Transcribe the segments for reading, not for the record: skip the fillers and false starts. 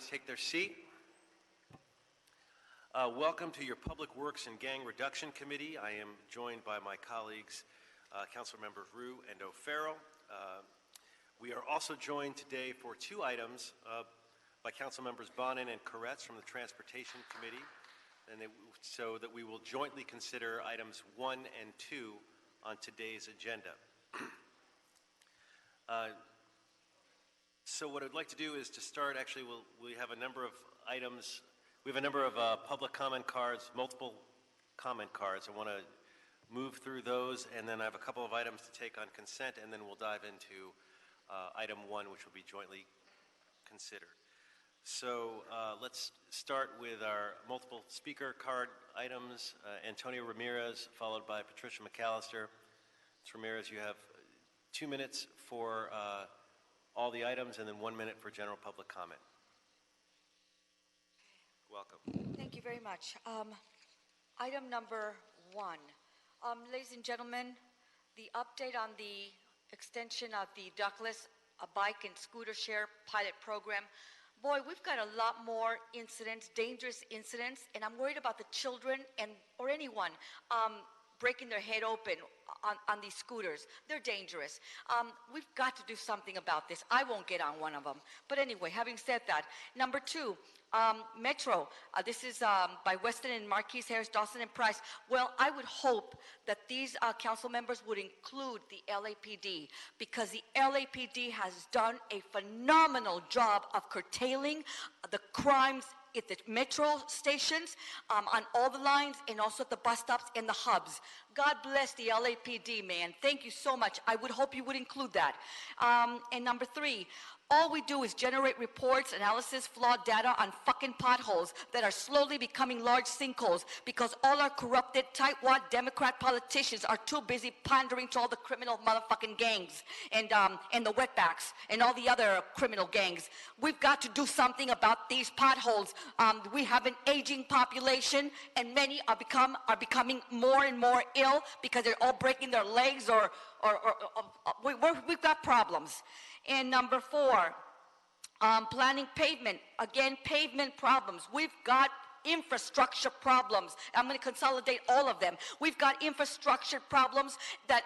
take their seat. Welcome to your Public Works and Gang Reduction Committee. I am joined by my colleagues, Councilmembers Ryu and O'Farrell. We are also joined today for two items by Councilmembers Bonin and Koretz from the Transportation Committee, so that we will jointly consider items 1 and 2 on today's agenda. So what I'd like to do is to start, actually, we have a number of items. We have a number of public comment cards, multiple comment cards. I want to move through those, and then I have a couple of items to take on consent, and then we'll dive into item 1, which will be jointly considered. So let's start with our multiple speaker card items. Antonio Ramirez, followed by Patricia McAllister. Ms. Ramirez, you have 2 minutes for all the items, and then 1 minute for general public comment. Welcome. Thank you very much. Item number 1. Ladies and gentlemen, the update on the extension of the Douglas bike and scooter share pilot program. Boy, we've got a lot more incidents, dangerous incidents, and I'm worried about the children or anyone breaking their head open on these scooters. They're dangerous. We've got to do something about this. I won't get on one of them. But anyway, having said that, number 2, Metro. This is by Weston and Marquise, Harris, Dawson and Price. Well, I would hope that these council members would include the LAPD, because the LAPD has done a phenomenal job of curtailing the crimes at the metro stations, on all the lines, and also at the bus stops and the hubs. God bless the LAPD, man. Thank you so much. I would hope you would include that. And number 3, all we do is generate reports, analysis, flawed data on fucking potholes that are slowly becoming large sinkholes because all our corrupted, tightwad Democrat politicians are too busy pandering to all the criminal motherfucking gangs and the wetbacks and all the other criminal gangs. We've got to do something about these potholes. We have an aging population, and many are becoming more and more ill because they're all breaking their legs or we've got problems. And number 4, planning pavement. Again, pavement problems. We've got infrastructure problems. I'm going to consolidate all of them. We've got infrastructure problems that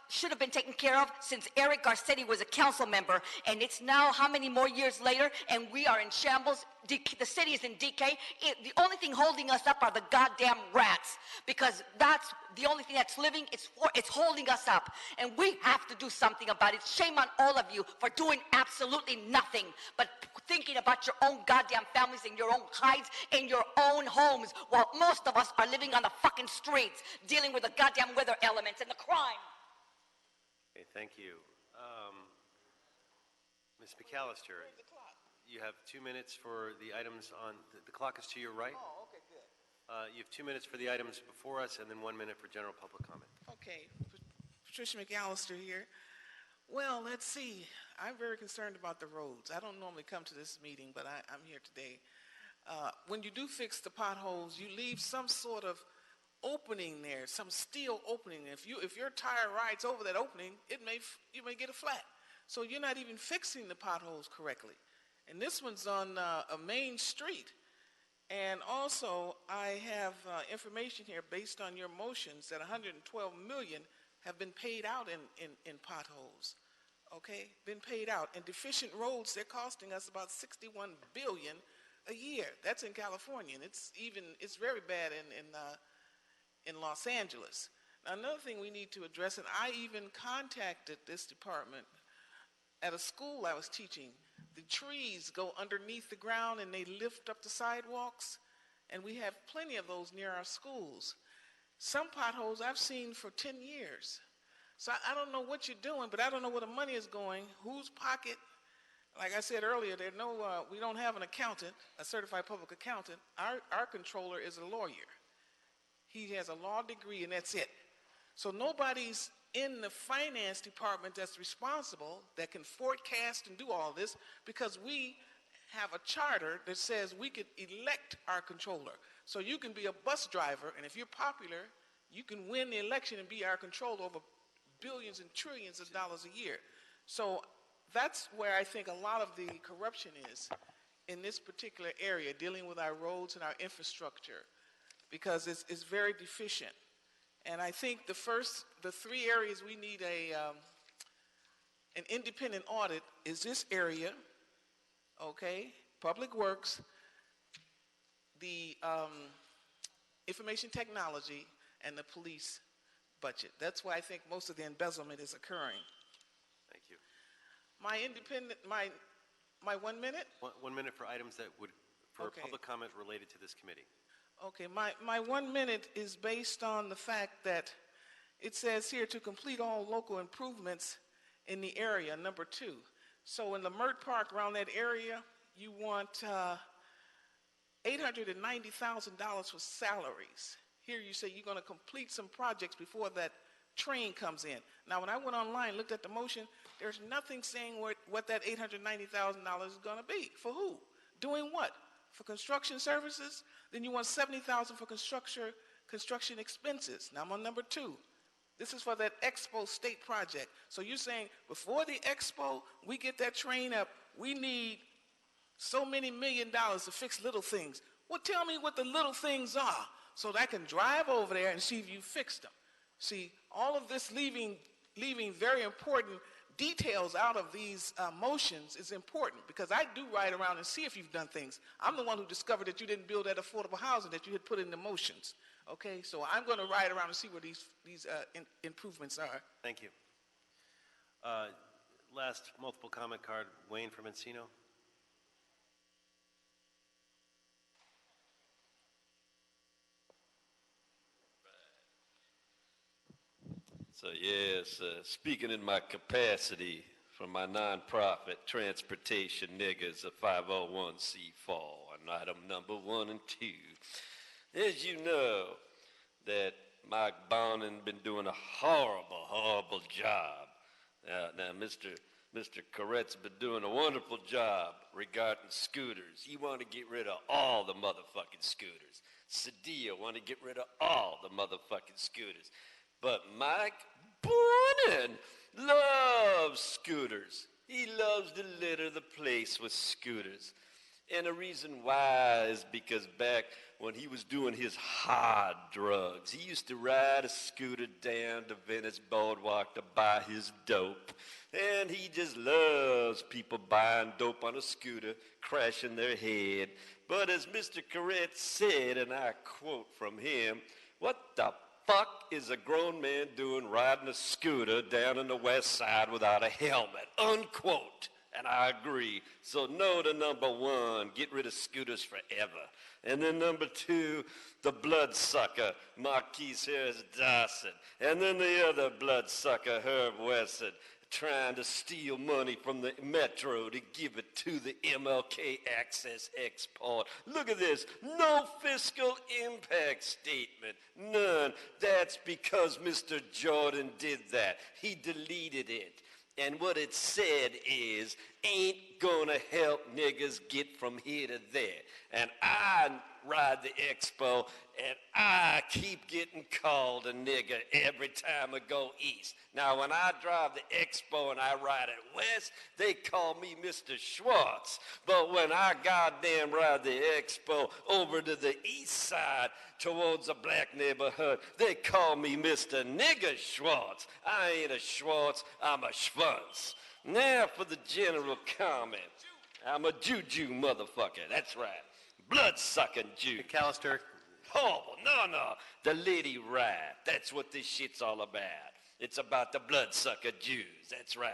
should have been taken care of since Eric Garcetti was a council member, and it's now how many more years later, and we are in shambles. The city is in decay. The only thing holding us up are the goddamn rats, because that's the only thing that's living. It's holding us up, and we have to do something about it. Shame on all of you for doing absolutely nothing but thinking about your own goddamn families and your own hides and your own homes, while most of us are living on the fucking streets dealing with the goddamn weather elements and the crime. Okay, thank you. Ms. McAllister, you have 2 minutes for the items on, the clock is to your right. Oh, okay, good. You have 2 minutes for the items before us, and then 1 minute for general public comment. Okay, Patricia McAllister here. Well, let's see. I'm very concerned about the roads. I don't normally come to this meeting, but I'm here today. When you do fix the potholes, you leave some sort of opening there, some steel opening. If your tire rides over that opening, you may get a flat. So you're not even fixing the potholes correctly. And this one's on a main street. And also, I have information here based on your motions that $112 million have been paid out in potholes. Okay, been paid out. And deficient roads, they're costing us about $61 billion a year. That's in California, and it's very bad in Los Angeles. Now, another thing we need to address, and I even contacted this department at a school I was teaching. The trees go underneath the ground and they lift up the sidewalks, and we have plenty of those near our schools. Some potholes I've seen for 10 years. So I don't know what you're doing, but I don't know where the money is going, whose pocket. Like I said earlier, we don't have an accountant, a certified public accountant. Our controller is a lawyer. He has a law degree, and that's it. So nobody's in the finance department that's responsible, that can forecast and do all this, because we have a charter that says we could elect our controller. So you can be a bus driver, and if you're popular, you can win the election and be our controller over billions and trillions of dollars a year. So that's where I think a lot of the corruption is. in this particular area, dealing with our roads and our infrastructure, because it's very deficient. And I think the three areas we need an independent audit is this area, okay, Public Works, the information technology, and the police budget. That's why I think most of the embezzlement is occurring. Thank you. My 1 minute? 1 minute for items that would, for Okay. public comment related to this committee. Okay, my 1 minute is based on the fact that it says here to complete all local improvements in the area, number 2. So in Lamert Park, around that area, you want $890,000 for salaries. Here you say you're going to complete some projects before that train comes in. Now, when I went online, looked at the motion, there's nothing saying what that $890,000 is going to be. For who? Doing what? For construction services? Then you want $70,000 for construction expenses. Now I'm on number 2. This is for that Expo State project. So you're saying before the Expo, we get that train up, we need so many $1 million to fix little things. Well, tell me what the little things are so that I can drive over there and see if you fixed them. See, all of this leaving very important details out of these motions is important, because I do ride around and see if you've done things. I'm the one who discovered that you didn't build that affordable housing that you had put in the motions. Okay, so I'm going to ride around and see where these improvements are. Thank you. Last multiple comment card, Wayne from Encino. So yes, speaking in my capacity for my nonprofit, Transportation Niggers, a 501c4, on item number 1 and 2. As you know, that Mike Bonin been doing a horrible job. Now Mr. Corrett's been doing a wonderful job regarding scooters. He want to get rid of all the motherfucking scooters. Cedillo want to get rid of all the motherfucking scooters. But Mike Bonin loves scooters. He loves to litter the place with scooters. And the reason why is because back when he was doing his hard drugs, he used to ride a scooter down to Venice Boardwalk to buy his dope. And he just loves people buying dope on a scooter, crashing their head. But as Mr. Corrett said, and I quote from him, what the fuck is a grown man doing riding a scooter down in the West Side without a helmet? Unquote. And I agree. So no to number 1, get rid of scooters forever. And then number 2, the bloodsucker, Marquise Harris Dawson. And then the other bloodsucker, Herb Wesson, trying to steal money from the Metro to give it to the MLK Access Export. Look at this, no fiscal impact statement, none. That's because Mr. Jordan did that. He deleted it. And what it said is, ain't gonna help niggas get from here to there. And I ride the Expo, and I keep getting called a nigger every time I go east. Now, when I drive the Expo and I ride it west, they call me Mr. Schwartz. But when I goddamn ride the Expo over to the east side towards a black neighborhood, they call me Mr. Nigger Schwartz. I ain't a Schwartz, I'm a Schwartz. Now for the general comment. I'm a Jew motherfucker, that's right. Blood-sucking Jew. McAllister. Horrible. No. The lady right. That's what this shit's all about. It's about the bloodsucker Jews. That's right.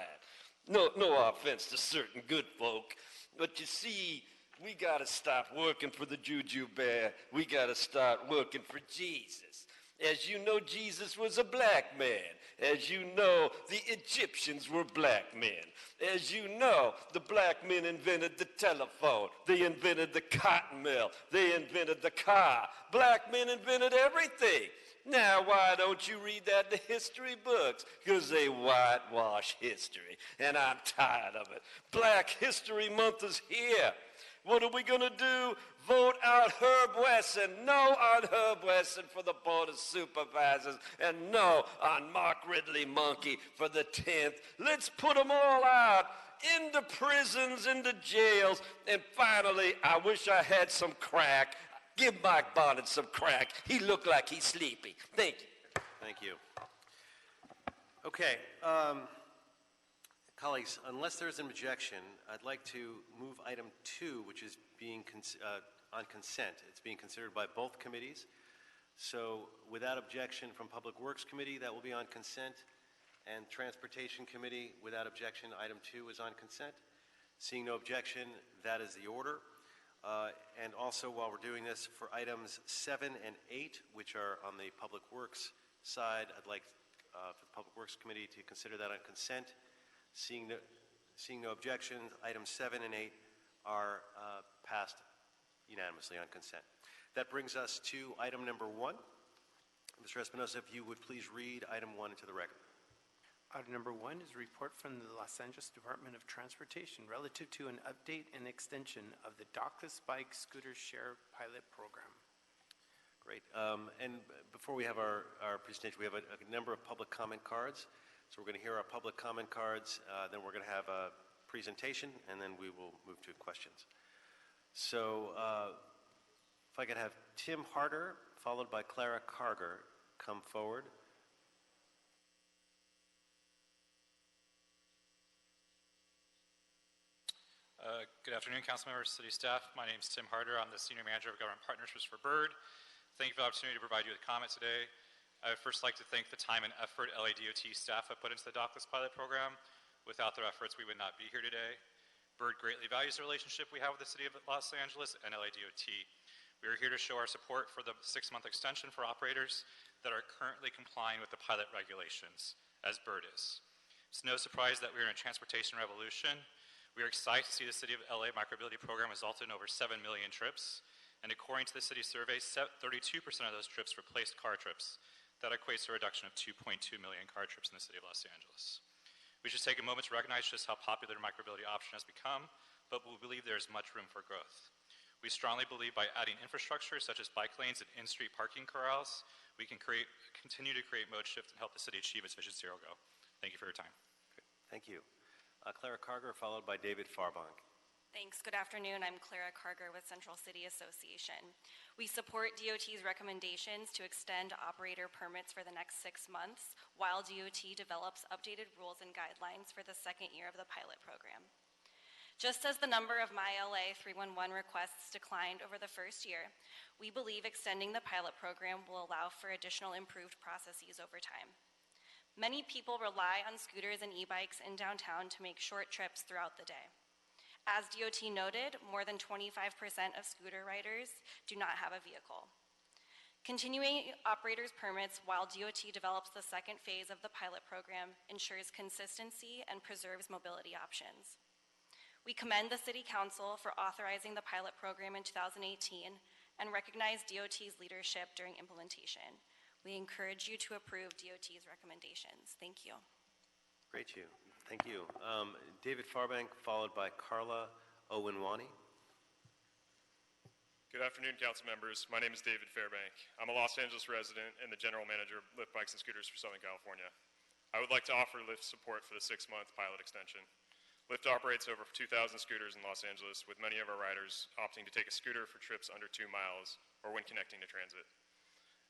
No offense to certain good folk, but you see, we got to stop working for the Juju Bear. We got to start working for Jesus. As you know, Jesus was a black man. As you know, the Egyptians were black men. As you know, the black men invented the telephone. They invented the cotton mill. They invented the car. Black men invented everything. Now, why don't you read that in the history books? Because they whitewash history, and I'm tired of it. Black History Month is here. What are we going to do? Vote out Herb Wesson. No on Herb Wesson for the Board of Supervisors, and no on Mark Ridley Monkey for the 10th. Let's put them all out in the prisons, in the jails, and finally, I wish I had some crack. Give Mike Bonnet some crack. He looked like he's sleepy. Thank you. Thank you. Okay, colleagues, unless there's an objection, I'd like to move item 2, which is being on consent. It's being considered by both committees. So without objection from Public Works Committee, that will be on consent. And Transportation Committee, without objection, item 2 is on consent. Seeing no objection, that is the order. And also, while we're doing this, for items 7 and 8, which are on the Public Works side, I'd like for the Public Works Committee to consider that on consent. Seeing no objection, items 7 and 8 are passed unanimously on consent. That brings us to item number 1. Mr. Espinosa, if you would please read item 1 into the record. Item number 1 is a report from the Los Angeles Department of Transportation relative to an update and extension of the Dockless Bike Scooter Share Pilot Program. Great. And before we have our presentation, we have a number of public comment cards. So we're going to hear our public comment cards, then we're going to have a presentation, and then we will move to questions. So if I could have Tim Harder, followed by Clara Carger, come forward. Good afternoon, council members, city staff. My name is Tim Harder. I'm the Senior Manager of Government Partnerships for BIRD. Thank you for the opportunity to provide you with comment today. I would first like to thank the time and effort LADOT staff have put into the Dockless Pilot Program. Without their efforts, we would not be here today. BIRD greatly values the relationship we have with the City of Los Angeles and LADOT. We are here to show our support for the 6-month extension for operators that are currently complying with the pilot regulations, as BIRD is. It's no surprise that we are in a transportation revolution. We are excited to see the City of LA micromobility program result in over 7 million trips. And according to the city survey, 32% of those trips replaced car trips. That equates to a reduction of 2.2 million car trips in the City of Los Angeles. We should take a moment to recognize just how popular the micromobility option has become, but we believe there is much room for growth. We strongly believe by adding infrastructure such as bike lanes and in-street parking corrals, we can continue to create mode shift and help the city achieve its Vision Zero goal. Thank you for your time. Thank you. Clara Carger, followed by David Farbank. Thanks. Good afternoon. I'm Clara Carger with Central City Association. We support DOT's recommendations to extend operator permits for the next 6 months while DOT develops updated rules and guidelines for the second year of the pilot program. Just as the number of MyLA 311 requests declined over the first year, we believe extending the pilot program will allow for additional improved processes over time. Many people rely on scooters and e-bikes in downtown to make short trips throughout the day. As DOT noted, more than 25% of scooter riders do not have a vehicle. Continuing operators' permits while DOT develops the second phase of the pilot program ensures consistency and preserves mobility options. We commend the City Council for authorizing the pilot program in 2018 and recognize DOT's leadership during implementation. We encourage you to approve DOT's recommendations. Thank you. Great, thank you. David Farbank, followed by Carla Owinwani. Good afternoon, council members. My name is David Fairbank. I'm a Los Angeles resident and the general manager of Lyft Bikes and Scooters for Southern California. I would like to offer Lyft support for the 6-month pilot extension. Lyft operates over 2,000 scooters in Los Angeles, with many of our riders opting to take a scooter for trips under 2 miles or when connecting to transit.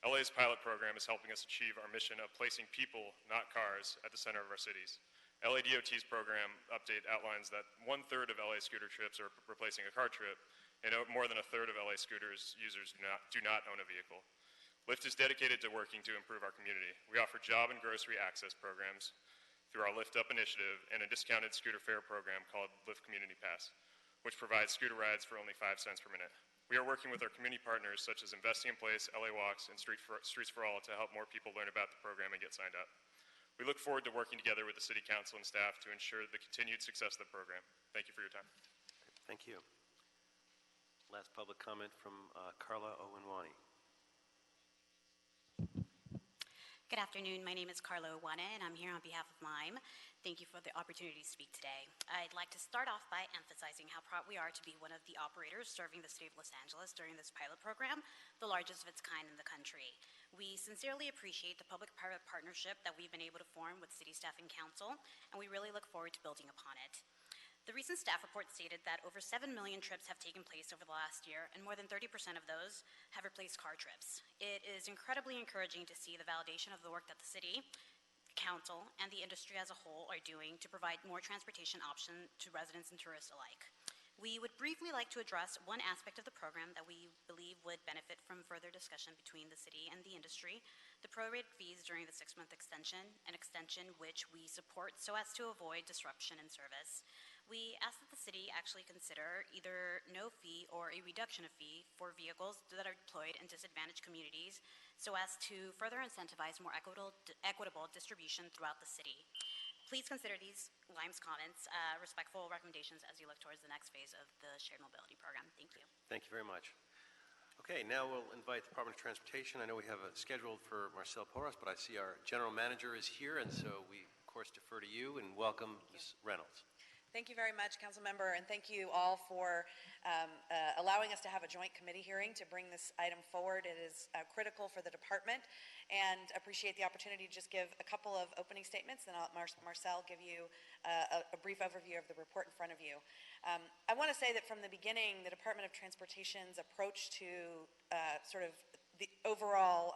LA's pilot program is helping us achieve our mission of placing people, not cars, at the center of our cities. LADOT's program update outlines that 1/3 of LA scooter trips are replacing a car trip, and more than 1/3 of LA scooters users do not own a vehicle. Lyft is dedicated to working to improve our community. We offer job and grocery access programs through our Lyft Up initiative and a discounted scooter fare program called Lyft Community Pass, which provides scooter rides for only 5 cents per minute. We are working with our community partners such as Investing in Place, LA Walks, and Streets for All to help more people learn about the program and get signed up. We look forward to working together with the City Council and staff to ensure the continued success of the program. Thank you for your time. Thank you. Last public comment from Carla Owinwani. Good afternoon. My name is Carla Owana, and I'm here on behalf of MIME. Thank you for the opportunity to speak today. I'd like to start off by emphasizing how proud we are to be one of the operators serving the City of Los Angeles during this pilot program, the largest of its kind in the country. We sincerely appreciate the public-private partnership that we've been able to form with City staff and council, and we really look forward to building upon it. The recent staff report stated that over 7 million trips have taken place over the last year, and more than 30% of those have replaced car trips. It is incredibly encouraging to see the validation of the work that the city, council, and the industry as a whole are doing to provide more transportation options to residents and tourists alike. We would briefly like to address one aspect of the program that we believe would benefit from further discussion between the city and the industry, the prorated fees during the 6-month extension, an extension which we support so as to avoid disruption in service. We ask that the city actually consider either no fee or a reduction of fee for vehicles that are deployed in disadvantaged communities so as to further incentivize more equitable distribution throughout the city. Please consider these Lime's comments respectful recommendations as you look towards the next phase of the shared mobility program. Thank you. Thank you very much. Okay, now we'll invite the Department of Transportation. I know we have a scheduled for Marcel Porras, but I see our general manager is here, and so we, of course, defer to you and welcome Ms. Reynolds. Thank you very much, Council Member, and thank you all for allowing us to have a joint committee hearing to bring this item forward. It is critical for the department, and appreciate the opportunity to just give a couple of opening statements, then I'll let Marcel give you a brief overview of the report in front of you. I want to say that from the beginning, the Department of Transportation's approach to sort of the overall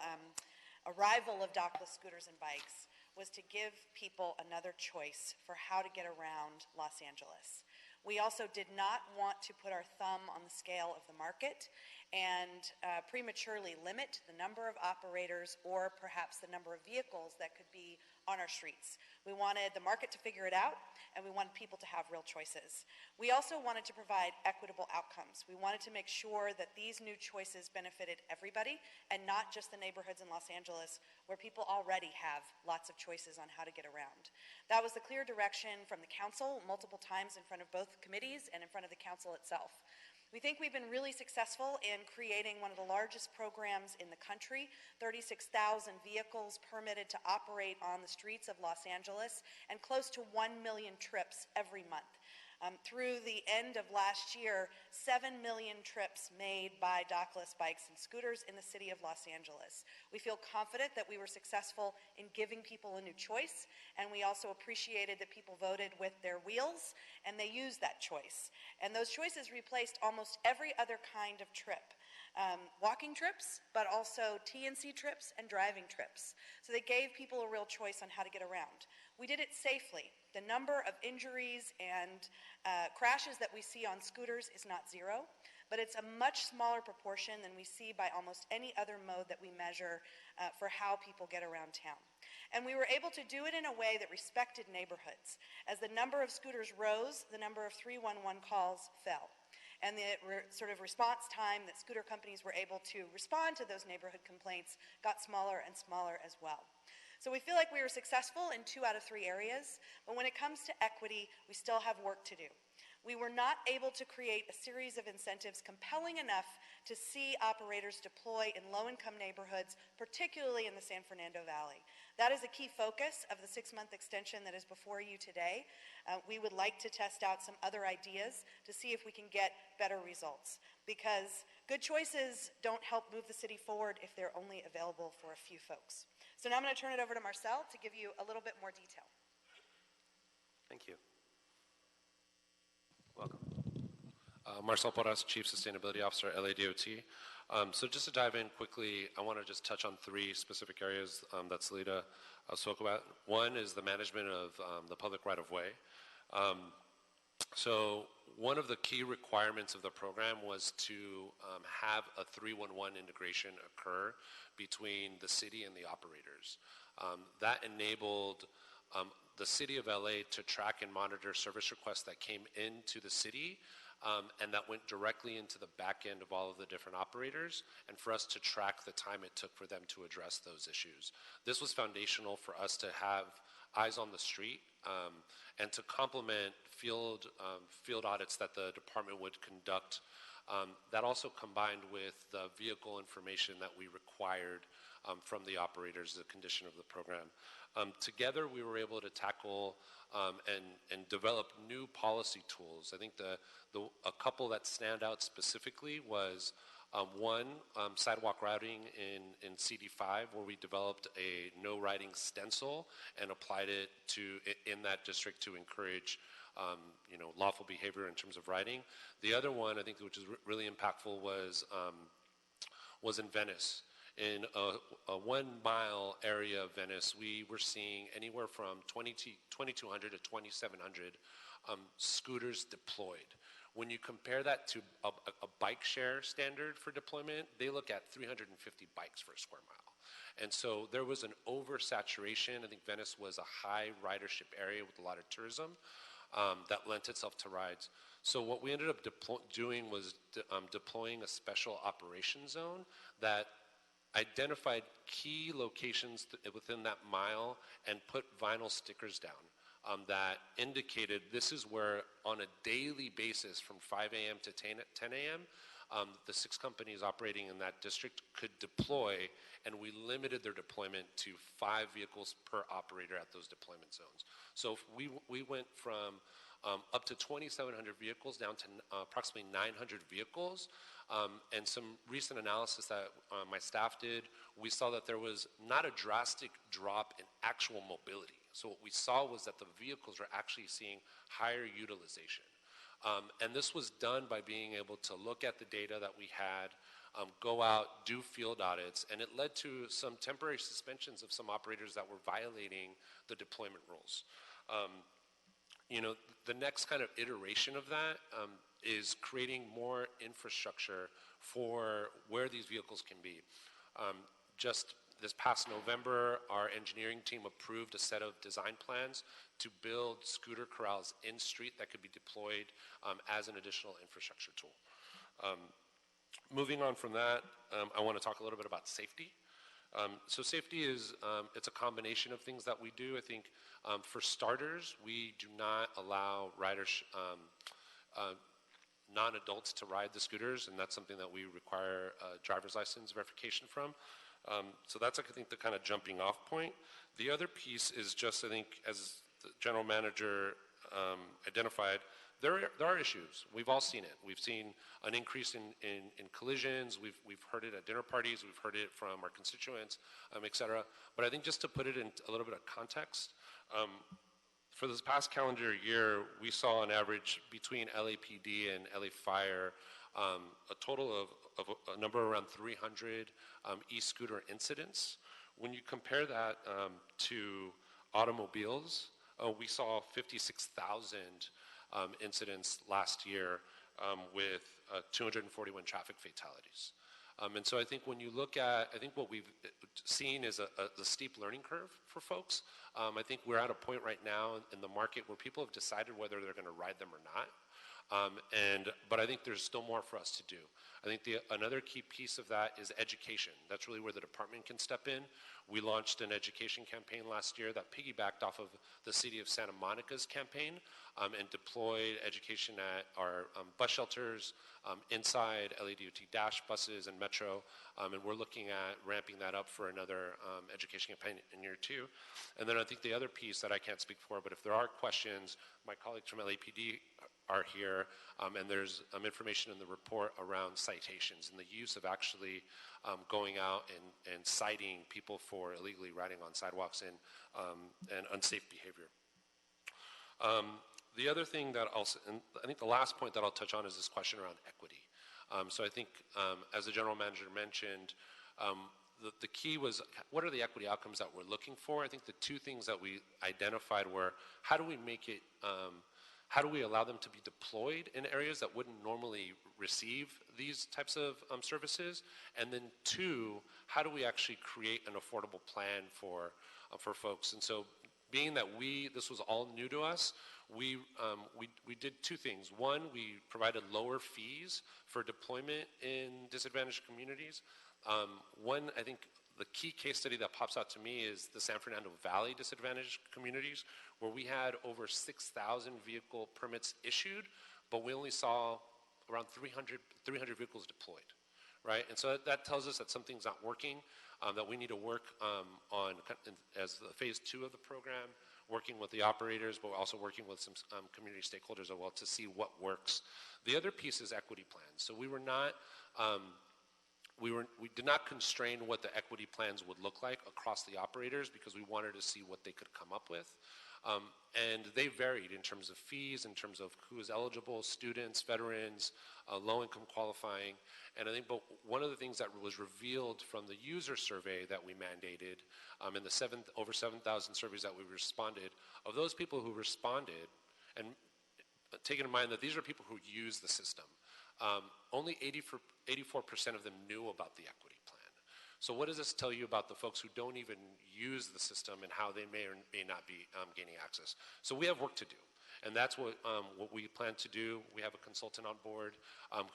arrival of dockless scooters and bikes was to give people another choice for how to get around Los Angeles. We also did not want to put our thumb on the scale of the market and prematurely limit the number of operators or perhaps the number of vehicles that could be on our streets. We wanted the market to figure it out, and we wanted people to have real choices. We also wanted to provide equitable outcomes. We wanted to make sure that these new choices benefited everybody and not just the neighborhoods in Los Angeles where people already have lots of choices on how to get around. That was the clear direction from the council multiple times in front of both committees and in front of the council itself. We think we've been really successful in creating one of the largest programs in the country, 36,000 vehicles permitted to operate on the streets of Los Angeles, and close to 1 million trips every month. Through the end of last year, 7 million trips made by dockless bikes and scooters in the city of Los Angeles. We feel confident that we were successful in giving people a new choice, and we also appreciated that people voted with their wheels, and they used that choice. And those choices replaced almost every other kind of trip. Walking trips, but also TNC trips and driving trips. So they gave people a real choice on how to get around. We did it safely. The number of injuries and crashes that we see on scooters is not zero, but it's a much smaller proportion than we see by almost any other mode that we measure for how people get around town. And we were able to do it in a way that respected neighborhoods. As the number of scooters rose, the number of 311 calls fell. And the sort of response time that scooter companies were able to respond to those neighborhood complaints got smaller and smaller as well. So we feel like we were successful in 2 out of 3 areas, but when it comes to equity, we still have work to do. We were not able to create a series of incentives compelling enough to see operators deploy in low-income neighborhoods, particularly in the San Fernando Valley. That is a key focus of the 6-month extension that is before you today. We would like to test out some other ideas to see if we can get better results, because good choices don't help move the city forward if they're only available for a few folks. So now I'm going to turn it over to Marcel to give you a little bit more detail. Thank you. Welcome. Marcel Porras, Chief Sustainability Officer, LADOT. So just to dive in quickly, I want to just touch on 3 specific areas that Salida spoke about. One is the management of the public right-of-way. So one of the key requirements of the program was to have a 311 integration occur between the city and the operators. That enabled the city of LA to track and monitor service requests that came into the city and that went directly into the back end of all of the different operators, and for us to track the time it took for them to address those issues. This was foundational for us to have eyes on the street and to complement field audits that the department would conduct. That also combined with the vehicle information that we required from the operators, the condition of the program. Together, we were able to tackle and develop new policy tools. I think a couple that stand out specifically was One, sidewalk routing in CD5, where we developed a no riding stencil and applied it in that district to encourage lawful behavior in terms of riding. The other one, I think, which is really impactful, was in Venice. In a 1 mile area of Venice, we were seeing anywhere from 2,200 to 2,700 scooters deployed. When you compare that to a bike share standard for deployment, they look at 350 bikes per square mile. And so there was an oversaturation. I think Venice was a high ridership area with a lot of tourism that lent itself to rides. So what we ended up doing was deploying a special operations zone that identified key locations within that mile and put vinyl stickers down that indicated this is where, on a daily basis from 5 a.m. to 10 a.m., the 6 companies operating in that district could deploy, and we limited their deployment to 5 vehicles per operator at those deployment zones. So we went from up to 2,700 vehicles down to approximately 900 vehicles. And some recent analysis that my staff did, we saw that there was not a drastic drop in actual mobility. So what we saw was that the vehicles were actually seeing higher utilization. And this was done by being able to look at the data that we had, go out, do field audits, and it led to some temporary suspensions of some operators that were violating the deployment rules. The next kind of iteration of that is creating more infrastructure for where these vehicles can be. Just this past November, our engineering team approved a set of design plans to build scooter corrals in street that could be deployed as an additional infrastructure tool. Moving on from that, I want to talk a little bit about safety. So safety is, it's a combination of things that we do. I think for starters, we do not allow riders, non-adults to ride the scooters, and that's something that we require a driver's license verification from. So that's, I think, the kind of jumping off point. The other piece is just, I think, as the general manager identified, there are issues. We've all seen it. We've seen an increase in collisions. We've heard it at dinner parties. We've heard it from our constituents, et cetera. But I think just to put it in a little bit of context, for this past calendar year, we saw on average between LAPD and LA Fire a total of a number around 300 e-scooter incidents. When you compare that to automobiles, we saw 56,000 incidents last year with 241 traffic fatalities. And so I think when you look at, I think what we've seen is a steep learning curve for folks. I think we're at a point right now in the market where people have decided whether they're going to ride them or not. But I think there's still more for us to do. I think another key piece of that is education. That's really where the department can step in. We launched an education campaign last year that piggybacked off of the City of Santa Monica's campaign and deployed education at our bus shelters, inside LADOT Dash buses and Metro. And we're looking at ramping that up for another education campaign in year 2. And then I think the other piece that I can't speak for, but if there are questions, my colleagues from LAPD are here, and there's information in the report around citations and the use of actually going out and citing people for illegally riding on sidewalks and unsafe behavior. The other thing that and I think the last point that I'll touch on is this question around equity. So I think, as the general manager mentioned, the key was, what are the equity outcomes that we're looking for? I think the 2 things that we identified were, how do we make it, how do we allow them to be deployed in areas that wouldn't normally receive these types of services? And then 2, how do we actually create an affordable plan for folks? And so, being that this was all new to us, we did 2 things. One, we provided lower fees for deployment in disadvantaged communities. One, I think the key case study that pops out to me is the San Fernando Valley disadvantaged communities, where we had over 6,000 vehicle permits issued, but we only saw around 300 vehicles deployed, right? And so that tells us that something's not working, that we need to work on, as the phase 2 of the program, working with the operators, but also working with some community stakeholders as well to see what works. The other piece is equity plans. So we were not we did not constrain what the equity plans would look like across the operators because we wanted to see what they could come up with. And they varied in terms of fees, in terms of who is eligible, students, veterans, low-income qualifying. And I think but one of the things that was revealed from the user survey that we mandated in the over 7,000 surveys that we responded, of those people who responded, and taking in mind that these are people who use the system, only 84% of them knew about the equity plan. So what does this tell you about the folks who don't even use the system and how they may or may not be gaining access? So we have work to do, and that's what we plan to do. We have a consultant on board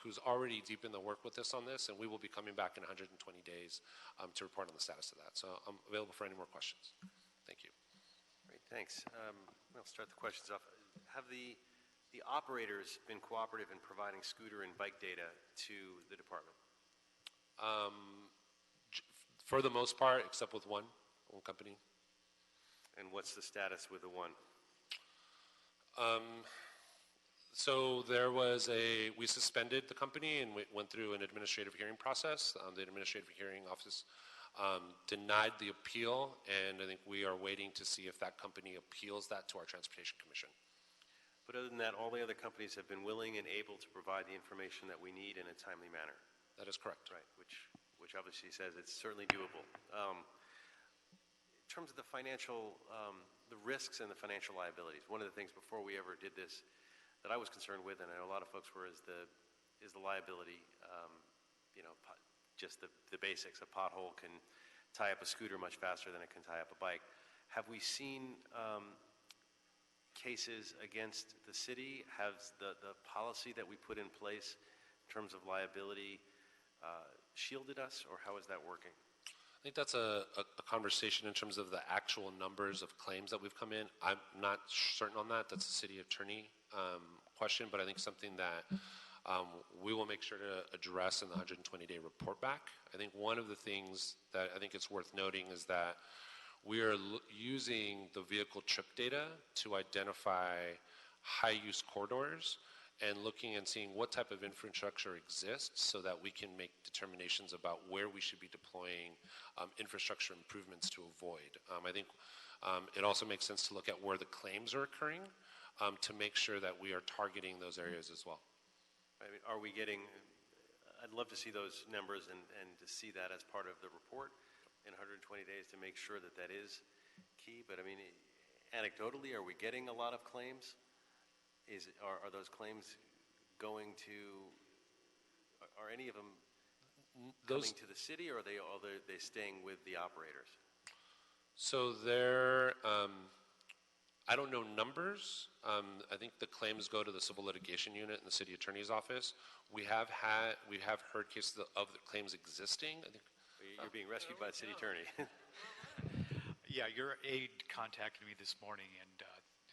who's already deep in the work with us on this, and we will be coming back in 120 days to report on the status of that. So I'm available for any more questions. Thank you. Great, thanks. We'll start the questions off. Have the operators been cooperative in providing scooter and bike data to the department? For the most part, except with one company. And what's the status with the one? So there was we suspended the company and we went through an administrative hearing process. The administrative hearing office denied the appeal, and I think we are waiting to see if that company appeals that to our Transportation Commission. But other than that, all the other companies have been willing and able to provide the information that we need in a timely manner. That is correct. Right, which obviously says it's certainly doable. In terms of the financial, the risks and the financial liabilities, one of the things before we ever did this that I was concerned with, and I know a lot of folks were, is the liability. Just the basics. A pothole can tie up a scooter much faster than it can tie up a bike. Have we seen cases against the city? Has the policy that we put in place in terms of liability shielded us, or how is that working? I think that's a conversation in terms of the actual numbers of claims that we've come in. I'm not certain on that. That's a city attorney question, but I think something that we will make sure to address in the 120-day report back. I think one of the things that I think it's worth noting is that we are using the vehicle trip data to identify high-use corridors and looking and seeing what type of infrastructure exists so that we can make determinations about where we should be deploying infrastructure improvements to avoid. I think it also makes sense to look at where the claims are occurring to make sure that we are targeting those areas as well. I mean, I'd love to see those numbers and to see that as part of the report in 120 days to make sure that that is key. But I mean, anecdotally, are we getting a lot of claims? Are those claims going to, are any of them coming to the city, or are they staying with the operators? So I don't know numbers. I think the claims go to the civil litigation unit in the city attorney's office. We have heard cases of the claims existing. I think you're being rescued by the city attorney. Yeah, your aide contacted me this morning, and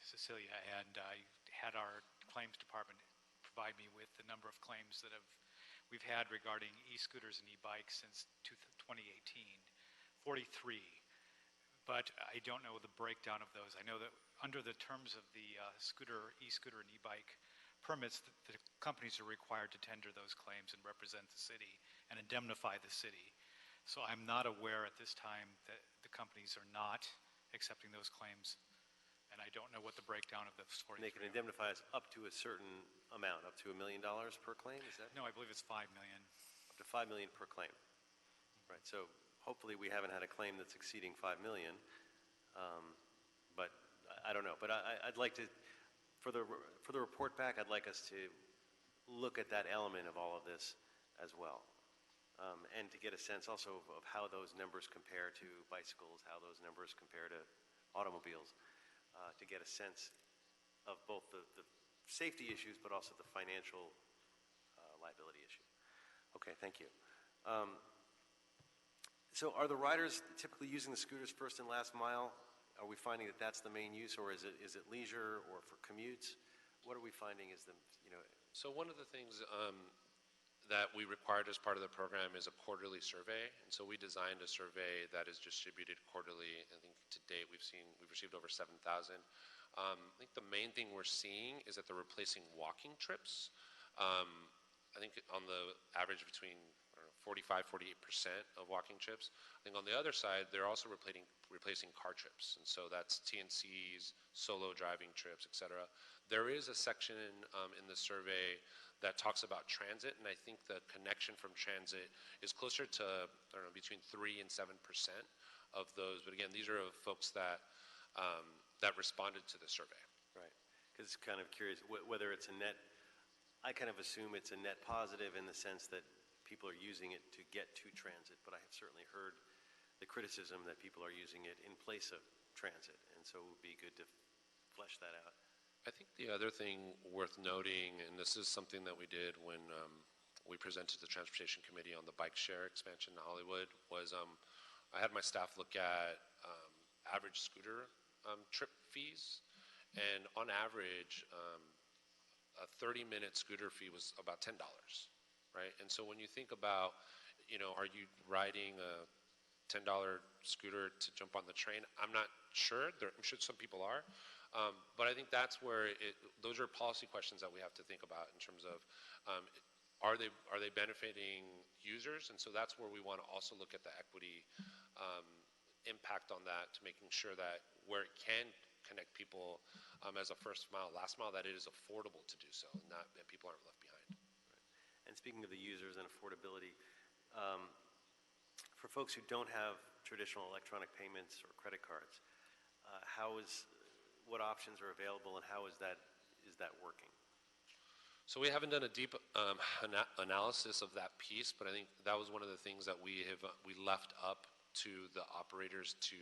Cecilia, and I had our claims department provide me with the number of claims that we've had regarding e-scooters and e-bikes since 2018, 43. But I don't know the breakdown of those. I know that under the terms of the e-scooter and e-bike permits, the companies are required to tender those claims and represent the city and indemnify the city. So I'm not aware at this time that the companies are not accepting those claims, and I don't know what the breakdown of those 43 They can indemnify us up to a certain amount, up to $1 million per claim, is that? No, I believe it's $5 million. Up to $5 million per claim. Right, so hopefully we haven't had a claim that's exceeding $5 million, but I don't know. But I'd like to, for the report back, I'd like us to look at that element of all of this as well, and to get a sense also of how those numbers compare to bicycles, how those numbers compare to automobiles, to get a sense of both the safety issues but also the financial liability issue. Okay, thank you. So are the riders typically using the scooters first and last mile? Are we finding that that's the main use, or is it leisure or for commutes? What are we finding is the, So one of the things that we required as part of the program is a quarterly survey, and so we designed a survey that is distributed quarterly. I think to date we've received over 7,000. I think the main thing we're seeing is that they're replacing walking trips. I think on the average between 45, 48% of walking trips. I think on the other side, they're also replacing car trips. And so that's TNCs, solo driving trips, et cetera. There is a section in the survey that talks about transit, and I think the connection from transit is closer to, I don't know, between 3 and 7% of those. But again, these are of folks that responded to the survey. Right, because kind of curious whether it's a net, I kind of assume it's a net positive in the sense that people are using it to get to transit, but I have certainly heard the criticism that people are using it in place of transit, and so it would be good to flesh that out. I think the other thing worth noting, and this is something that we did when we presented to the Transportation Committee on the bike share expansion in Hollywood, was I had my staff look at average scooter trip fees, and on average, a 30-minute scooter fee was about $10, right? And so when you think about, are you riding a $10 scooter to jump on the train? I'm not sure. I'm sure some people are. But I think that's where those are policy questions that we have to think about in terms of are they benefiting users? And so that's where we want to also look at the equity impact on that, to making sure that where it can connect people as a first mile, last mile, that it is affordable to do so, and that people aren't left behind. Right. And speaking of the users and affordability, for folks who don't have traditional electronic payments or credit cards, what options are available, and how is that working? So we haven't done a deep analysis of that piece, but I think that was one of the things that we left up to the operators to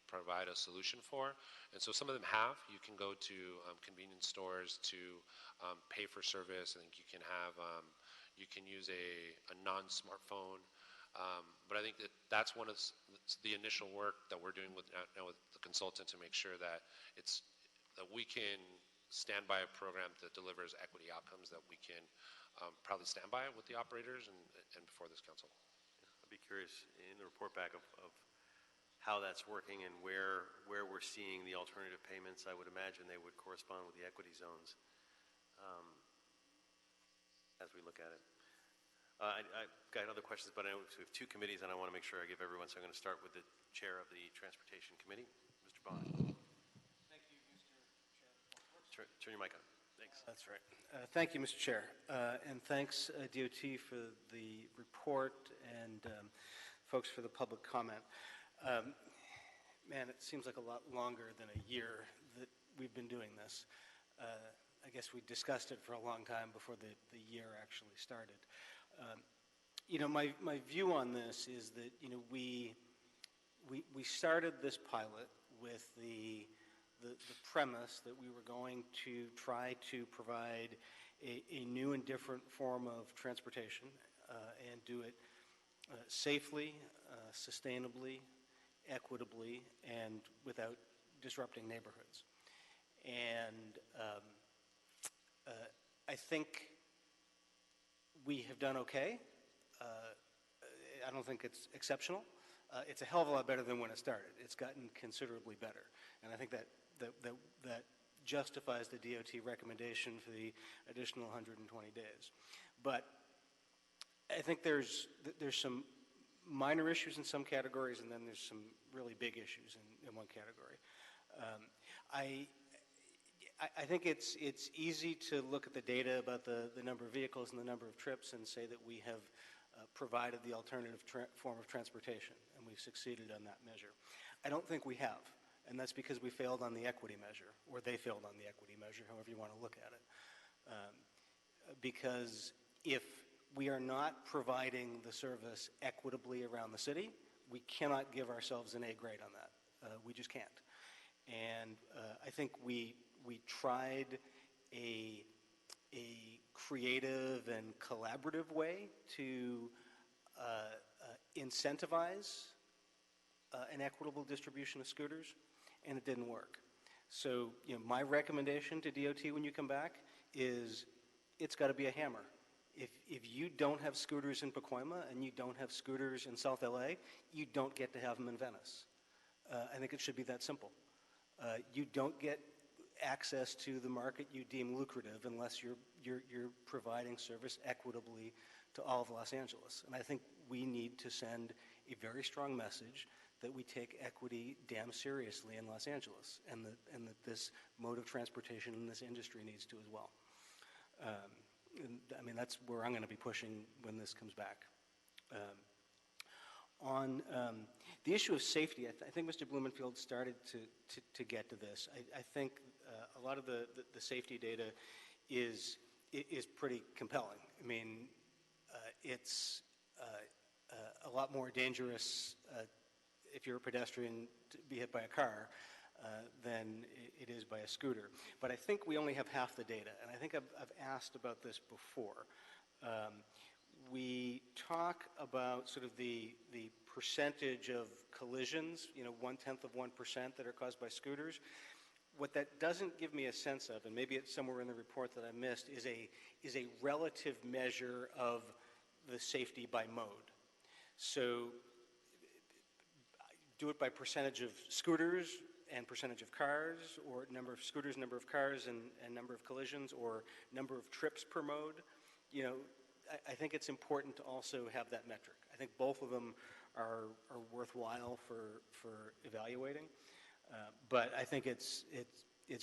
provide a solution for. And so some of them have. You can go to convenience stores to pay for service. I think you can use a non-smartphone. But I think that's one of the initial work that we're doing with the consultant, to make sure that that we can stand by a program that delivers equity outcomes that we can proudly stand by with the operators and before this council. I'd be curious in the report back of how that's working and where we're seeing the alternative payments. I would imagine they would correspond with the equity zones as we look at it. I've got other questions, but I know we have two committees, and I want to make sure I give everyone, so I'm going to start with the chair of the Transportation Committee, Mr. Bond. Thank you, Mr. Chair. Turn your mic on. Thanks. That's right. Thank you, Mr. Chair. And thanks, DOT, for the report, and folks for the public comment. Man, it seems like a lot longer than a year that we've been doing this. I guess we discussed it for a long time before the year actually started. My view on this is that, we started this pilot with the premise that we were going to try to provide a new and different form of transportation and do it safely, sustainably, equitably, and without disrupting neighborhoods. And I think we have done okay. I don't think it's exceptional. It's a hell of a lot better than when it started. It's gotten considerably better. And I think that justifies the DOT recommendation for the additional 120 days. But I think there's some minor issues in some categories, and then there's some really big issues in one category. I think it's easy to look at the data about the number of vehicles and the number of trips and say that we have provided the alternative form of transportation, and we've succeeded on that measure. I don't think we have, and that's because we failed on the equity measure, or they failed on the equity measure, however you want to look at it. Because if we are not providing the service equitably around the city, we cannot give ourselves an A grade on that. We just can't. And I think we tried a creative and collaborative way to incentivize an equitable distribution of scooters, and it didn't work. So, my recommendation to DOT when you come back is it's got to be a hammer. If you don't have scooters in Pacoima and you don't have scooters in South LA, you don't get to have them in Venice. I think it should be that simple. You don't get access to the market you deem lucrative unless you're providing service equitably to all of Los Angeles. And I think we need to send a very strong message that we take equity damn seriously in Los Angeles, and that this mode of transportation in this industry needs to as well. I mean, that's where I'm going to be pushing when this comes back. On the issue of safety, I think Mr. Blumenfield started to get to this. I think a lot of the safety data is pretty compelling. I mean, it's a lot more dangerous if you're a pedestrian to be hit by a car than it is by a scooter. But I think we only have half the data, and I think I've asked about this before. We talk about sort of the percentage of collisions, 0.1% that are caused by scooters. What that doesn't give me a sense of, and maybe it's somewhere in the report that I missed, is a relative measure of the safety by mode. So do it by percentage of scooters and percentage of cars, or number of scooters, number of cars, and number of collisions, or number of trips per mode. I think it's important to also have that metric. I think both of them are worthwhile for evaluating. But I think it's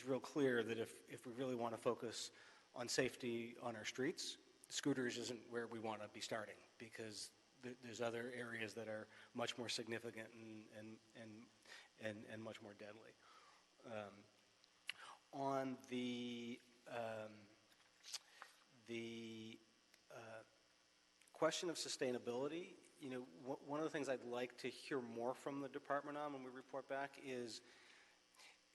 real clear that if we really want to focus on safety on our streets, scooters isn't where we want to be starting, because there's other areas that are much more significant and much more deadly. On the question of sustainability, one of the things I'd like to hear more from the department on when we report back is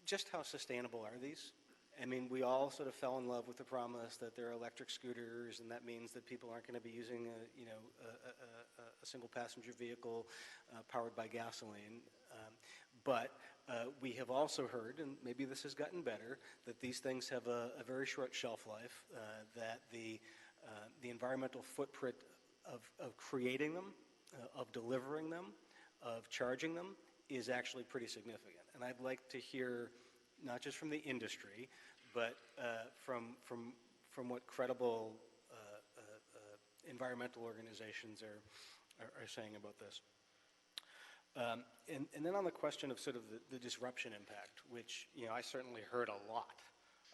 just how sustainable are these? I mean, we all sort of fell in love with the promise that there are electric scooters, and that means that people aren't going to be using a single passenger vehicle powered by gasoline. But we have also heard, and maybe this has gotten better, that these things have a very short shelf life, that the environmental footprint of creating them, of delivering them, of charging them is actually pretty significant. And I'd like to hear, not just from the industry, but from what credible environmental organizations are saying about this. And then on the question of sort of the disruption impact, which I certainly heard a lot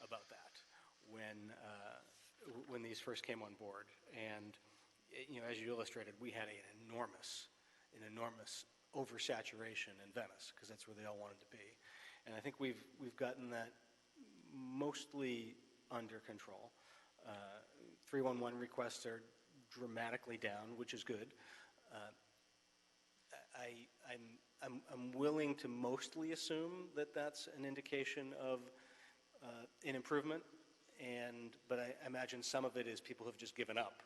about that when these first came on board. And as you illustrated, we had an enormous oversaturation in Venice, because that's where they all wanted to be. And I think we've gotten that mostly under control. 311 requests are dramatically down, which is good. I'm willing to mostly assume that that's an indication of an improvement, but I imagine some of it is people have just given up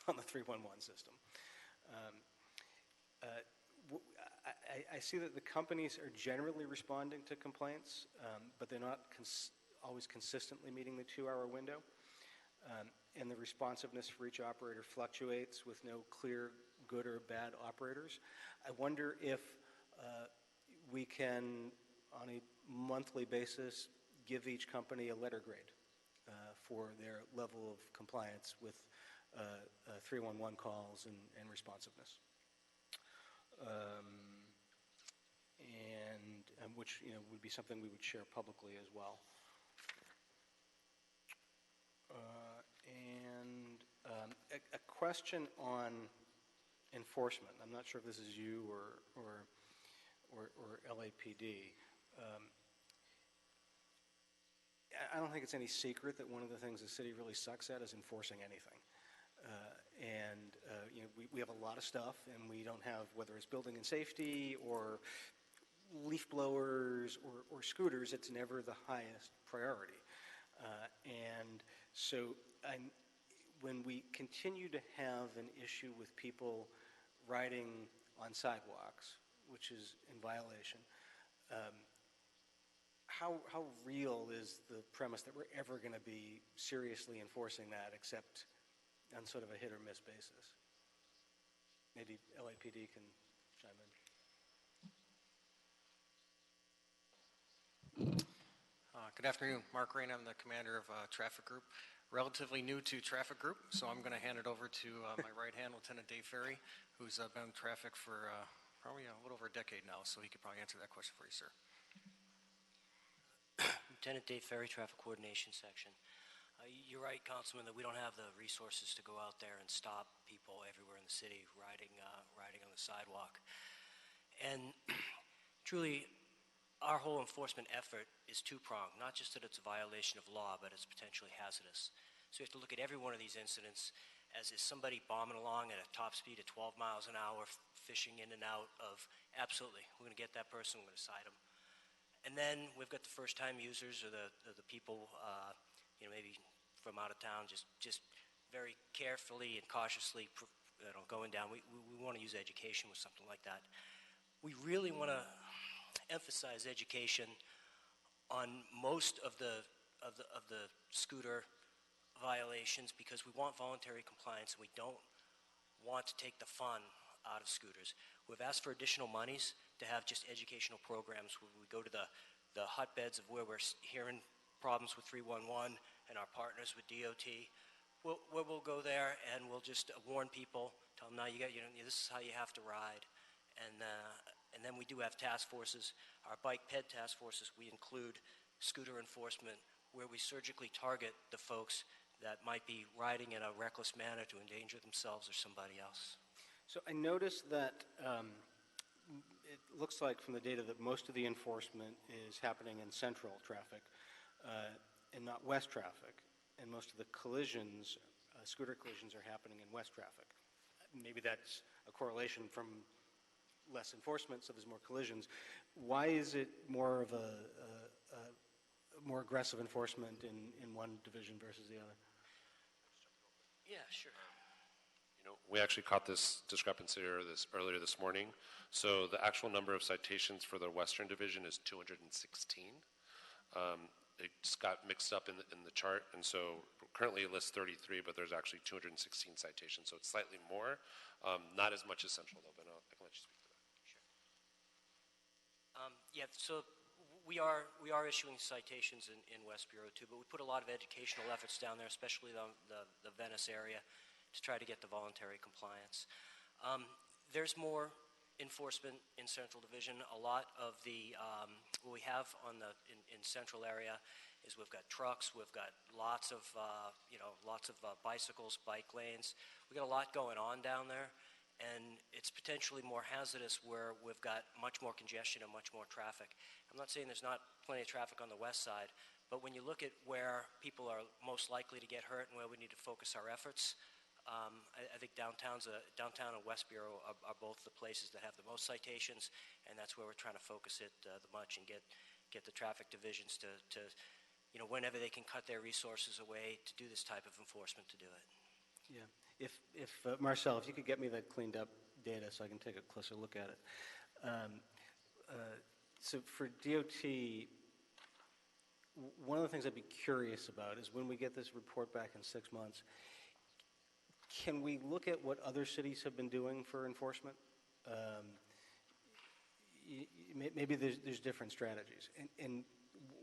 on the 311 system. I see that the companies are generally responding to complaints, but they're not always consistently meeting the 2-hour window. And the responsiveness for each operator fluctuates with no clear good or bad operators. I wonder if we can, on a monthly basis, give each company a letter grade for their level of compliance with 311 calls and responsiveness. And which would be something we would share publicly as well. And a question on enforcement. I'm not sure if this is you or LAPD. I don't think it's any secret that one of the things the city really sucks at is enforcing anything. We have a lot of stuff, and we don't have, whether it's building and safety or leaf blowers or scooters, it's never the highest priority. And so when we continue to have an issue with people riding on sidewalks, which is in violation, how real is the premise that we're ever going to be seriously enforcing that, except on sort of a hit or miss basis? Maybe LAPD can chime in. Good afternoon. Mark Rain, I'm the commander of Traffic Group. Relatively new to Traffic Group, so I'm going to hand it over to my right hand, Lieutenant Dave Ferry, who's been in traffic for probably a little over a decade now, so he could probably answer that question for you, sir. Lieutenant Dave Ferry, Traffic Coordination Section. You're right, Councilman, that we don't have the resources to go out there and stop people everywhere in the city riding on the sidewalk. And truly, our whole enforcement effort is two-pronged, not just that it's a violation of law, but it's potentially hazardous. So you have to look at every one of these incidents as is somebody bombing along at a top speed of 12 miles an hour, fishing in and out of, absolutely, we're going to get that person, we're going to cite them. And then we've got the first-time users or the people, maybe from out of town, just very carefully and cautiously, going down. We want to use education with something like that. We really want to emphasize education on most of the scooter violations because we want voluntary compliance and we don't want to take the fun out of scooters. We've asked for additional monies to have just educational programs where we go to the hotbeds of where we're hearing problems with 311 and our partners with DOT. We'll go there and we'll just warn people, tell them, now this is how you have to ride. And then we do have task forces. Our bike ped task forces, we include scooter enforcement where we surgically target the folks that might be riding in a reckless manner to endanger themselves or somebody else. So I noticed that it looks like from the data that most of the enforcement is happening in central traffic and not west traffic. And most of the collisions, scooter collisions, are happening in west traffic. Maybe that's a correlation from less enforcement, so there's more collisions. Why is it more of a more aggressive enforcement in one division versus the other? Yeah, sure. We actually caught this discrepancy earlier this morning. So the actual number of citations for the Western Division is 216. It just got mixed up in the chart, and so currently it lists 33, but there's actually 216 citations, so it's slightly more. Not as much as Central, though, but I can let you speak to that. Yeah, so we are issuing citations in West Bureau too, but we put a lot of educational efforts down there, especially the Venice area, to try to get the voluntary compliance. There's more enforcement in Central Division. A lot of what we have in Central area is we've got trucks, we've got lots of bicycles, bike lanes. We've got a lot going on down there. And it's potentially more hazardous where we've got much more congestion and much more traffic. I'm not saying there's not plenty of traffic on the west side, but when you look at where people are most likely to get hurt and where we need to focus our efforts, I think downtown and West Bureau are both the places that have the most citations, and that's where we're trying to focus it the much and get the traffic divisions to whenever they can cut their resources away to do this type of enforcement, to do it. Yeah. If Marcel, if you could get me that cleaned up data so I can take a closer look at it. So for DOT, one of the things I'd be curious about is when we get this report back in 6 months, can we look at what other cities have been doing for enforcement? Maybe there's different strategies. And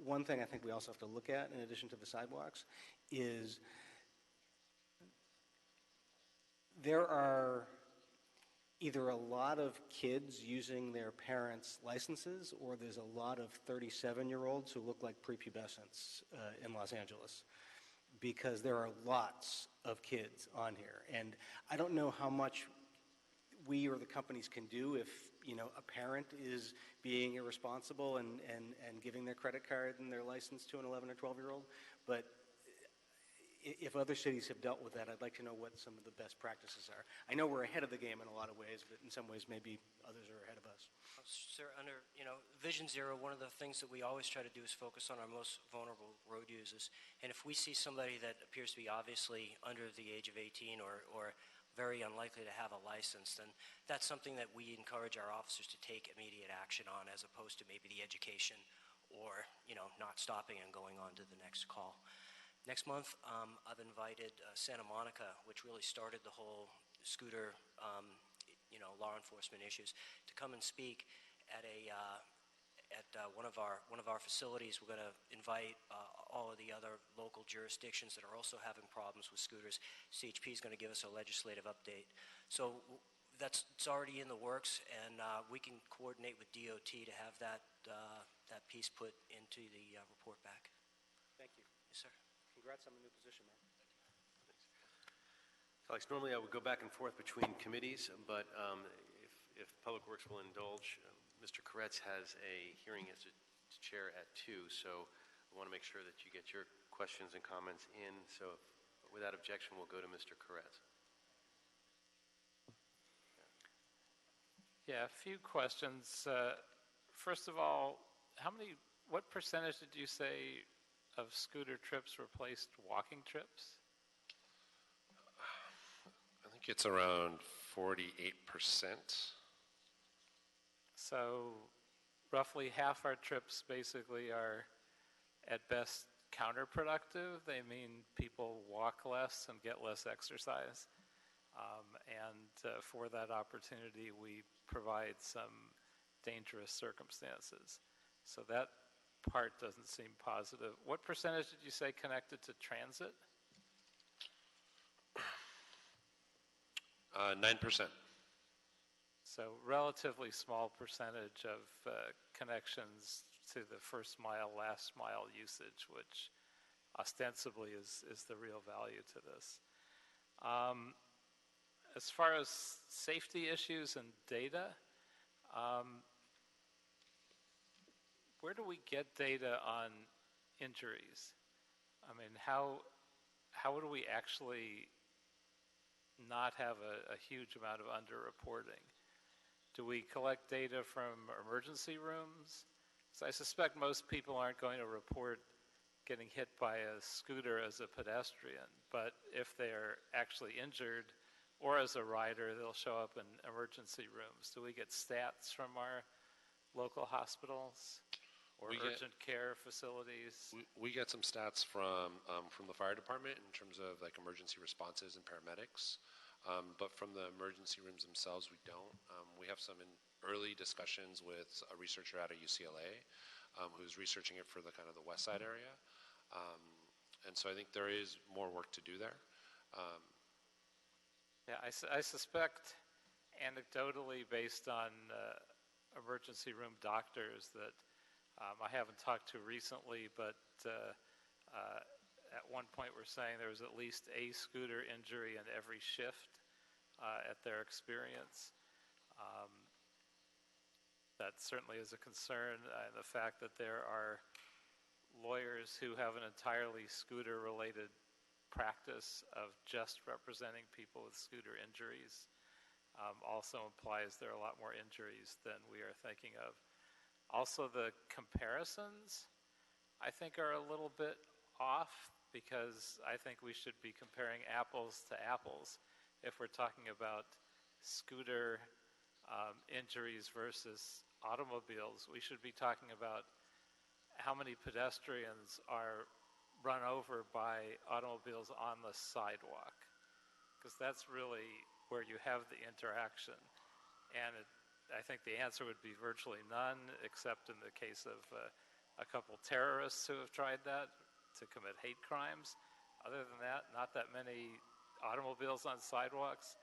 one thing I think we also have to look at, in addition to the sidewalks, is there are either a lot of kids using their parents' licenses or there's a lot of 37-year-olds who look like prepubescents in Los Angeles, because there are lots of kids on here. And I don't know how much we or the companies can do if, a parent is being irresponsible and giving their credit card and their license to an 11 or 12-year-old, but if other cities have dealt with that, I'd like to know what some of the best practices are. I know we're ahead of the game in a lot of ways, but in some ways maybe others are ahead of us. Sir, under Vision Zero, one of the things that we always try to do is focus on our most vulnerable road users. And if we see somebody that appears to be obviously under the age of 18 or very unlikely to have a license, then that's something that we encourage our officers to take immediate action on, as opposed to maybe the education or not stopping and going on to the next call. Next month, I've invited Santa Monica, which really started the whole scooter, law enforcement issues, to come and speak at at one of our facilities. We're going to invite all of the other local jurisdictions that are also having problems with scooters. CHP is going to give us a legislative update. So it's already in the works, and we can coordinate with DOT to have that piece put into the report back. Thank you. Yes, sir. Congrats on the new position, man. Alex, normally I would go back and forth between committees, but if Public Works will indulge, Mr. Koretz has a hearing as a chair at 2, so I want to make sure that you get your questions and comments in. So without objection, we'll go to Mr. Koretz. Yeah, a few questions. First of all, what percentage did you say of scooter trips replaced walking trips? I think it's around 48%. So roughly half our trips basically are at best counterproductive. They mean people walk less and get less exercise. And for that opportunity, we provide some dangerous circumstances. So that part doesn't seem positive. What percentage did you say connected to transit? 9%. So relatively small percentage of connections to the first mile, last mile usage, which ostensibly is the real value to this. As far as safety issues and data, where do we get data on injuries? I mean, how do we actually not have a huge amount of underreporting? Do we collect data from emergency rooms? So I suspect most people aren't going to report getting hit by a scooter as a pedestrian, but if they're actually injured or as a rider, they'll show up in emergency rooms. Do we get stats from our local hospitals or urgent care facilities? We get some stats from the fire department in terms of like emergency responses and paramedics, but from the emergency rooms themselves, we don't. We have some early discussions with a researcher out of UCLA who's researching it for the kind of the West Side area, and so I think there is more work to do there. Yeah, I suspect anecdotally based on emergency room doctors that I haven't talked to recently, but at one point we're saying there was at least a scooter injury in every shift at their experience. That certainly is a concern. The fact that there are lawyers who have an entirely scooter-related practice of just representing people with scooter injuries also implies there are a lot more injuries than we are thinking of. Also, the comparisons, I think, are a little bit off because I think we should be comparing apples to apples. If we're talking about scooter injuries versus automobiles, we should be talking about how many pedestrians are run over by automobiles on the sidewalk, because that's really where you have the interaction. And I think the answer would be virtually none, except in the case of a couple terrorists who have tried that to commit hate crimes. Other than that, not that many automobiles on sidewalks,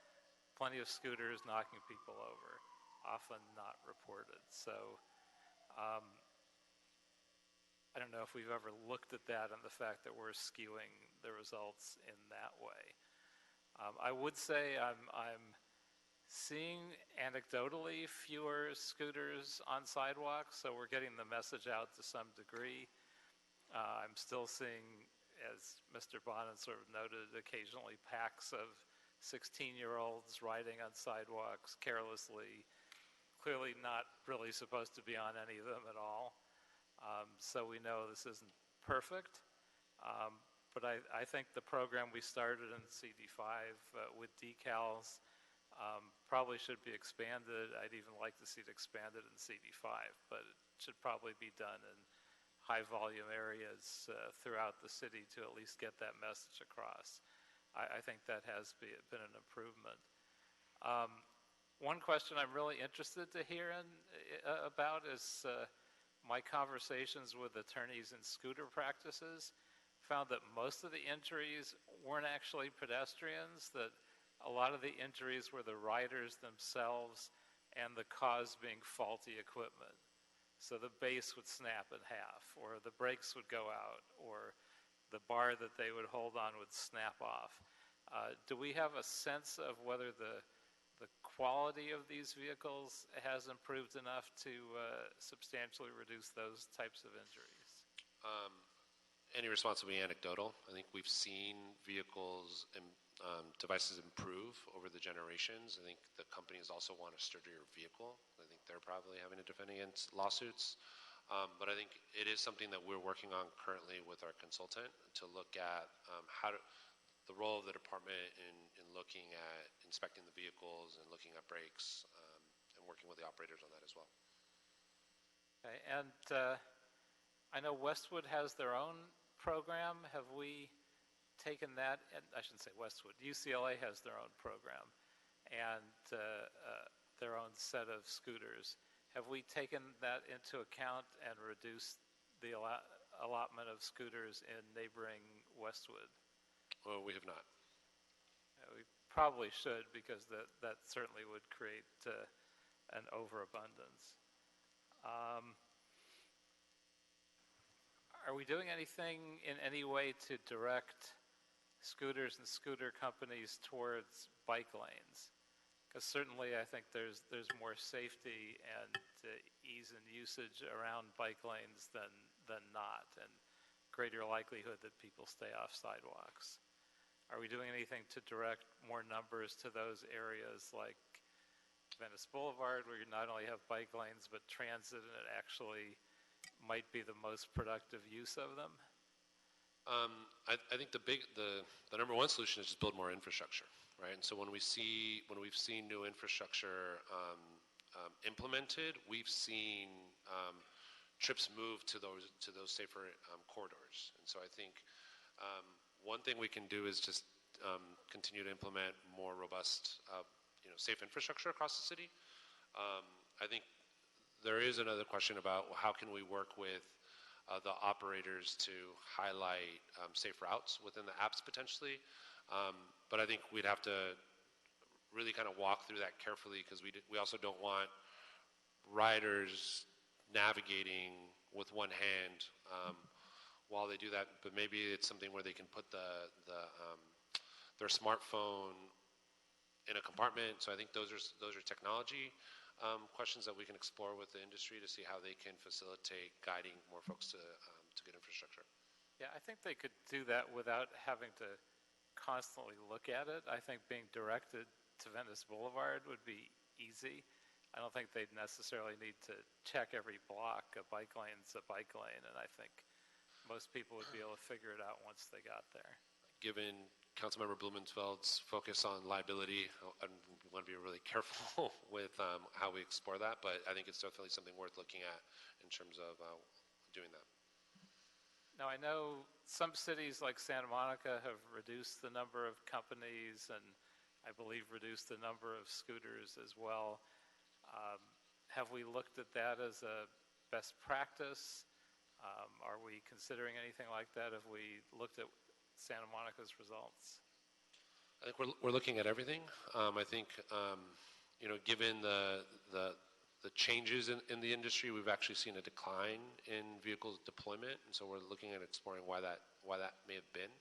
plenty of scooters knocking people over, often not reported. So I don't know if we've ever looked at that and the fact that we're skewing the results in that way. I would say I'm seeing anecdotally fewer scooters on sidewalks, so we're getting the message out to some degree. I'm still seeing, as Mr. Bonin sort of noted, occasionally packs of 16-year-olds riding on sidewalks carelessly, clearly not really supposed to be on any of them at all. So we know this isn't perfect, but I think the program we started in CD5 with decals probably should be expanded. I'd even like to see it expanded in CD5, but it should probably be done in high-volume areas throughout the city to at least get that message across. I think that has been an improvement. One question I'm really interested to hear about is my conversations with attorneys in scooter practices found that most of the injuries weren't actually pedestrians, that a lot of the injuries were the riders themselves and the cause being faulty equipment. So the base would snap in half, or the brakes would go out, or the bar that they would hold on would snap off. Do we have a sense of whether the quality of these vehicles has improved enough to substantially reduce those types of injuries? Any response will be anecdotal. I think we've seen vehicles and devices improve over the generations. I think the companies also want a sturdier vehicle. I think they're probably having to defend against lawsuits. But I think it is something that we're working on currently with our consultant to look at the role of the department in looking at inspecting the vehicles and looking at brakes and working with the operators on that as well. Okay, and I know Westwood has their own program. Have we taken that? And I shouldn't say Westwood. UCLA has their own program and their own set of scooters. Have we taken that into account and reduced the allotment of scooters in neighboring Westwood? Well, we have not. We probably should, because that certainly would create an overabundance. Are we doing anything in any way to direct scooters and scooter companies towards bike lanes? Because certainly I think there's more safety and ease in usage around bike lanes than not, and greater likelihood that people stay off sidewalks. Are we doing anything to direct more numbers to those areas like Venice Boulevard, where you not only have bike lanes but transit, and it actually might be the most productive use of them? I think the number one solution is just build more infrastructure, right? And so when we've seen new infrastructure implemented, we've seen trips move to those safer corridors. And so I think one thing we can do is just continue to implement more robust, safe infrastructure across the city. I think there is another question about how can we work with the operators to highlight safe routes within the apps potentially. But I think we'd have to really kind of walk through that carefully, because we also don't want riders navigating with one hand while they do that. But maybe it's something where they can put their smartphone in a compartment. So I think those are technology questions that we can explore with the industry to see how they can facilitate guiding more folks to good infrastructure. Yeah, I think they could do that without having to constantly look at it. I think being directed to Venice Boulevard would be easy. I don't think they'd necessarily need to check every block. A bike lane's a bike lane, and I think most people would be able to figure it out once they got there. Given Councilmember Blumenfeld's focus on liability, I want to be really careful with how we explore that, but I think it's definitely something worth looking at in terms of doing that. Now, I know some cities like Santa Monica have reduced the number of companies and I believe reduced the number of scooters as well. Have we looked at that as a best practice? Are we considering anything like that? Have we looked at Santa Monica's results? I think we're looking at everything. I think given the changes in the industry, we've actually seen a decline in vehicle deployment, and so we're looking at exploring why that may have been.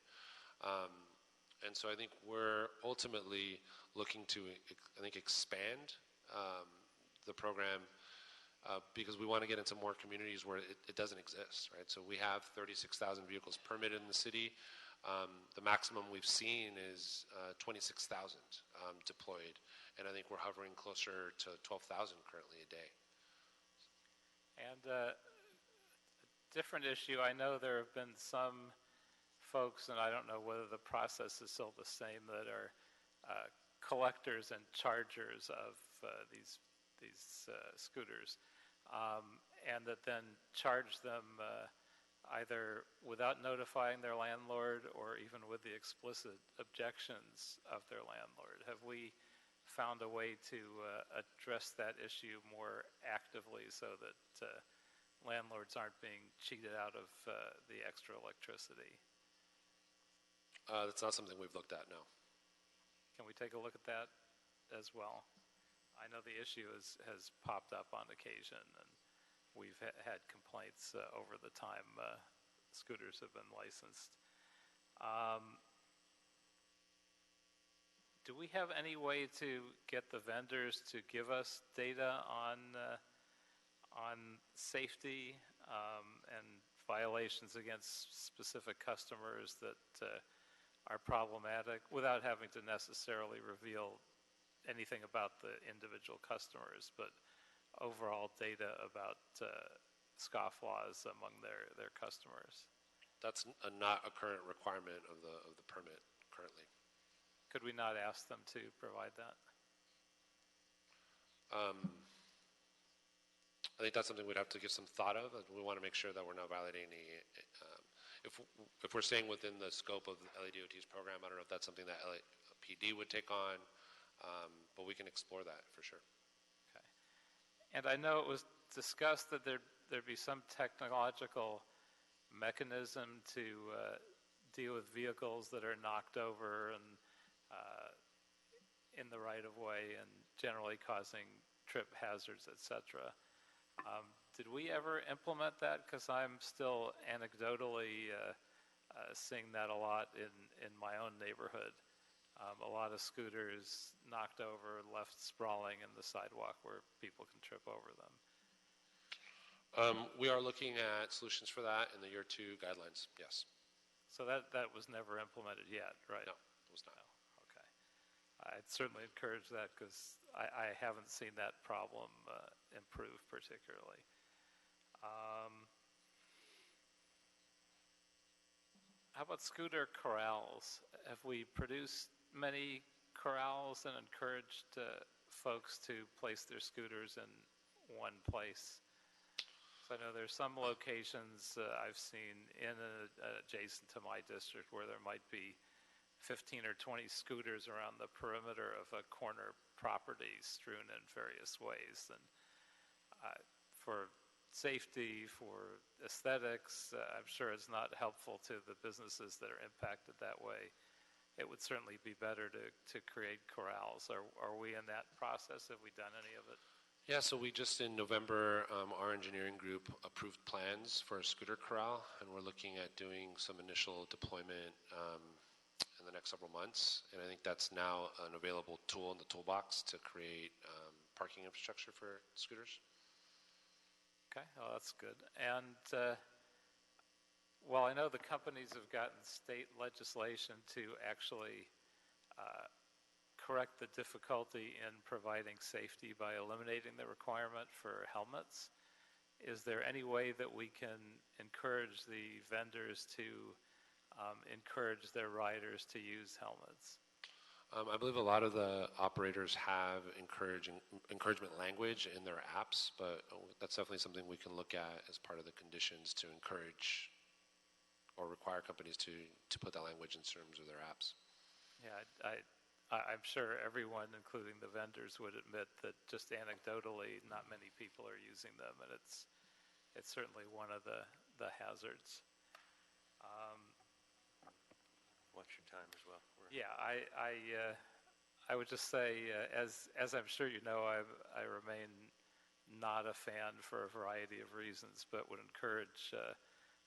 And so I think we're ultimately looking to expand the program because we want to get into more communities where it doesn't exist, right? So we have 36,000 vehicles permitted in the city. The maximum we've seen is 26,000 deployed, and I think we're hovering closer to 12,000 currently a day. And a different issue, I know there have been some folks, and I don't know whether the process is still the same, that are collectors and chargers of these scooters, and that then charge them either without notifying their landlord or even with the explicit objections of their landlord. Have we found a way to address that issue more actively so that landlords aren't being cheated out of the extra electricity. That's not something we've looked at, no. Can we take a look at that as well? I know the issue has popped up on occasion, and we've had complaints over the time scooters have been licensed. Do we have any way to get the vendors to give us data on safety and violations against specific customers that are problematic without having to necessarily reveal anything about the individual customers, but overall data about scofflaws among their customers? That's not a current requirement of the permit currently. Could we not ask them to provide that? I think that's something we'd have to give some thought of. We want to make sure that we're not violating any. If we're staying within the scope of LADOT's program, I don't know if that's something that LAPD would take on, but we can explore that for sure. Okay. And I know it was discussed that there'd be some technological mechanism to deal with vehicles that are knocked over and in the right-of-way and generally causing trip hazards, etc. Did we ever implement that? Because I'm still anecdotally seeing that a lot in my own neighborhood. A lot of scooters knocked over, left sprawling in the sidewalk where people can trip over them. We are looking at solutions for that in the year 2 guidelines, yes. So that was never implemented yet, right? No, it was not. Okay. I'd certainly encourage that because I haven't seen that problem improve particularly. How about scooter corrals? Have we produced many corrals and encouraged folks to place their scooters in one place? So I know there's some locations I've seen in adjacent to my district where there might be 15 or 20 scooters around the perimeter of a corner property strewn in various ways. And for safety, for aesthetics, I'm sure it's not helpful to the businesses that are impacted that way. It would certainly be better to create corrals. Are we in that process? Have we done any of it? Yeah, so we just in November, our engineering group approved plans for a scooter corral, and we're looking at doing some initial deployment in the next several months. And I think that's now an available tool in the toolbox to create parking infrastructure for scooters. Okay, well, that's good. And well, I know the companies have gotten state legislation to actually correct the difficulty in providing safety by eliminating the requirement for helmets. Is there any way that we can encourage the vendors to encourage their riders to use helmets? I believe a lot of the operators have encouragement language in their apps, but that's definitely something we can look at as part of the conditions to encourage or require companies to put that language in terms of their apps. Yeah, I'm sure everyone, including the vendors, would admit that just anecdotally, not many people are using them, and it's certainly one of the hazards. Watch your time as well. Yeah, I would just say, as I'm sure you know, I remain not a fan for a variety of reasons, but would encourage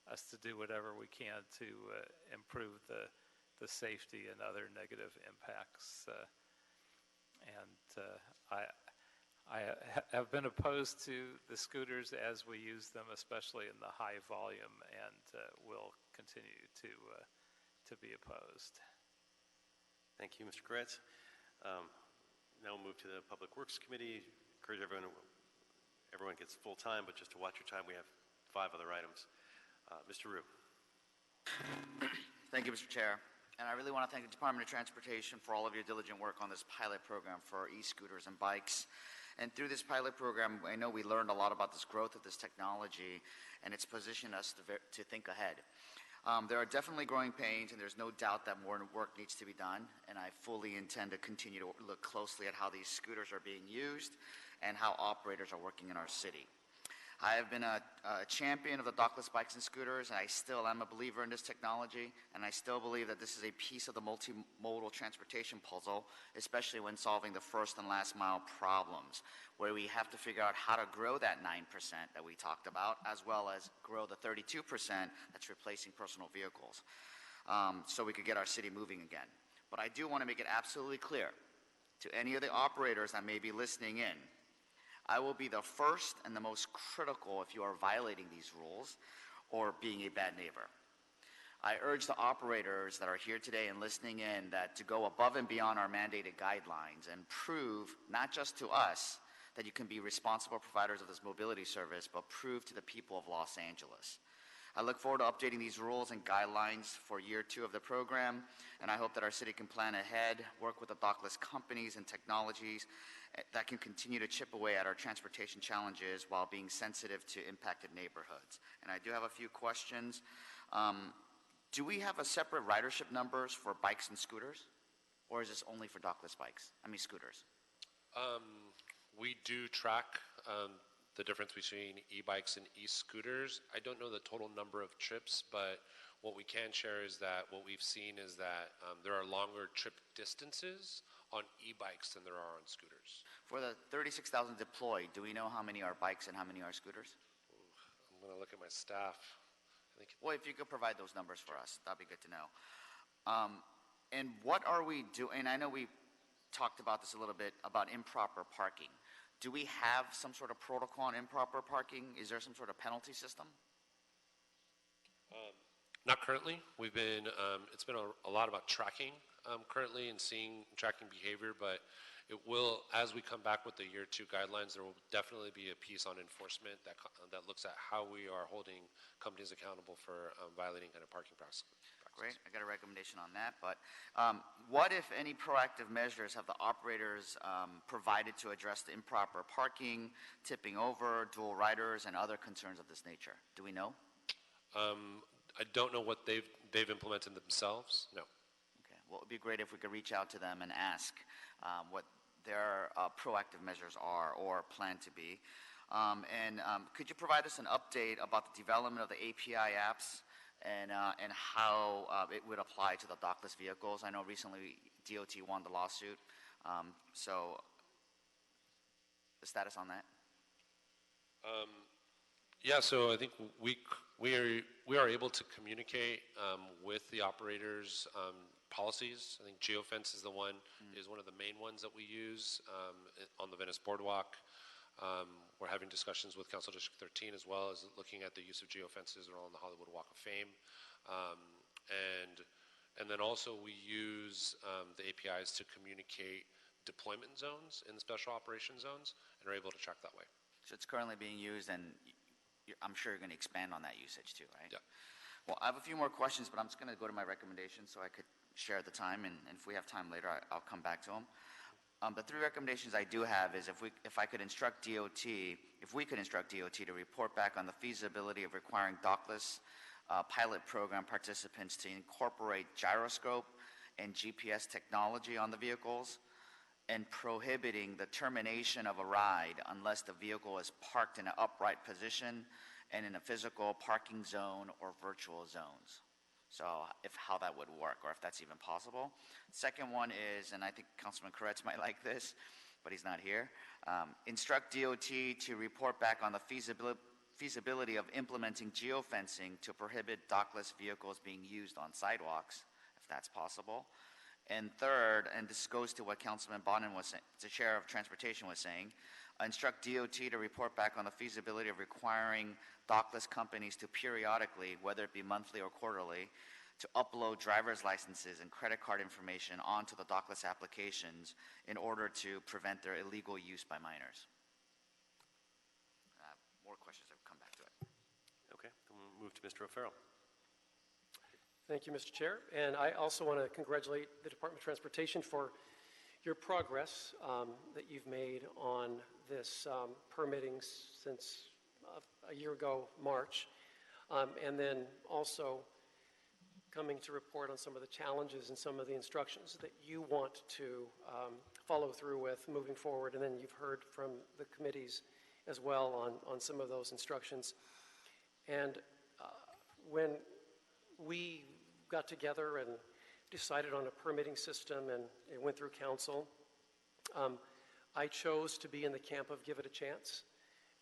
us to do whatever we can to improve the safety and other negative impacts. I have been opposed to the scooters as we use them, especially in the high volume, and will continue to be opposed. Thank you, Mr. Kretz. Now we'll move to the Public Works Committee. Encourage everyone gets full time, but just to watch your time, we have 5 other items. Mr. Rue. Thank you, Mr. Chair. And I really want to thank the Department of Transportation for all of your diligent work on this pilot program for e-scooters and bikes. And through this pilot program, I know we learned a lot about this growth of this technology, and it's positioned us to think ahead. There are definitely growing pains, and there's no doubt that more work needs to be done, and I fully intend to continue to look closely at how these scooters are being used and how operators are working in our city. I have been a champion of the dockless bikes and scooters, and I still am a believer in this technology, and I still believe that this is a piece of the multimodal transportation puzzle, especially when solving the first and last mile problems, where we have to figure out how to grow that 9% that we talked about, as well as grow the 32% that's replacing personal vehicles, so we could get our city moving again. But I do want to make it absolutely clear to any of the operators that may be listening in, I will be the first and the most critical if you are violating these rules or being a bad neighbor. I urge the operators that are here today and listening in that to go above and beyond our mandated guidelines and prove, not just to us, that you can be responsible providers of this mobility service, but prove to the people of Los Angeles. I look forward to updating these rules and guidelines for year 2 of the program, and I hope that our city can plan ahead, work with the dockless companies and technologies that can continue to chip away at our transportation challenges while being sensitive to impacted neighborhoods. And I do have a few questions. Do we have a separate ridership numbers for bikes and scooters, or is this only for dockless bikes? I mean scooters. We do track the difference between e-bikes and e-scooters. I don't know the total number of trips, but what we can share is that what we've seen is that there are longer trip distances on e-bikes than there are on scooters. For the 36,000 deployed, do we know how many are bikes and how many are scooters? I'm going to look at my staff. Well, if you could provide those numbers for us, that'd be good to know. And what are we doing? And I know we talked about this a little bit about improper parking. Do we have some sort of protocol on improper parking? Is there some sort of penalty system? Not currently. We've been, it's been a lot about tracking currently and tracking behavior, but it will, as we come back with the year 2 guidelines, there will definitely be a piece on enforcement that looks at how we are holding companies accountable for violating kind of parking practices. Great, I got a recommendation on that, but what, if any, proactive measures have the operators provided to address the improper parking, tipping over, dual riders, and other concerns of this nature? Do we know? I don't know what they've implemented themselves, no. Okay, well, it would be great if we could reach out to them and ask what their proactive measures are or plan to be. And could you provide us an update about the development of the API apps and how it would apply to the dockless vehicles? I know recently DOT won the lawsuit, so the status on that? Yeah, so I think we are able to communicate with the operators policies. I think geofence is one of the main ones that we use on the Venice Boardwalk. We're having discussions with Council District 13 as well as looking at the use of geofences along the Hollywood Walk of Fame. And then also we use the APIs to communicate deployment zones in the special operation zones and are able to track that way. So it's currently being used, and I'm sure you're going to expand on that usage too, right? Yeah. Well, I have a few more questions, but I'm just going to go to my recommendations so I could share the time, and if we have time later, I'll come back to them. The 3 recommendations I do have is if we could instruct DOT to report back on the feasibility of requiring dockless pilot program participants to incorporate gyroscope and GPS technology on the vehicles, and prohibiting the termination of a ride unless the vehicle is parked in an upright position and in a physical parking zone or virtual zones. So how that would work, or if that's even possible. Second one is, and I think Councilman Koretz might like this, but he's not here, instruct DOT to report back on the feasibility of implementing geofencing to prohibit dockless vehicles being used on sidewalks, if that's possible. And third, and this goes to what Councilman Bonin was saying, the Chair of Transportation was saying, instruct DOT to report back on the feasibility of requiring dockless companies to periodically, whether it be monthly or quarterly, to upload driver's licenses and credit card information onto the dockless applications in order to prevent their illegal use by minors. More questions, I'll come back to it. Okay, then we'll move to Mr. O'Farrell. Thank you, Mr. Chair. And I also want to congratulate the Department of Transportation for your progress that you've made on this permitting since a year ago, March, and then also coming to report on some of the challenges and some of the instructions that you want to follow through with moving forward. And then you've heard from the committees as well on some of those instructions. And when we got together and decided on a permitting system and it went through council, I chose to be in the camp of give it a chance.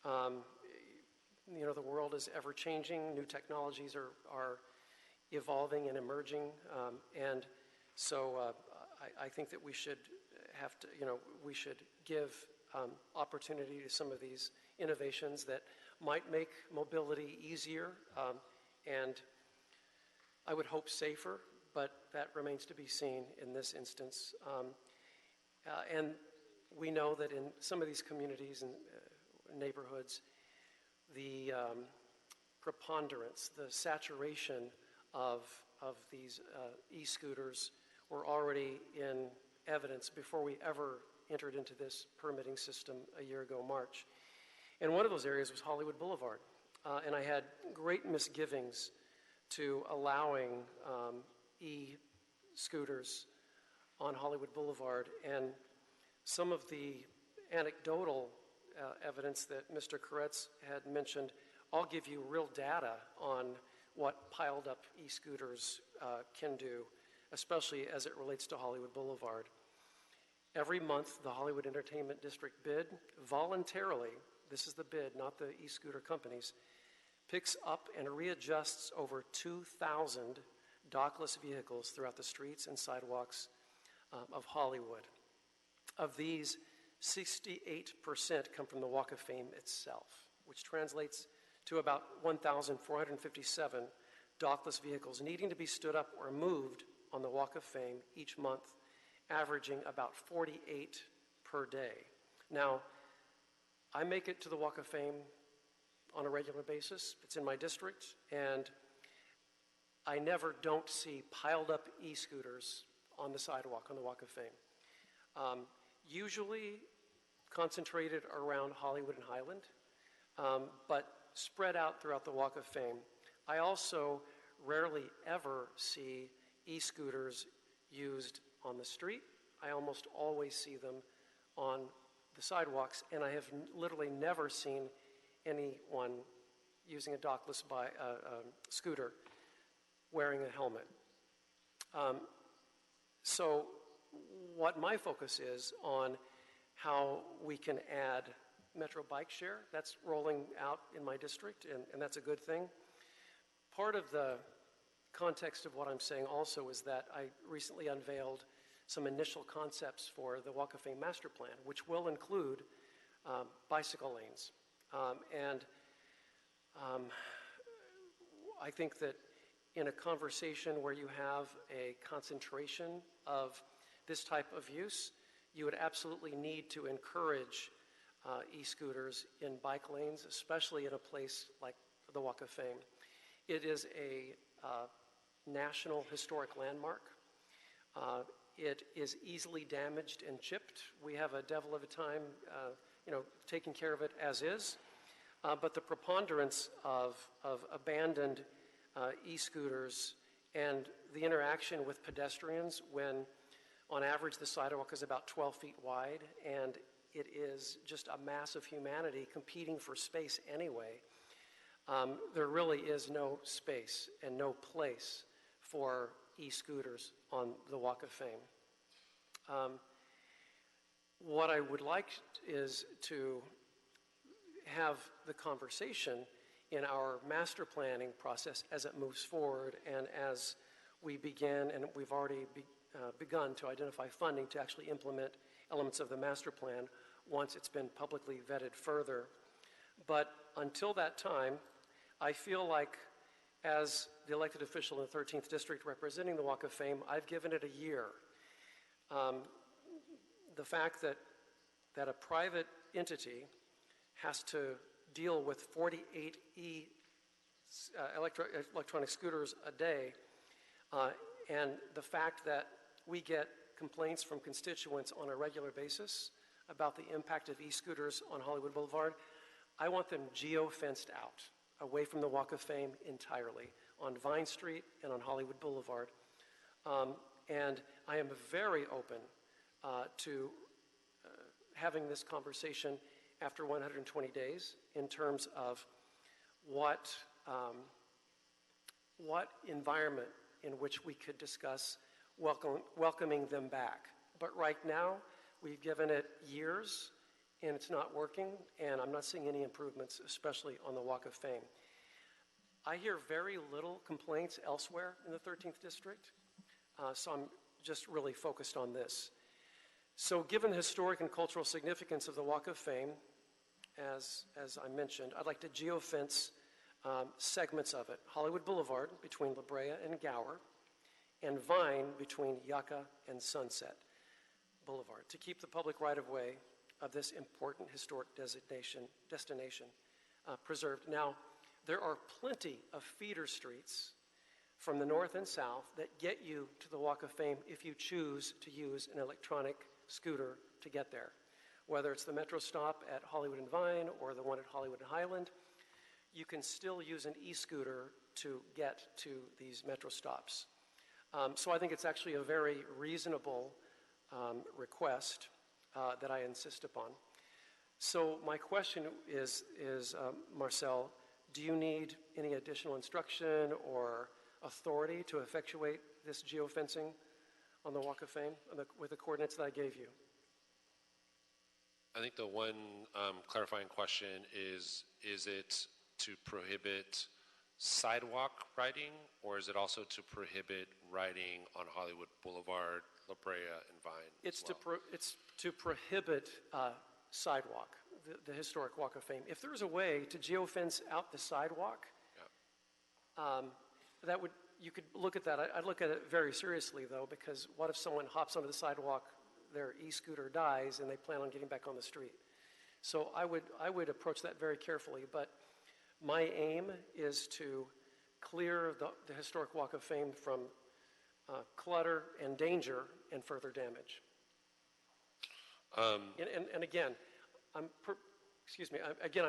You know, the world is ever changing, new technologies are evolving and emerging, and so I think that we should have to, you know, we should give opportunity to some of these innovations that might make mobility easier and I would hope safer, but that remains to be seen in this instance. And we know that in some of these communities and neighborhoods, the preponderance, the saturation of these e-scooters were already in evidence before we ever entered into this permitting system a year ago, March. And one of those areas was Hollywood Boulevard. And I had great misgivings to allowing e-scooters on Hollywood Boulevard. And some of the anecdotal evidence that Mr. Koretz had mentioned, I'll give you real data on what piled up e-scooters can do, especially as it relates to Hollywood Boulevard. Every month, the Hollywood Entertainment District bid voluntarily, this is the bid, not the e-scooter companies, picks up and readjusts over 2,000 dockless vehicles throughout the streets and sidewalks of Hollywood. Of these, 68% come from the Walk of Fame itself, which translates to about 1,457 dockless vehicles needing to be stood up or moved on the Walk of Fame each month, averaging about 48 per day. Now, I make it to the Walk of Fame on a regular basis. It's in my district, and I never don't see piled up e-scooters on the sidewalk on the Walk of Fame. Usually concentrated around Hollywood and Highland, but spread out throughout the Walk of Fame. I also rarely ever see e-scooters used on the street. I almost always see them on the sidewalks, and I have literally never seen anyone using a dockless scooter wearing a helmet. So what my focus is on how we can add Metro Bike Share. That's rolling out in my district, and that's a good thing. Part of the context of what I'm saying also is that I recently unveiled some initial concepts for the Walk of Fame Master Plan, which will include bicycle lanes. I think that in a conversation where you have a concentration of this type of use, you would absolutely need to encourage e-scooters in bike lanes, especially in a place like the Walk of Fame. It is a national historic landmark. It is easily damaged and chipped. We have a devil of a time, taking care of it as is. But the preponderance of abandoned e-scooters and the interaction with pedestrians when on average the sidewalk is about 12 feet wide and it is just a mass of humanity competing for space anyway, there really is no space and no place for e-scooters on the Walk of Fame. What I would like is to have the conversation in our master planning process as it moves forward and as we begin, and we've already begun to identify funding to actually implement elements of the master plan once it's been publicly vetted further. But until that time, I feel like as the elected official in the 13th District representing the Walk of Fame, I've given it a year. The fact that a private entity has to deal with 48 electronic scooters a day, and the fact that we get complaints from constituents on a regular basis about the impact of e-scooters on Hollywood Boulevard, I want them geo-fenced out, away from the Walk of Fame entirely, on Vine Street and on Hollywood Boulevard. And I am very open to having this conversation after 120 days in terms of what environment in which we could discuss welcoming them back. But right now, we've given it years, and it's not working, and I'm not seeing any improvements, especially on the Walk of Fame. I hear very little complaints elsewhere in the 13th District, so I'm just really focused on this. So given the historic and cultural significance of the Walk of Fame, as I mentioned, I'd like to geofence segments of it. Hollywood Boulevard between La Brea and Gower, and Vine between Yucca and Sunset Boulevard, to keep the public right-of-way of this important historic destination preserved. Now, there are plenty of feeder streets from the north and south that get you to the Walk of Fame if you choose to use an electronic scooter to get there. Whether it's the Metro stop at Hollywood and Vine or the one at Hollywood and Highland, you can still use an e-scooter to get to these Metro stops. So I think it's actually a very reasonable request that I insist upon. So my question is Marcel, do you need any additional instruction or authority to effectuate this geofencing on the Walk of Fame with the coordinates that I gave you? I think the one clarifying question is it to prohibit sidewalk riding, or is it also to prohibit riding on Hollywood Boulevard, La Brea, and Vine? It's to prohibit sidewalk, the historic Walk of Fame. If there was a way to geofence out the sidewalk, you could look at that. I'd look at it very seriously, though, because what if someone hops onto the sidewalk, their e-scooter dies, and they plan on getting back on the street? So I would approach that very carefully, but my aim is to clear the historic Walk of Fame from clutter and danger and further damage. And again, I'm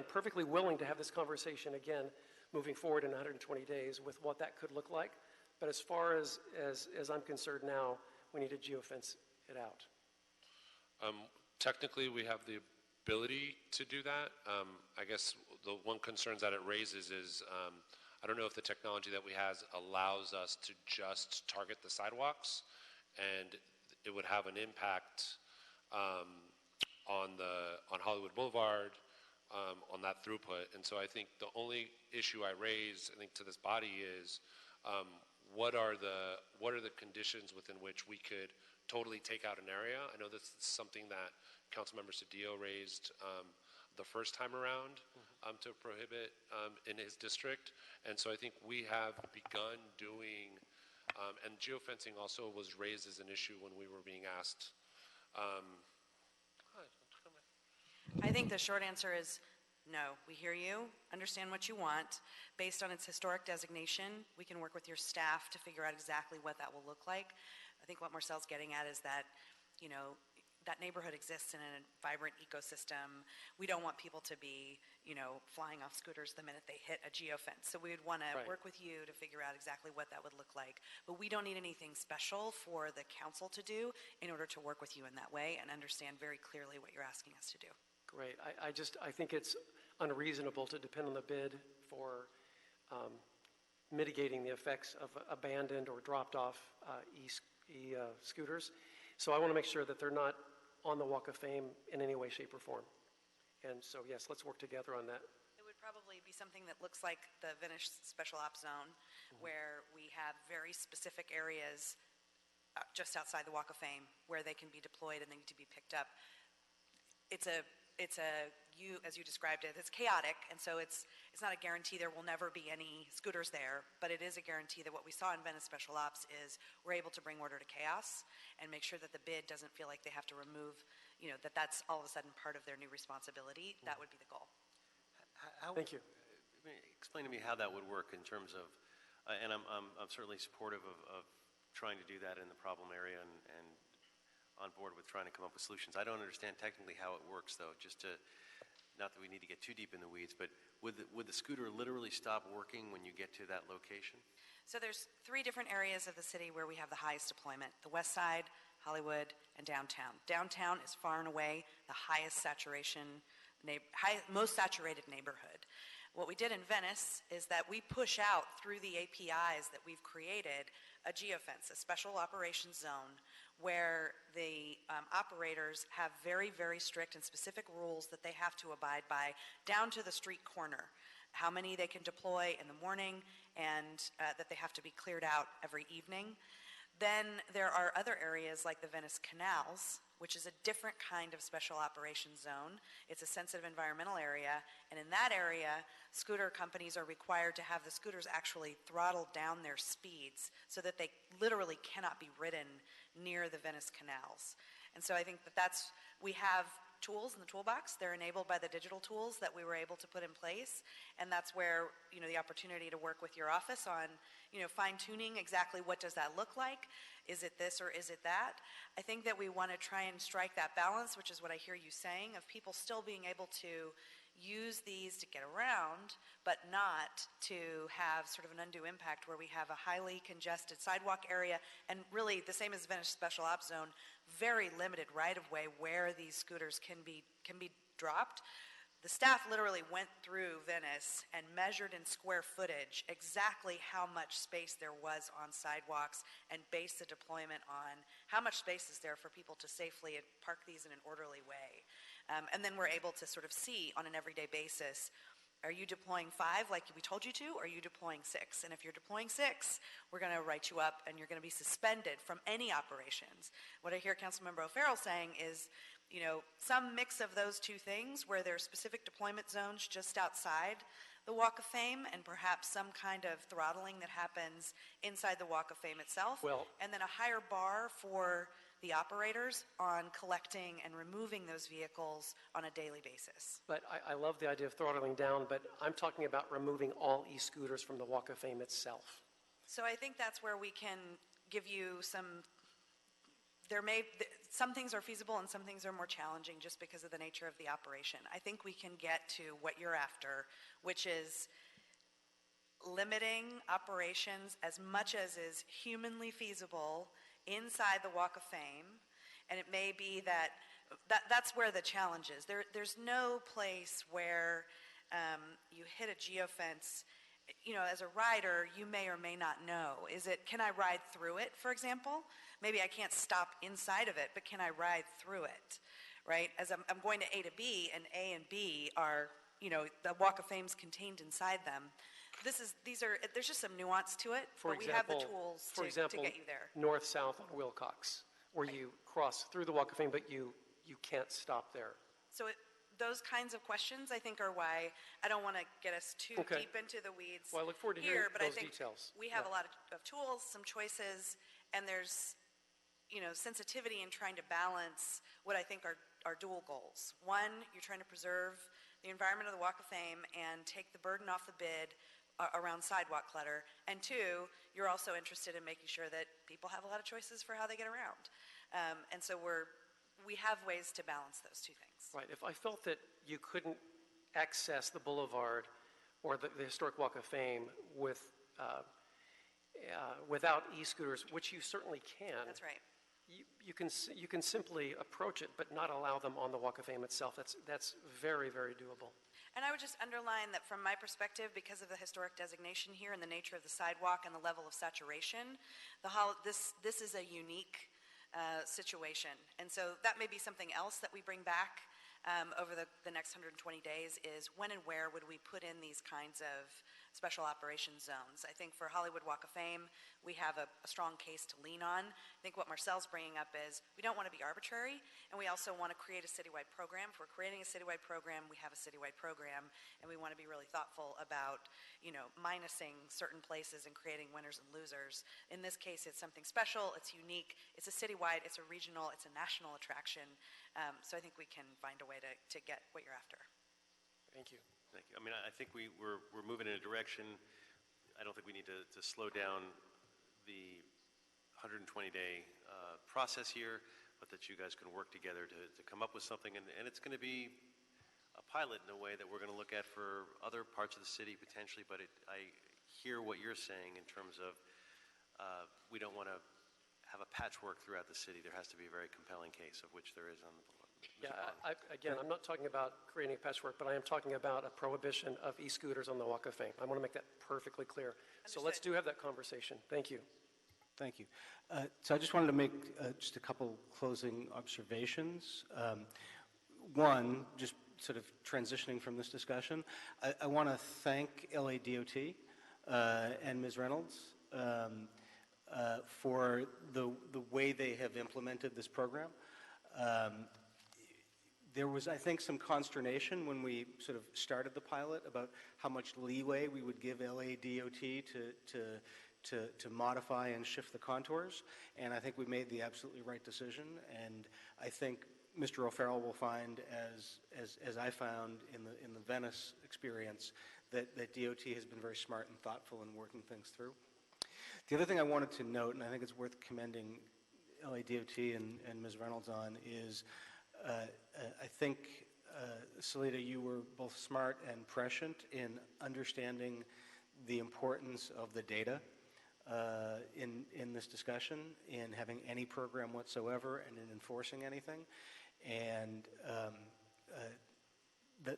perfectly willing to have this conversation again moving forward in 120 days with what that could look like. But as far as I'm concerned now, we need to geofence it out. Technically, we have the ability to do that. I guess the one concern that it raises is I don't know if the technology that we have allows us to just target the sidewalks, and it would have an impact on Hollywood Boulevard, on that throughput. And so I think the only issue I raise, I think, to this body is what are the conditions within which we could totally take out an area? I know this is something that Councilmember Cedillo raised the first time around to prohibit in his district. And so I think we have begun doing, and geofencing also was raised as an issue when we were being asked. I think the short answer is no. We hear you, understand what you want. Based on its historic designation, we can work with your staff to figure out exactly what that will look like. I think what Marcel's getting at is that, that neighborhood exists in a vibrant ecosystem. We don't want people to be, flying off scooters the minute they hit a geofence. So we would want to work with you to figure out exactly what that would look like. But we don't need anything special for the council to do in order to work with you in that way and understand very clearly what you're asking us to do. Great. I think it's unreasonable to depend on the bid for mitigating the effects of abandoned or dropped off e-scooters. So I want to make sure that they're not on the Walk of Fame in any way, shape, or form. And so, yes, let's work together on that. It would probably be something that looks like the Venice Special Ops Zone, where we have very specific areas just outside the Walk of Fame where they can be deployed and they need to be picked up. As you described it, it's chaotic, and so it's not a guarantee there will never be any scooters there, but it is a guarantee that what we saw in Venice Special Ops is we're able to bring order to chaos and make sure that the bid doesn't feel like they have to remove, that's all of a sudden part of their new responsibility. That would be the goal. Thank you. Explain to me how that would work in terms of, and I'm certainly supportive of trying to do that in the problem area and on board with trying to come up with solutions. I don't understand technically how it works, though, not that we need to get too deep in the weeds, but would the scooter literally stop working when you get to that location? So there's 3 different areas of the city where we have the highest deployment: the west side, Hollywood, and downtown. Downtown is far and away the highest saturation most saturated neighborhood. What we did in Venice is that we push out through the APIs that we've created a geofence, a special operations zone, where the operators have very, very strict and specific rules that they have to abide by down to the street corner. How many they can deploy in the morning and that they have to be cleared out every evening. Then there are other areas like the Venice Canals, which is a different kind of special operations zone. It's a sensitive environmental area, and in that area, scooter companies are required to have the scooters actually throttle down their speeds so that they literally cannot be ridden near the Venice Canals. And so I think we have tools in the toolbox. They're enabled by the digital tools that we were able to put in place, and that's where, the opportunity to work with your office on, fine-tuning exactly what does that look like. Is it this or is it that? I think that we want to try and strike that balance, which is what I hear you saying, of people still being able to use these to get around, but not to have sort of an undue impact where we have a highly congested sidewalk area, and really the same as Venice Special Ops Zone, very limited right-of-way where these scooters can be dropped. The staff literally went through Venice and measured in square footage exactly how much space there was on sidewalks and based the deployment on how much space is there for people to safely park these in an orderly way. And then we're able to sort of see on an everyday basis, are you deploying 5 like we told you to, or are you deploying 6? And if you're deploying 6, we're going to write you up and you're going to be suspended from any operations. What I hear Councilmember O'Farrell saying is, some mix of those two things where there are specific deployment zones just outside the Walk of Fame and perhaps some kind of throttling that happens inside the Walk of Fame itself, and then a higher bar for the operators on collecting and removing those vehicles on a daily basis. But I love the idea of throttling down, but I'm talking about removing all e-scooters from the Walk of Fame itself. So I think that's where we can give you some things are feasible and some things are more challenging just because of the nature of the operation. I think we can get to what you're after, which is limiting operations as much as is humanly feasible inside the Walk of Fame. And it may be that's where the challenge is. There's no place where you hit a geofence. As a rider, you may or may not know. Can I ride through it, for example? Maybe I can't stop inside of it, but can I ride through it, right? As I'm going to A to B, and A and B are, the Walk of Fame's contained inside them. There's just some nuance to it, but we have the tools to get you there. North-south on Wilcox, where you cross through the Walk of Fame, but you can't stop there. So those kinds of questions, I think, are why I don't want to get us too deep into the weeds. Well, I look forward to hearing but those I think details. We have a lot of tools, some choices, and there's sensitivity in trying to balance what I think are dual goals. One, you're trying to preserve the environment of the Walk of Fame and take the burden off the bid around sidewalk clutter. And two, you're also interested in making sure that people have a lot of choices for how they get around. And so we have ways to balance those two things. Right. If I felt that you couldn't access the boulevard or the historic Walk of Fame without e-scooters, which you certainly can. That's right. You can simply approach it, but not allow them on the Walk of Fame itself. That's very, very doable. And I would just underline that from my perspective, because of the historic designation here and the nature of the sidewalk and the level of saturation, this is a unique situation. And so that may be something else that we bring back over the next 120 days is when and where would we put in these kinds of special operations zones. I think for Hollywood Walk of Fame, we have a strong case to lean on. I think what Marcel's bringing up is we don't want to be arbitrary, and we also want to create a citywide program. If we're creating a citywide program, we have a citywide program, and we want to be really thoughtful about, minusing certain places and creating winners and losers. In this case, it's something special, it's unique, it's a citywide, it's a regional, it's a national attraction. So I think we can find a way to get what you're after. Thank you. Thank you. I mean, I think we're moving in a direction. I don't think we need to slow down the 120-day process here, but that you guys can work together to come up with something. And it's going to be a pilot in a way that we're going to look at for other parts of the city potentially. But I hear what you're saying in terms of we don't want to have a patchwork throughout the city. There has to be a very compelling case, of which there is on the Yeah, again, I'm not talking about creating a patchwork, but I am talking about a prohibition of e-scooters on the Walk of Fame. I want to make that perfectly clear. So let's do have that conversation. Thank you. Thank you. So I just wanted to make just a couple closing observations. One, just sort of transitioning from this discussion, I want to thank LADOT and Ms. Reynolds for the way they have implemented this program. There was, I think, some consternation when we sort of started the pilot about how much leeway we would give LADOT to modify and shift the contours, and I think we made the absolutely right decision. And I think Mr. O'Farrell will find, as I found in the Venice experience, that DOT has been very smart and thoughtful in working things through. The other thing I wanted to note, and I think it's worth commending LADOT and Ms. Reynolds on, is I think, Salita, you were both smart and prescient in understanding the importance of the data in this discussion, in having any program whatsoever, and in enforcing anything. And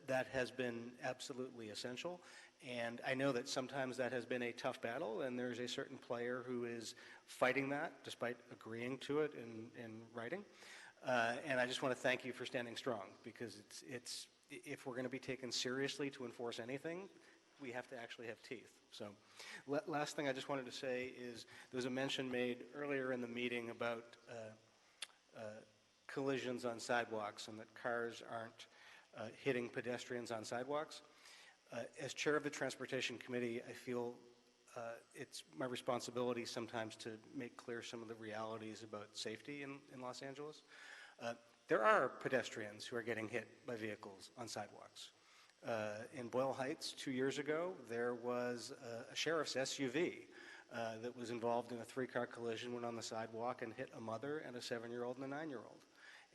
that has been absolutely essential. And I know that sometimes that has been a tough battle, and there's a certain player who is fighting that despite agreeing to it in writing. And I just want to thank you for standing strong, because it's if we're going to be taken seriously to enforce anything, we have to actually have teeth. So last thing I just wanted to say is there was a mention made earlier in the meeting about collisions on sidewalks and that cars aren't hitting pedestrians on sidewalks. As chair of the Transportation Committee, I feel it's my responsibility sometimes to make clear some of the realities about safety in Los Angeles. There are pedestrians who are getting hit by vehicles on sidewalks. In Boyle Heights 2 years ago, there was a sheriff's SUV that was involved in a 3-car collision, went on the sidewalk and hit a mother and a 7-year-old and a 9-year-old.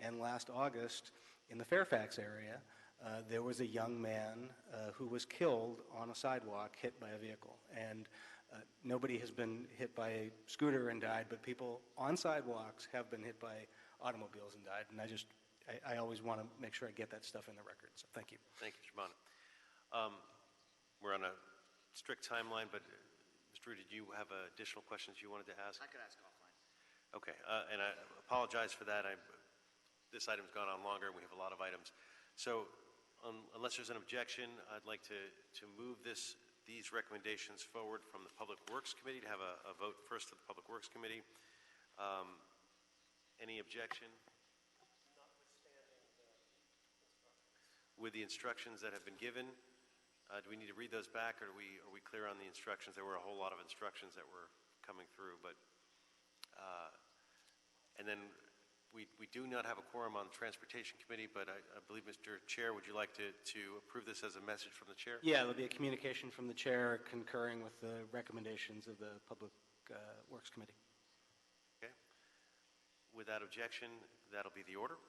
And last August, in the Fairfax area, there was a young man who was killed on a sidewalk, hit by a vehicle. And nobody has been hit by a scooter and died, but people on sidewalks have been hit by automobiles and died. And I always want to make sure I get that stuff in the record. So thank you. Thank you, Shimon. We're on a strict timeline, but Mr. Rudy, do you have additional questions you wanted to ask? I could ask offline. Okay, and I apologize for that. This item's gone on longer. We have a lot of items. So unless there's an objection, I'd like to move these recommendations forward from the Public Works Committee to have a vote first to the Public Works Committee. Any objection? With the instructions that have been given, do we need to read those back, or are we clear on the instructions? There were a whole lot of instructions that were coming through, but and then we do not have a quorum on the Transportation Committee, but I believe, Mr. Chair, would you like to approve this as a message from the chair? Yeah, there'll be a communication from the chair concurring with the recommendations of the Public Works Committee. Okay. Without objection, that'll be the order.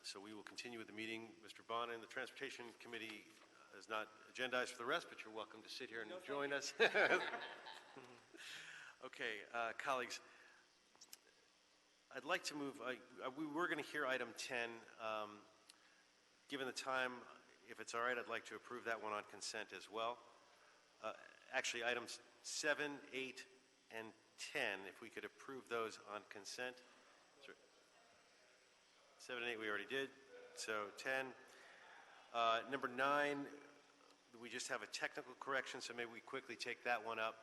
So we will continue with the meeting. Mr. Bonin, the Transportation Committee is not agendized for the rest, but you're welcome to sit here and join us. Okay, colleagues, I'd like to move, we were going to hear item 10. Given the time, if it's all right, I'd like to approve that one on consent as well. Actually, items 7, 8, and 10, if we could approve those on consent. 7 and 8 we already did, so 10. Number 9, we just have a technical correction, so maybe we quickly take that one up.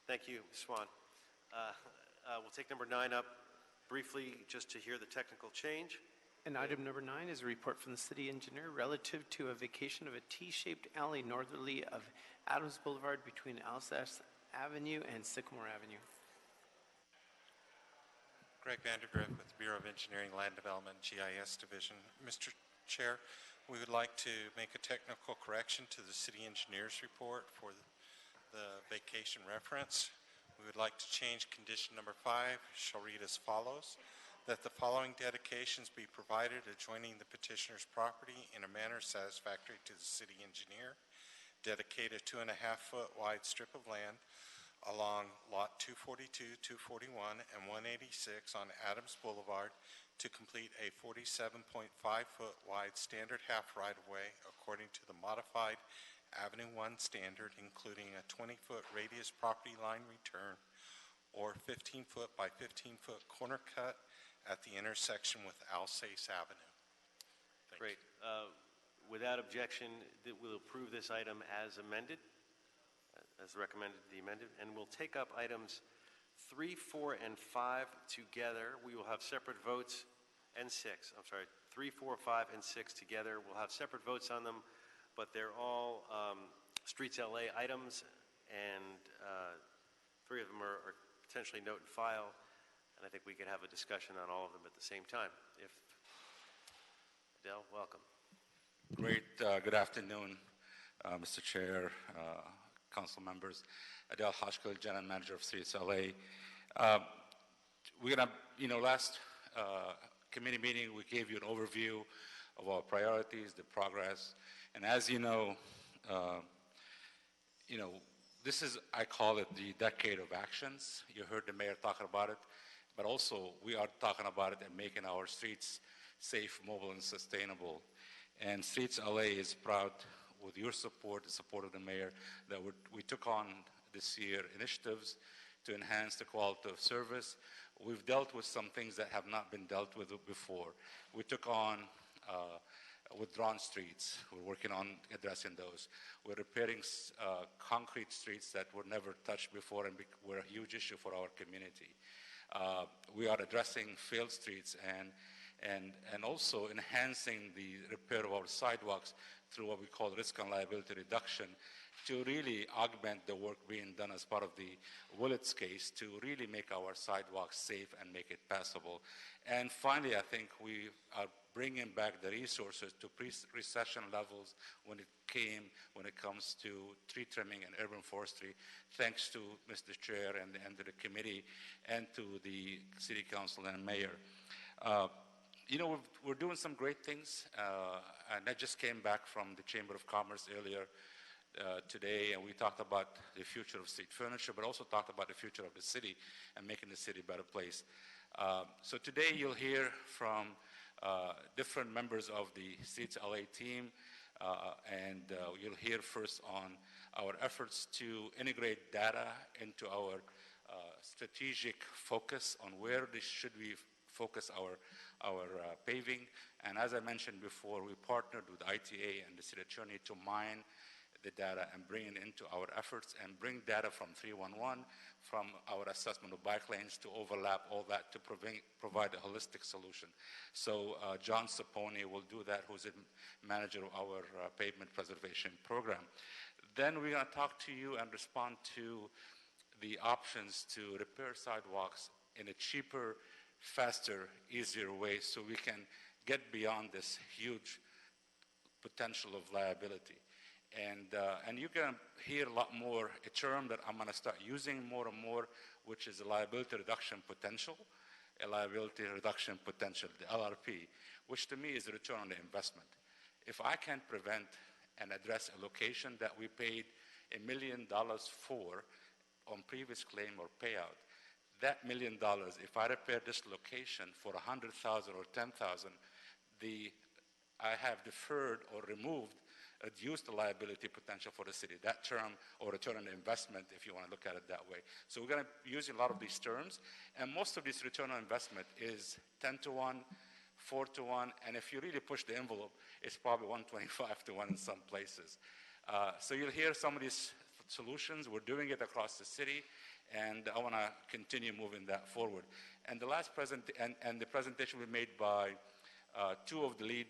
Thank you, Swan. We'll take number 9 up briefly just to hear the technical change. And item number 9 is a report from the city engineer relative to a vacation of a T-shaped alley northerly of Adams Boulevard between Alsace Avenue and Sycamore Avenue. Greg Vandergriff with the Bureau of Engineering, Land Development, GIS Division. Mr. Chair, we would like to make a technical correction to the city engineer's report for the vacation reference. We would like to change condition number 5, shall read as follows, that the following dedications be provided adjoining the petitioner's property in a manner satisfactory to the city engineer. Dedicate a 2.5-foot wide strip of land along Lot 242, 241, and 186 on Adams Boulevard to complete a 47.5-foot wide standard half right-of-way according to the modified Avenue 1 standard, including a 20-foot radius property line return or 15-foot by 15-foot corner cut at the intersection with Alsace Avenue. Great. Without objection, we'll approve this item as amended, as recommended, the amended, and we'll take up items 3, 4, and 5 together. We will have separate votes, and 6. I'm sorry, 3, 4, 5, and 6 together. We'll have separate votes on them, but they're all Streets LA items, and 3 of them are potentially note and file, and I think we could have a discussion on all of them at the same time. If Adele, welcome. Great. Good afternoon, Mr. Chair, council members. Adele Hoshkill, General Manager of Streets LA. We're gonna, last committee meeting, we gave you an overview of our priorities, the progress, and as you know, this is, I call it the decade of actions. You heard the mayor talking about it, but also we are talking about it and making our streets safe, mobile, and sustainable. And Streets LA is proud, with your support, the support of the mayor, that we took on this year initiatives to enhance the quality of service. We've dealt with some things that have not been dealt with before. We took on withdrawn streets. We're working on addressing those. We're repairing concrete streets that were never touched before and were a huge issue for our community. We are addressing failed streets and also enhancing the repair of our sidewalks through what we call risk and liability reduction to really augment the work being done as part of the Willits case to really make our sidewalks safe and make it passable. And finally, I think we are bringing back the resources to pre-recession levels when it comes to tree trimming and urban forestry, thanks to Mr. Chair and to the committee and to the City Council and Mayor. We're doing some great things, and I just came back from the Chamber of Commerce earlier today, and we talked about the future of street furniture, but also talked about the future of the city and making the city a better place. So today you'll hear from different members of the Streets LA team, and you'll hear first on our efforts to integrate data into our strategic focus on where should we focus our paving. And as I mentioned before, we partnered with ITA and the city attorney to mine the data and bring it into our efforts and bring data from 311, from our assessment of bike lanes to overlap all that to provide a holistic solution. So John Sapone will do that, who's the manager of our pavement preservation program. Then we're going to talk to you and respond to the options to repair sidewalks in a cheaper, faster, easier way so we can get beyond this huge potential of liability. And you're going to hear a lot more, a term that I'm going to start using more and more, which is a liability reduction potential, the LRP, which to me is the return on the investment. If I can prevent and address a location that we paid $1 million for on previous claim or payout, that $1 million, if I repair this location for $100,000 or $10,000, I have deferred or reduced the liability potential for the city. That term, or return on investment, if you want to look at it that way. So we're going to use a lot of these terms, and most of this return on investment is 10-to-1, 4-to-1, and if you really push the envelope, it's probably 125-to-1 in some places. So you'll hear some of these solutions. We're doing it across the city, and I want to continue moving that forward. And the last the presentation was made by two of the lead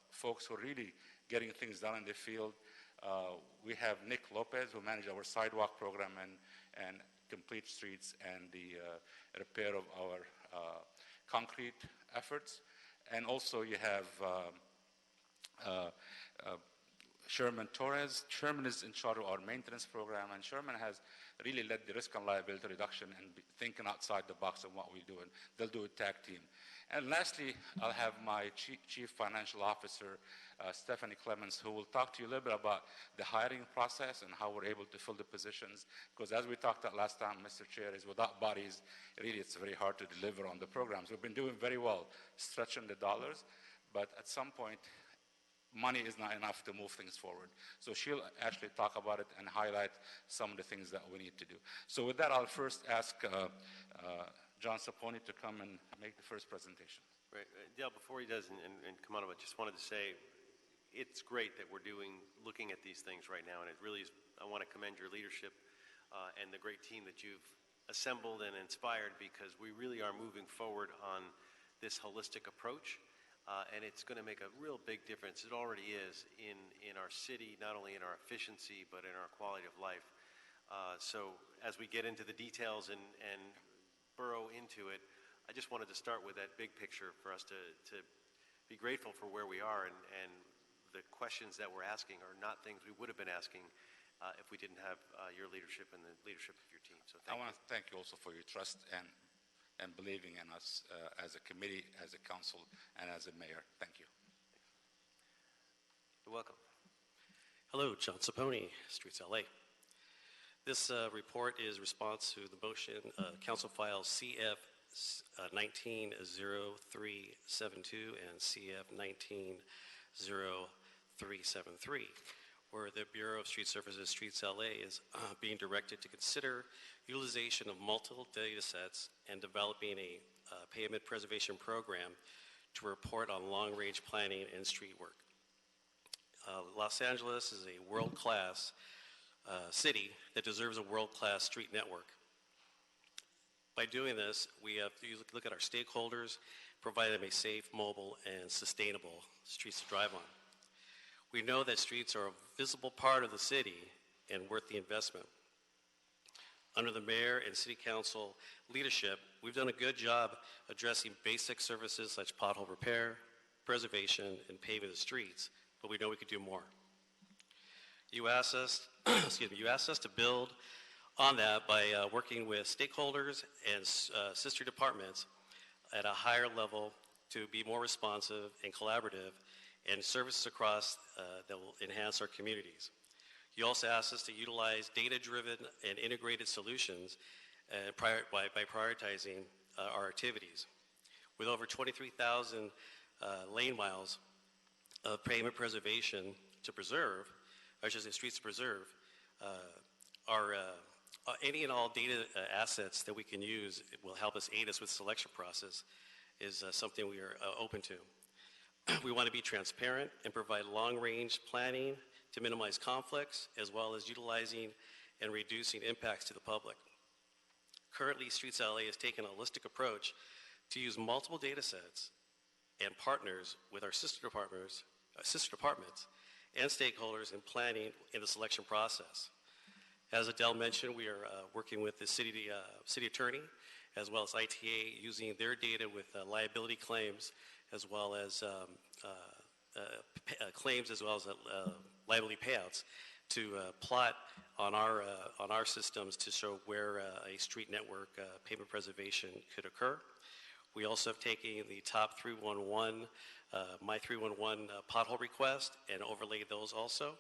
folks who are really getting things done in the field. We have Nick Lopez, who manages our sidewalk program and complete streets and the repair of our concrete efforts. And also you have Sherman Torres. Sherman is in charge of our maintenance program, and Sherman has really led the risk and liability reduction and thinking outside the box on what we do, and they'll do a tag team. And lastly, I'll have my Chief Financial Officer, Stephanie Clemens, who will talk to you a little bit about the hiring process and how we're able to fill the positions. Because as we talked about last time, Mr. Chair, is without bodies, really it's very hard to deliver on the programs. We've been doing very well, stretching the dollars, but at some point, money is not enough to move things forward. So she'll actually talk about it and highlight some of the things that we need to do. So with that, I'll first ask John Saponi to come and make the first presentation. Right. Dale, before he does and come on, I just wanted to say it's great that we're looking at these things right now, and it really is, I want to commend your leadership and the great team that you've assembled and inspired, because we really are moving forward on this holistic approach. And it's going to make a real big difference. It already is in our city, not only in our efficiency, but in our quality of life. So as we get into the details and burrow into it, I just wanted to start with that big picture for us to be grateful for where we are, and the questions that we're asking are not things we would have been asking if we didn't have your leadership and the leadership of your team. So I want to thank you also for your trust and believing in us as a committee, as a council, and as a mayor. Thank you. You're welcome. Hello, John Saponi, Streets LA. This report is response to the motion, Council File CF 190372 and CF 190373, where the Bureau of Street Services, Streets LA, is being directed to consider utilization of multiple data sets and developing a pavement preservation program to report on long-range planning and street work. Los Angeles is a world-class city that deserves a world-class street network. By doing this, we have to look at our stakeholders, provide them a safe, mobile, and sustainable streets to drive on. We know that streets are a visible part of the city and worth the investment. Under the mayor and city council leadership, we've done a good job addressing basic services such pothole repair, preservation, and paving the streets, but we know we could do more. You asked us, you asked us to build on that by working with stakeholders and sister departments at a higher level to be more responsive and collaborative, and services across that will enhance our communities. You also asked us to utilize data-driven and integrated solutions by prioritizing our activities. With over 23,000 lane miles of pavement preservation to preserve, or I should say streets to preserve, any and all data assets that we can use will help us aid us with the selection process is something we are open to. We want to be transparent and provide long-range planning to minimize conflicts, as well as utilizing and reducing impacts to the public. Currently, Streets LA has taken a holistic approach to use multiple data sets and partners with our sister departments and stakeholders in planning in the selection process. As Adele mentioned, we are working with the city attorney, as well as ITA, using their data with liability claims, as well as claims, as well as liability payouts, to plot on our systems to show where a street network pavement preservation could occur. We also have taken the top 311, My 311 pothole request and overlaid those also.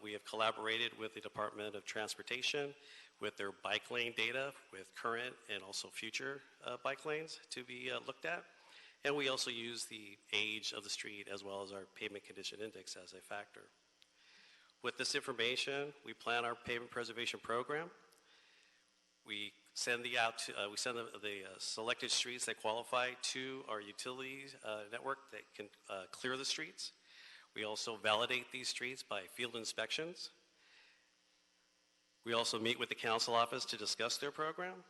We have collaborated with the Department of Transportation with their bike lane data, with current and also future bike lanes to be looked at. And we also use the age of the street as well as our pavement condition index as a factor. With this information, we plan our pavement preservation program. We send the selected streets that qualify to our utilities network that can clear the streets. We also validate these streets by field inspections. We also meet with the council office to discuss their program.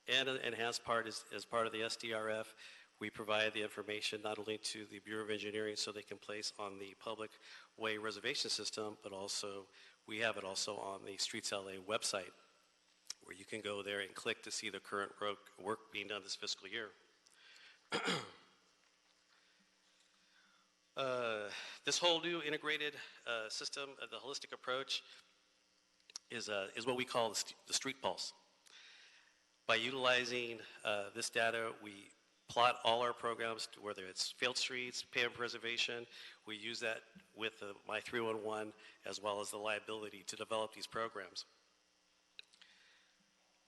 And an enhanced part is, as part of the SDRF, we provide the information not only to the Bureau of Engineering so they can place on the public way reservation system, but also we have it also on the Streets LA website, where you can go there and click to see the current work being done this fiscal year. This whole new integrated system, the holistic approach, is what we call the street pulse. By utilizing this data, we plot all our programs, whether it's field streets, pavement preservation. We use that with My 311 as well as the liability to develop these programs.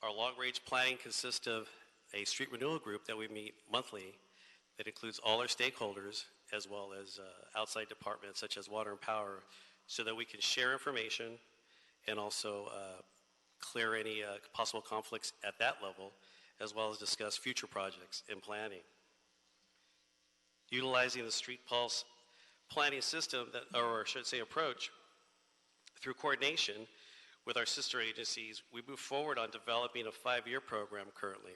Our long-range planning consists of a street renewal group that we meet monthly that includes all our stakeholders as well as outside departments such as water and power, so that we can share information and also clear any possible conflicts at that level, as well as discuss future projects and planning. Utilizing the Street Pulse planning system, or I should say approach, through coordination with our sister agencies, we move forward on developing a 5-year program currently.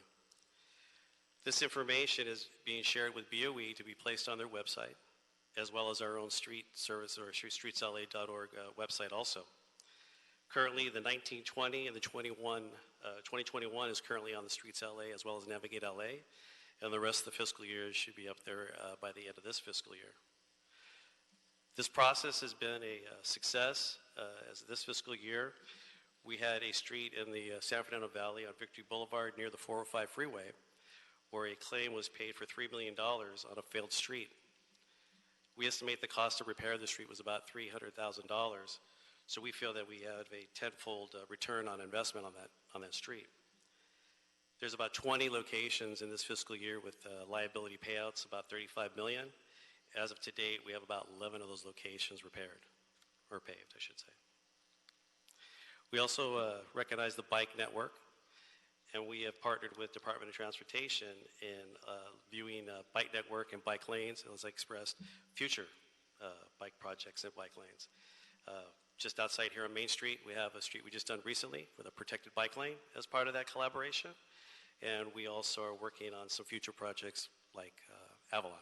This information is being shared with BOE to be placed on their website, as well as our own street service or streetsla.org website also. Currently, the 1920 and the 2021 is currently on the Streets LA as well as Navigate LA, and the rest of the fiscal year should be up there by the end of this fiscal year. This process has been a success as this fiscal year. We had a street in the San Fernando Valley on Victory Boulevard near the 405 freeway where a claim was paid for $3 million on a failed street. We estimate the cost to repair the street was about $300,000. So we feel that we have a tenfold return on investment on that street. There's about 20 locations in this fiscal year with liability payouts, about $35 million. As of to date, we have about 11 of those locations repaired, or paved, I should say. We also recognize the bike network, and we have partnered with Department of Transportation in viewing bike network and bike lanes, and as I expressed, future bike projects and bike lanes. Just outside here on Main Street, we have a street we just done recently with a protected bike lane as part of that collaboration. And we also are working on some future projects like Avalon.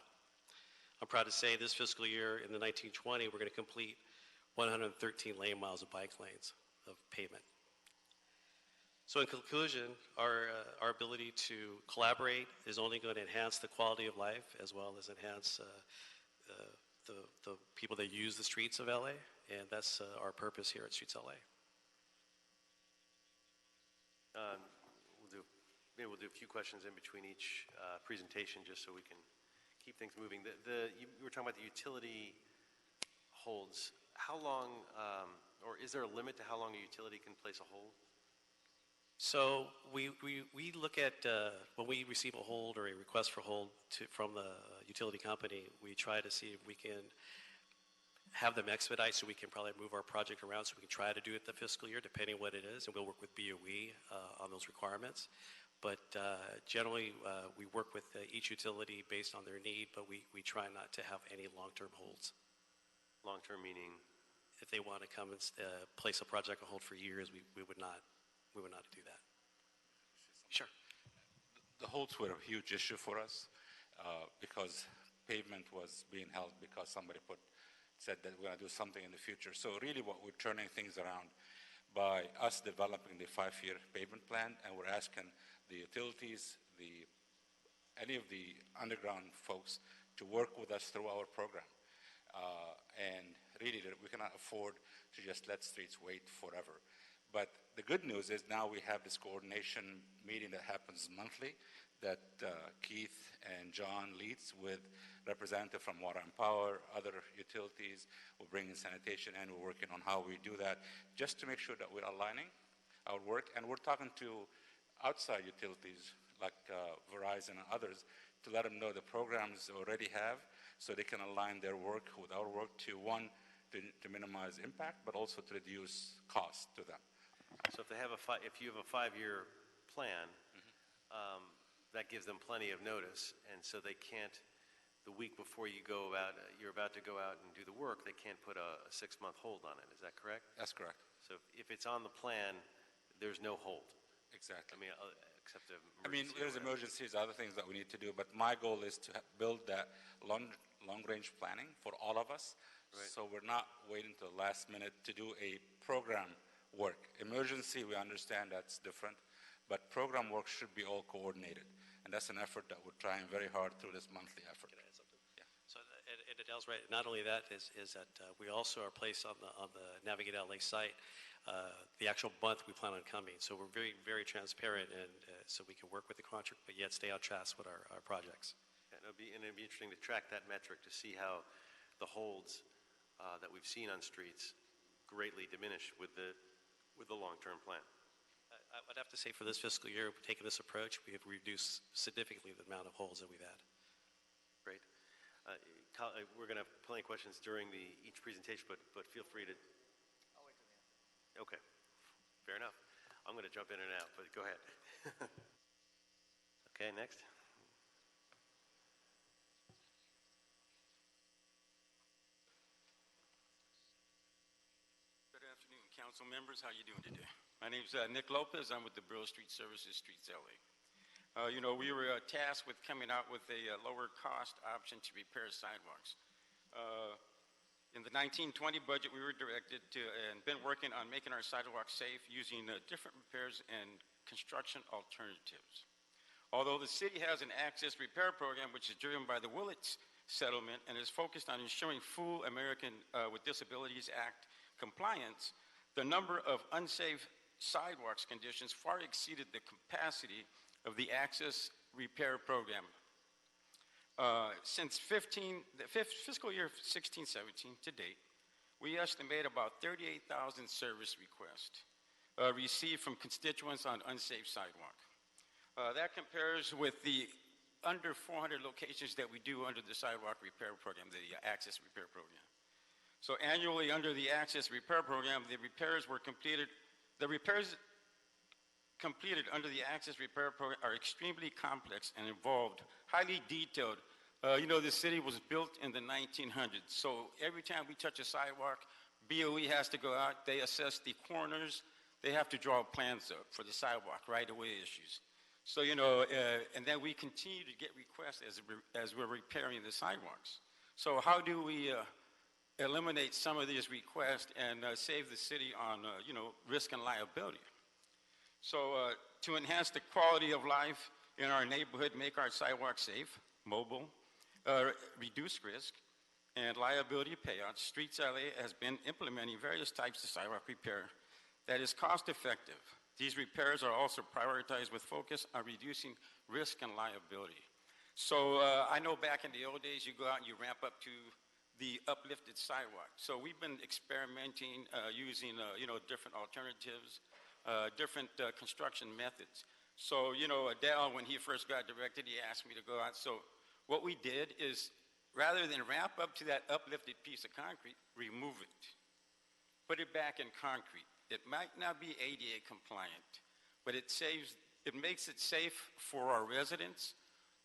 I'm proud to say this fiscal year in the 1920, we're going to complete 113 lane miles of bike lanes of pavement. So in conclusion, our ability to collaborate is only going to enhance the quality of life as well as enhance the people that use the streets of LA, and that's our purpose here at Streets LA. Maybe we'll do a few questions in between each presentation just so we can keep things moving. You were talking about the utility holds. How long, or is there a limit to how long a utility can place a hold? So we look at, when we receive a hold or a request for hold from the utility company, we try to see if we can have them expedite so we can probably move our project around so we can try to do it the fiscal year, depending what it is, and we'll work with BOE on those requirements. But generally, we work with each utility based on their need, but we try not to have any long-term holds. Long-term meaning? If they want to come and place a project on hold for years, we would not do that. Sure. The holds were a huge issue for us because pavement was being held because somebody said that we're going to do something in the future. So really what we're turning things around by us developing the 5-year pavement plan, and we're asking the utilities, any of the underground folks to work with us through our program. And really we cannot afford to just let streets wait forever. But the good news is now we have this coordination meeting that happens monthly that Keith and John leads with representative from Water and Power, other utilities. We'll bring in sanitation, and we're working on how we do that just to make sure that we're aligning our work. And we're talking to outside utilities like Verizon and others to let them know the programs they already have so they can align their work with our work to, one, to minimize impact, but also to reduce cost to them. So if you have a 5-year plan, that gives them plenty of notice, and so they can't, the week before you're about to go out and do the work, they can't put a 6-month hold on it. Is that correct? That's correct. So if it's on the plan, there's no hold. Exactly. I mean, except there's emergencies, other things that we need to do, but my goal is to build that long-range planning for all of us. Right. So we're not waiting till the last minute to do a program work. Emergency, we understand that's different, but program work should be all coordinated. And that's an effort that we're trying very hard through this monthly effort. Can I add something? Yeah. So And Adele's right. Not only that is that we also are placed on the Navigate LA site the actual month we plan on coming. So we're very, very transparent, and so we can work with the contract, but yet stay on task with our projects. And it'd be interesting to track that metric to see how the holds that we've seen on streets greatly diminish with the long-term plan. I would have to say for this fiscal year, taking this approach, we have reduced significantly the amount of holes that we've had. Great. We're going to have plenty of questions during each presentation, but feel free to. I'll wait till the end. Okay. Fair enough. I'm going to jump in and out, but go ahead. Okay, next. Good afternoon, council members. How you doing today? My name's Nick Lopez. I'm with the Bureau of Street Services, Streets LA. We were tasked with coming out with a lower cost option to repair sidewalks. In the 1920 budget, we were directed to and been working on making our sidewalks safe using different repairs and construction alternatives. Although the city has an access repair program which is driven by the Willits settlement and is focused on ensuring full American with Disabilities Act compliance, the number of unsafe sidewalks conditions far exceeded the capacity of the access repair program. Since the fiscal year 16-17 to date, we estimate about 38,000 service requests received from constituents on unsafe sidewalk. That compares with the under 400 locations that we do under the sidewalk repair program, the access repair program. So annually under the access repair program, the repairs completed under the access repair program are extremely complex and involved, highly detailed. The city was built in the 1900s, so every time we touch a sidewalk, BOE has to go out, they assess the corners, they have to draw plans up for the sidewalk right-of-way issues. So, and then we continue to get requests as we're repairing the sidewalks. So how do we eliminate some of these requests and save the city on, risk and liability? So to enhance the quality of life in our neighborhood, make our sidewalks safe, mobile, reduce risk, and liability payouts, Streets LA has been implementing various types of sidewalk repair that is cost effective. These repairs are also prioritized with focus on reducing risk and liability. So I know back in the old days, you go out and you ramp up to the uplifted sidewalk. So we've been experimenting using, different alternatives, different construction methods. So, Adele, when he first got directed, he asked me to go out. So what we did is, rather than ramp up to that uplifted piece of concrete, remove it. Put it back in concrete. It might not be ADA compliant, but it makes it safe for our residents.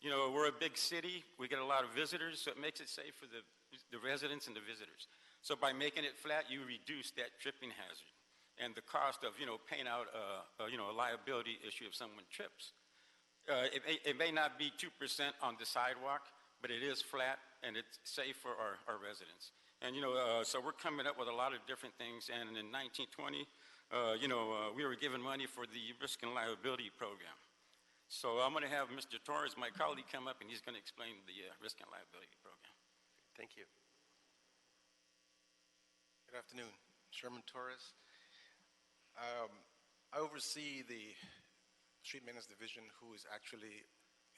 We're a big city. We get a lot of visitors, so it makes it safe for the residents and the visitors. So by making it flat, you reduce that tripping hazard and the cost of, paying out a liability issue if someone trips. It may not be 2% on the sidewalk, but it is flat and it's safe for our residents. And, so we're coming up with a lot of different things. And in 1920, we were given money for the risk and liability program. So I'm going to have Mr. Torres, my colleague, come up and he's going to explain the risk and liability program. Thank you. Good afternoon. Sherman Torres. I oversee the Street Maintenance Division, who is actually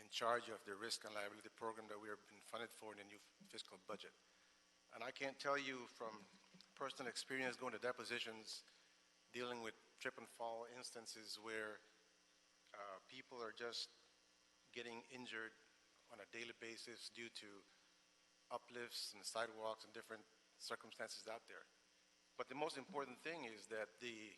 in charge of the risk and liability program that we have been funded for in the new fiscal budget. And I can't tell you from personal experience going to depositions, dealing with trip and fall instances where people are just getting injured on a daily basis due to uplifts and sidewalks and different circumstances out there. But the most important thing is that the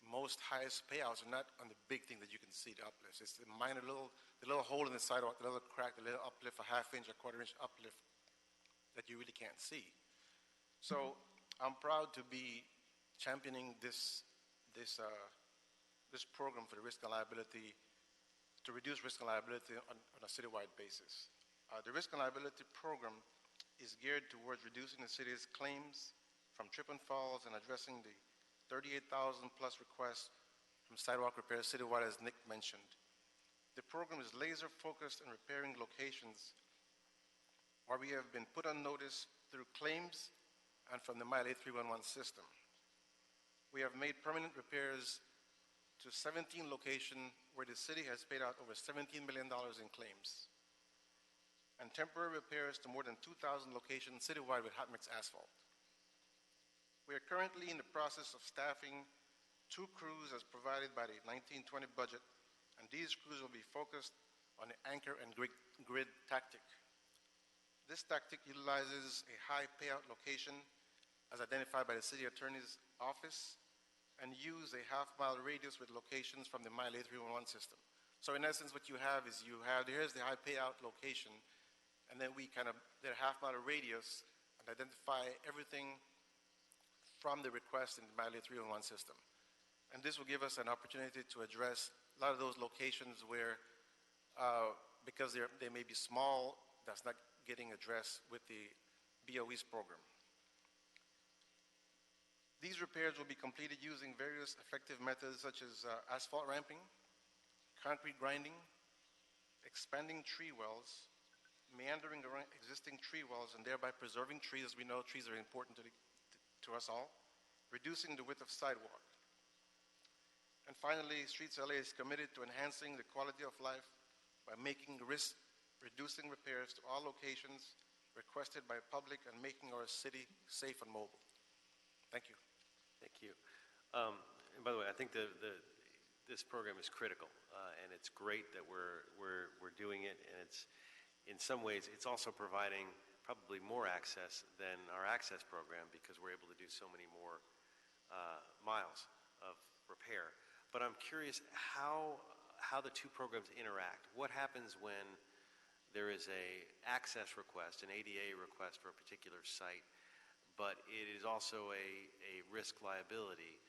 most highest payouts are not on the big thing that you can see, the uplifts. It's the minor the little hole in the sidewalk, the little crack, the little uplift, a half-inch, a quarter-inch uplift that you really can't see. So I'm proud to be championing this program for the risk and liability, to reduce risk and liability on a citywide basis. The risk and liability program is geared towards reducing the city's claims from trip and falls and addressing the 38,000 plus requests from sidewalk repairs citywide, as Nick mentioned. The program is laser focused on repairing locations or we have been put on notice through claims and from the Mile 8311 system. We have made permanent repairs to 17 locations where the city has paid out over $17 million in claims, and temporary repairs to more than 2,000 locations citywide with hot mix asphalt. We are currently in the process of staffing 2 crews as provided by the 1920 budget, and these crews will be focused on the anchor and grid tactic. This tactic utilizes a high payout location as identified by the city attorney's office and use a half-mile radius with locations from the Mile 8311 system. So in essence, what you have is here's the high payout location, and then we kind of did a half-mile radius and identify everything from the request in the Mile 8311 system. And this will give us an opportunity to address a lot of those locations where, because they may be small, that's not getting addressed with the BOE's program. These repairs will be completed using various effective methods such as asphalt ramping, concrete grinding, expanding tree wells, meandering around existing tree wells and thereby preserving trees. As we know, trees are important to us all, reducing the width of sidewalk. And finally, Streets LA is committed to enhancing the quality of life by making risk-reducing repairs to all locations requested by public and making our city safe and mobile. Thank you. Thank you. And by the way, I think this program is critical, and it's great that we're doing it. And it's, in some ways, it's also providing probably more access than our access program because we're able to do so many more miles of repair. But I'm curious how the 2 programs interact. What happens when there is a access request, an ADA request for a particular site, but it is also a risk liability?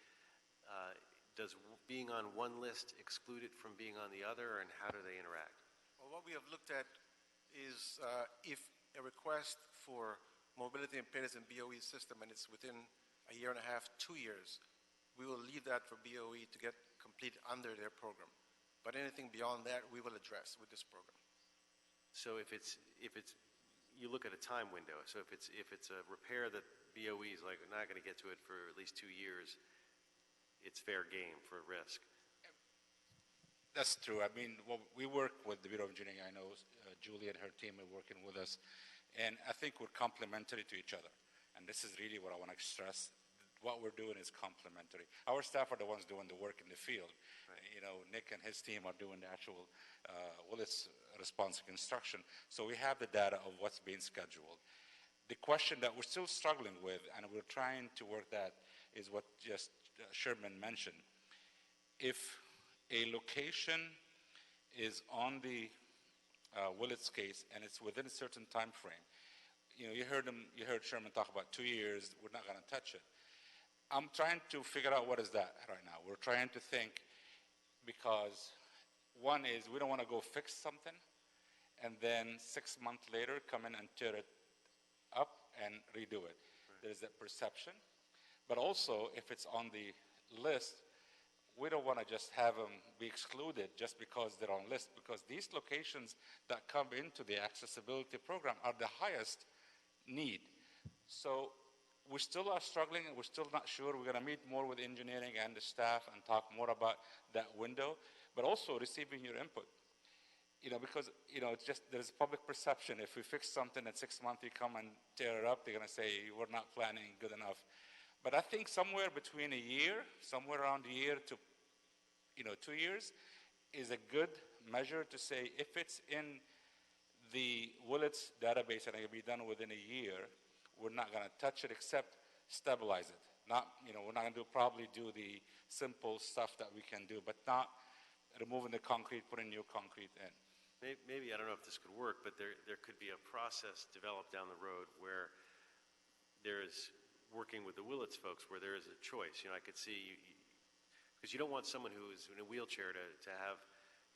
Does being on one list exclude it from being on the other, and how do they interact? Well, what we have looked at is if a request for mobility impedance in BOE system and it's within a year and a half, 2 years, we will leave that for BOE to get complete under their program. But anything beyond that, we will address with this program. So if it's you look at a time window. So if it's a repair that BOE is like not going to get to it for at least 2 years, it's fair game for risk. That's true. I mean, we work with the Bureau of Engineering. I know Julie and her team are working with us, and I think we're complementary to each other. And this is really what I want to stress. What we're doing is complementary. Our staff are the ones doing the work in the field. Right. You know, Nick and his team are doing the actual Willis responsive construction. So we have the data of what's being scheduled. The question that we're still struggling with, and we're trying to work that, is what just Sherman mentioned. If a location is on the Willits case and it's within a certain time frame, you know, you heard Sherman talk about 2 years, we're not going to touch it. I'm trying to figure out what is that right now. We're trying to think, because one is we don't want to go fix something and then 6 months later come in and tear it up and redo it. Right. There's that perception. But also, if it's on the list, we don't want to just have them be excluded just because they're on list, because these locations that come into the accessibility program are the highest need. So we still are struggling, and we're still not sure. We're going to meet more with engineering and the staff and talk more about that window, but also receiving your input. You know, because, you know, it's just, there's public perception. If we fix something in 6 months, you come and tear it up, they're going to say, we're not planning good enough. But I think somewhere between a year, somewhere around a year to, 2 years, is a good measure to say if it's in the Willits database and it can be done within a year, we're not going to touch it except stabilize it. Not, we're not going to probably do the simple stuff that we can do, but not removing the concrete, putting new concrete in. Maybe, I don't know if this could work, but there could be a process developed down the road where there is working with the Willits folks where there is a choice. I could see, because you don't want someone who is in a wheelchair to have,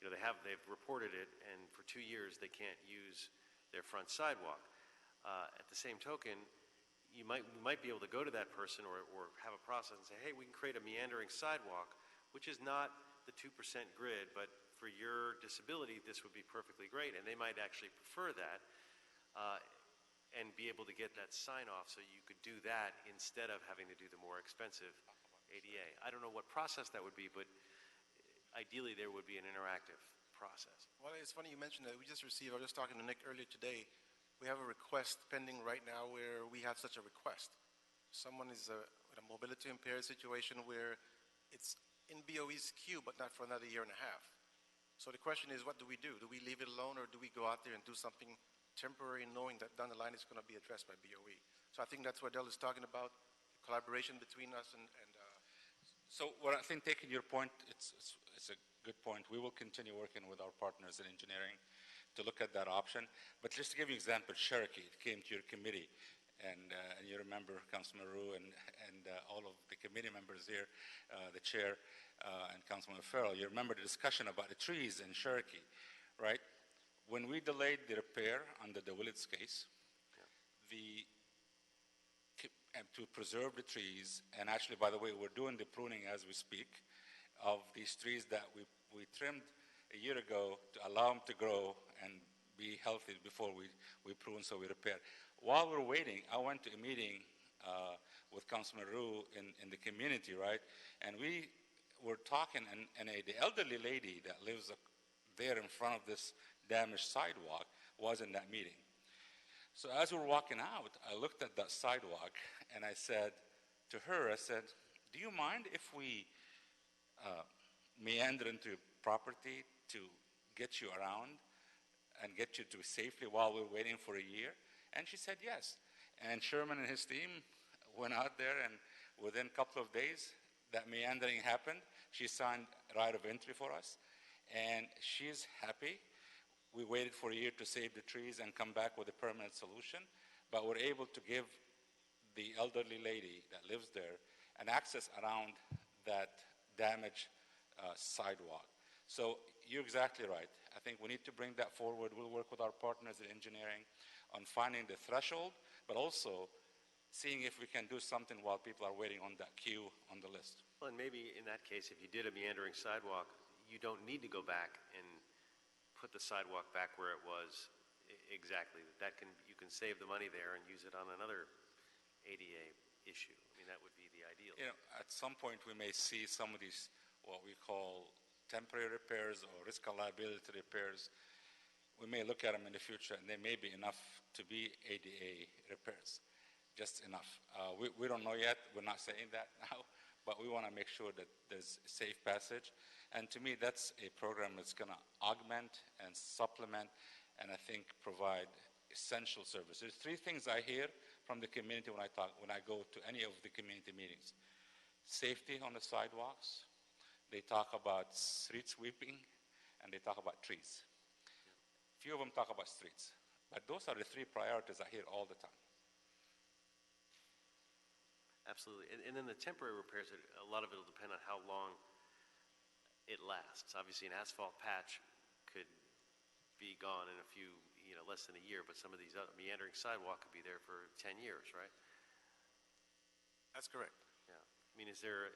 they've reported it, and for 2 years they can't use their front sidewalk. At the same token, we might be able to go to that person or have a process and say, hey, we can create a meandering sidewalk, which is not the 2% grid, but for your disability, this would be perfectly great, and they might actually prefer that. and be able to get that sign off so you could do that instead of having to do the more expensive ADA. I don't know what process that would be, but ideally there would be an interactive process. Well, it's funny you mentioned that. We just received, I was just talking to Nick earlier today, we have a request pending right now where we have such a request. Someone is in a mobility impaired situation where it's in BOE's queue, but not for another year and a half. So the question is, what do? Do we leave it alone, or do we go out there and do something temporary, knowing that down the line it's going to be addressed by BOE? So I think that's what Del is talking about, collaboration between us and So what I think, taking your point, it's a good point. We will continue working with our partners in engineering to look at that option. But just to give you an example, Cherokee came to your committee, and you remember Councilman Rue and all of the committee members here, the chair and Councilman Farrell. You remember the discussion about the trees in Cherokee, right? When we delayed the repair under the Willits case, to preserve the trees, and actually, by the way, we're doing the pruning as we speak of these trees that we trimmed a year ago to allow them to grow and be healthy before we prune, so we repair. While we're waiting, I went to a meeting with Councilman Rue in the community, right? And we were talking, and the elderly lady that lives there in front of this damaged sidewalk was in that meeting. So as we were walking out, I looked at that sidewalk and I said to her, I said, do you mind if we meander into your property to get you around and get you to safely while we're waiting for a year? And she said yes. And Sherman and his team went out there, and within a couple of days, that meandering happened. She signed right of entry for us, and she's happy. We waited for a year to save the trees and come back with a permanent solution, but we're able to give the elderly lady that lives there an access around that damaged sidewalk. So you're exactly right. I think we need to bring that forward. We'll work with our partners in engineering on finding the threshold, but also seeing if we can do something while people are waiting on that queue on the list. Well, and maybe in that case, if you did a meandering sidewalk, you don't need to go back and put the sidewalk back where it was exactly. You can save the money there and use it on another ADA issue. I mean, that would be the ideal. You know, at some point we may see some of these, what we call temporary repairs or risk and liability repairs. We may look at them in the future, and they may be enough to be ADA repairs, just enough. We don't know yet. We're not saying that now, but we want to make sure that there's safe passage. And to me, that's a program that's going to augment and supplement and I think provide essential services. There's three things I hear from the community when I go to any of the community meetings. Safety on the sidewalks, they talk about street sweeping, and they talk about trees. Few of them talk about streets, but those are the three priorities I hear all the time. Absolutely. And then the temporary repairs, a lot of it will depend on how long it lasts. Obviously, an asphalt patch could be gone in a few, less than a year, but some of these meandering sidewalk could be there for 10 years, right? That's correct. Yeah. I mean, is there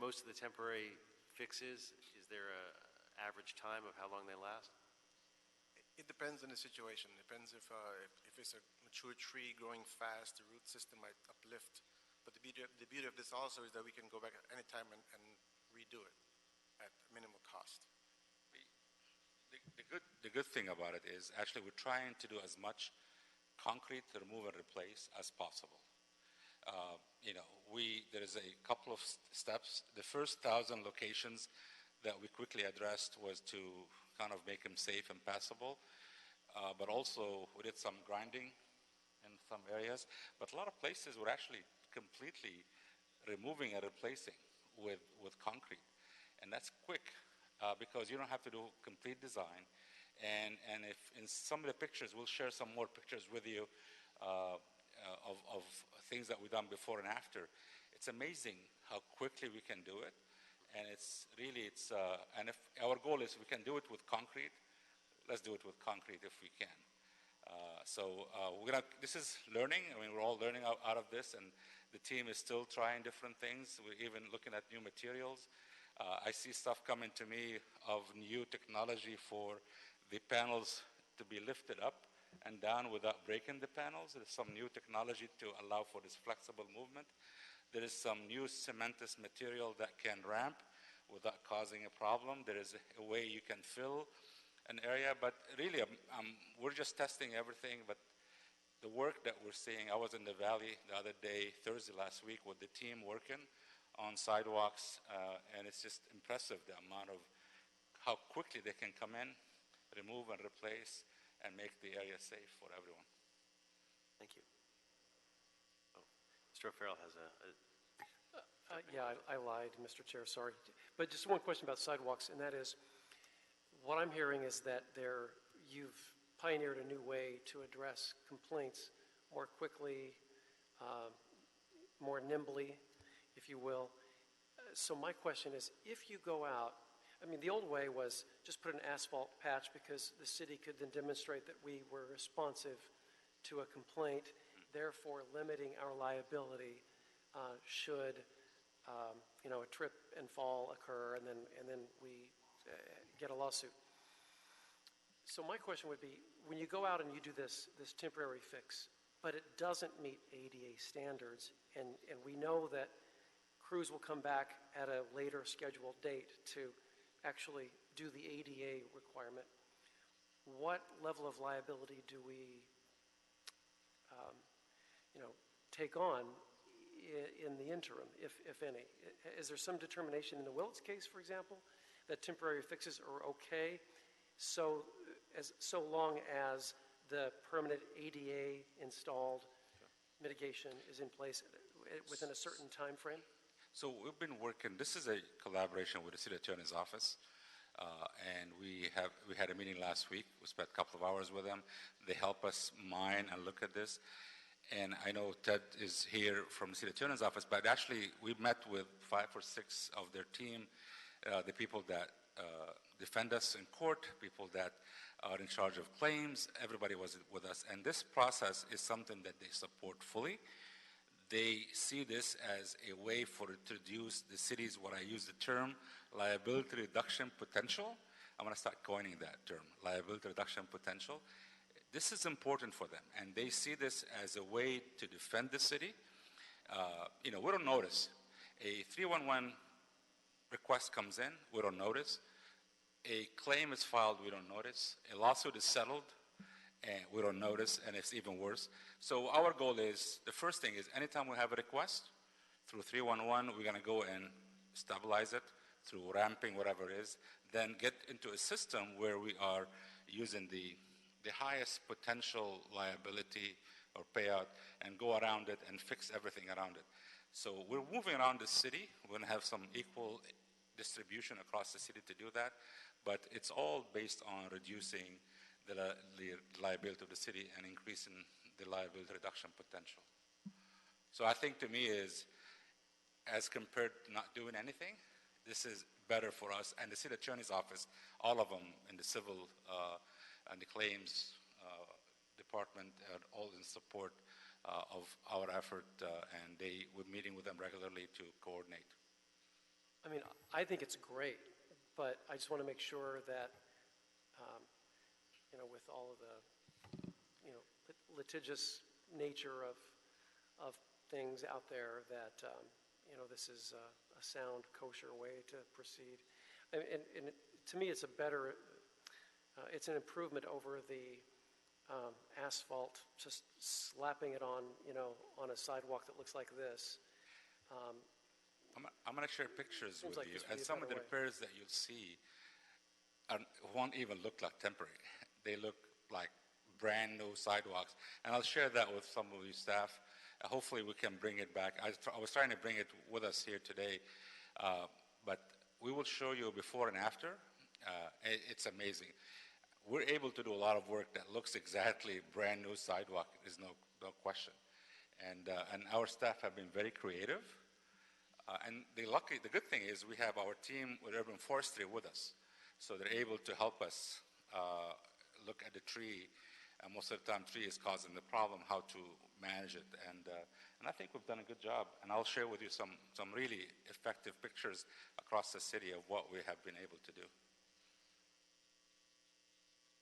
most of the temporary fixes, is there a average time of how long they last? It depends on the situation. It depends if it's a mature tree growing fast, the root system might uplift. But the beauty of this also is that we can go back at any time and redo it at minimal cost. The good thing about it is actually we're trying to do as much concrete remove and replace as possible. There is a couple of steps. The first 1,000 locations that we quickly addressed was to kind of make them safe and passable. But also we did some grinding in some areas. But a lot of places we're actually completely removing and replacing with concrete. And that's quick because you don't have to do complete design. And if in some of the pictures, we'll share some more pictures with you of things that we've done before and after. It's amazing how quickly we can do it. And and if our goal is we can do it with concrete, let's do it with concrete if we can. This is learning. I mean, we're all learning out of this, and the team is still trying different things. We're even looking at new materials. I see stuff coming to me of new technology for the panels to be lifted up and down without breaking the panels. There's some new technology to allow for this flexible movement. There is some new cementous material that can ramp without causing a problem. There is a way you can fill an area, but really we're just testing everything. But the work that we're seeing, I was in the Valley the other day, Thursday last week, with the team working on sidewalks, and it's just impressive the amount of how quickly they can come in, remove and replace, and make the area safe for everyone. Thank you. Oh, Mr. O'Farrell has Yeah, I lied, Mr. Chair, sorry. But just one question about sidewalks, and that is, what I'm hearing is that you've pioneered a new way to address complaints more quickly, more nimbly, if you will. So my question is, if you go out, I mean, the old way was just put an asphalt patch because the city could then demonstrate that we were responsive to a complaint, therefore limiting our liability should a trip and fall occur, and then we get a lawsuit. So my question would be, when you go out and you do this temporary fix, but it doesn't meet ADA standards, and we know that crews will come back at a later scheduled date to actually do the ADA requirement, what level of liability do we take on in the interim, if any? Is there some determination in the Willits case, for example, that temporary fixes are okay so long as the permanent ADA installed mitigation is in place within a certain time frame? So we've been working, this is a collaboration with the City Attorney's Office, and we had a meeting last week. We spent a couple of hours with them. They help us mine and look at this. And I know Ted is here from the City Attorney's Office, but actually we met with 5 or 6 of their team, the people that defend us in court, people that are in charge of claims. Everybody was with us. And this process is something that they support fully. They see this as a way to reduce the city's, what I use the term, liability reduction potential. I'm going to start coining that term, liability reduction potential. This is important for them, and they see this as a way to defend the city. We don't notice. A 311 request comes in, we don't notice. A claim is filed, we don't notice. A lawsuit is settled, and we don't notice, and it's even worse. So our goal is, the first thing is, anytime we have a request through 311, we're going to go and stabilize it through ramping, whatever it is, then get into a system where we are using the highest potential liability or payout and go around it and fix everything around it. So we're moving around the city. We're going to have some equal distribution across the city to do that, but it's all based on reducing the liability of the city and increasing the liability reduction potential. So I think to me is, as compared to not doing anything, this is better for us. And the City Attorney's Office, all of them in the civil and the claims department are all in support of our effort, and we're meeting with them regularly to coordinate. I mean, I think it's great, but I just want to make sure that, with all of the, litigious nature of things out there, that, this is a sound, kosher way to proceed. And to me, it's it's an improvement over the asphalt, just slapping it on, on a sidewalk that looks like this. I'm going to share pictures with like you, this would and be a some of the better way. repairs that you'll see won't even look like temporary. They look like brand new sidewalks, and I'll share that with some of you staff. Hopefully we can bring it back. I was trying to bring it with us here today, but we will show you before and after. It's amazing. We're able to do a lot of work that looks exactly brand new sidewalk. There's no question, and our staff have been very creative. And the good thing is we have our team with Urban Forestry with us, so they're able to help us look at the tree. And most of the time, tree is causing the problem, how to manage it. And I think we've done a good job. And I'll share with you some really effective pictures across the city of what we have been able to do.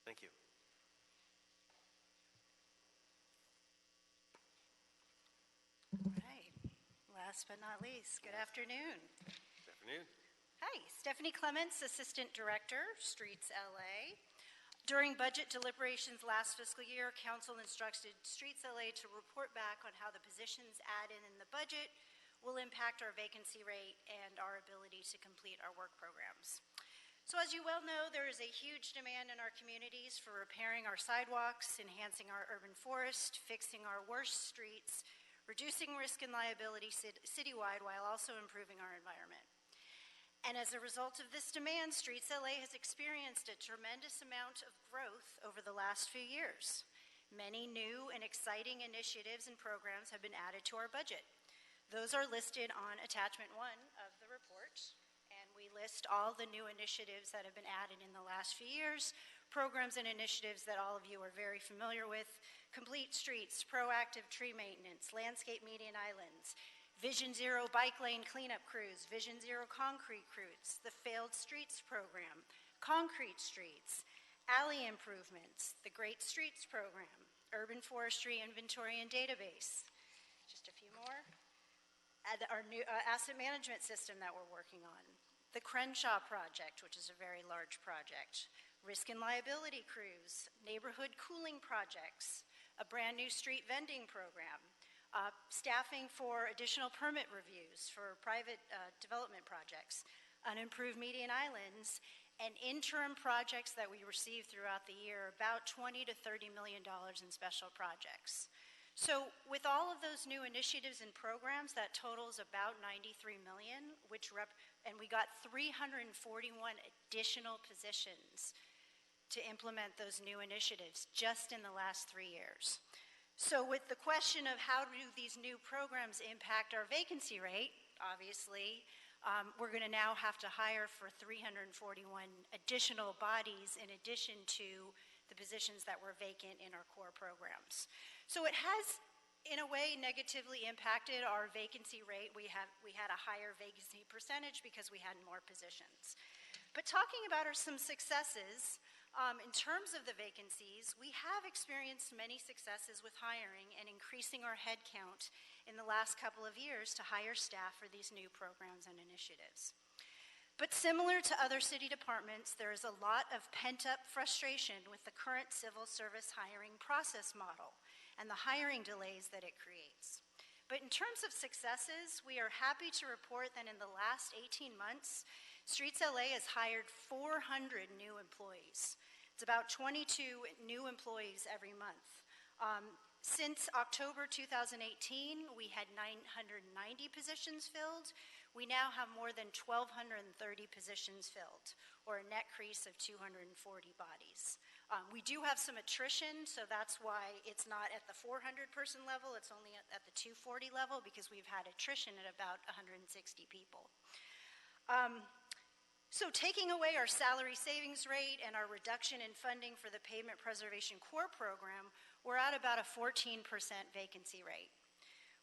Thank you. last but not least, good afternoon. Good afternoon. Hi, Stephanie Clements, Assistant Director, Streets LA. During budget deliberations last fiscal year, Council instructed Streets LA to report back on how the positions added in the budget will impact our vacancy rate and our ability to complete our work programs. So as you well know, there is a huge demand in our communities for repairing our sidewalks, enhancing our urban forest, fixing our worst streets, reducing risk and liability citywide while also improving our environment. And as a result of this demand, Streets LA has experienced a tremendous amount of growth over the last few years. Many new and exciting initiatives and programs have been added to our budget. Those are listed on attachment 1 of the report, and we list all the new initiatives that have been added in the last few years, programs and initiatives that all of you are very familiar with: complete streets, proactive tree maintenance, landscape median islands, Vision Zero bike lane cleanup crews, Vision Zero concrete crews, the Failed Streets program, concrete streets, alley improvements, the Great Streets program, urban forestry inventory and database. Just a few more. Our new asset management system that we're working on, the Crenshaw project, which is a very large project, risk and liability crews, neighborhood cooling projects, a brand new street vending program, staffing for additional permit reviews for private development projects, unimproved median islands, and interim projects that we receive throughout the year, about $20 to $30 million in special projects. So with all of those new initiatives and programs, that totals about $93 million, and we got 341 additional positions to implement those new initiatives just in the last 3 years. So with the question of how do these new programs impact our vacancy rate, obviously, we're going to now have to hire for 341 additional bodies in addition to the positions that were vacant in our core programs. So it has, in a way, negatively impacted our vacancy rate. We had a higher vacancy percentage because we had more positions. But talking about some successes, in terms of the vacancies, we have experienced many successes with hiring and increasing our head count in the last couple of years to hire staff for these new programs and initiatives. But similar to other city departments, there is a lot of pent-up frustration with the current civil service hiring process model and the hiring delays that it creates. But in terms of successes, we are happy to report that in the last 18 months, Streets LA has hired 400 new employees. It's about 22 new employees every month. Since October 2018, we had 990 positions filled. We now have more than 1,230 positions filled, or a net increase of 240 bodies. We do have some attrition, so that's why it's not at the 400-person level. It's only at the 240 level because we've had attrition at about 160 people. So taking away our salary savings rate and our reduction in funding for the Pavement Preservation Corps program, we're at about a 14% vacancy rate,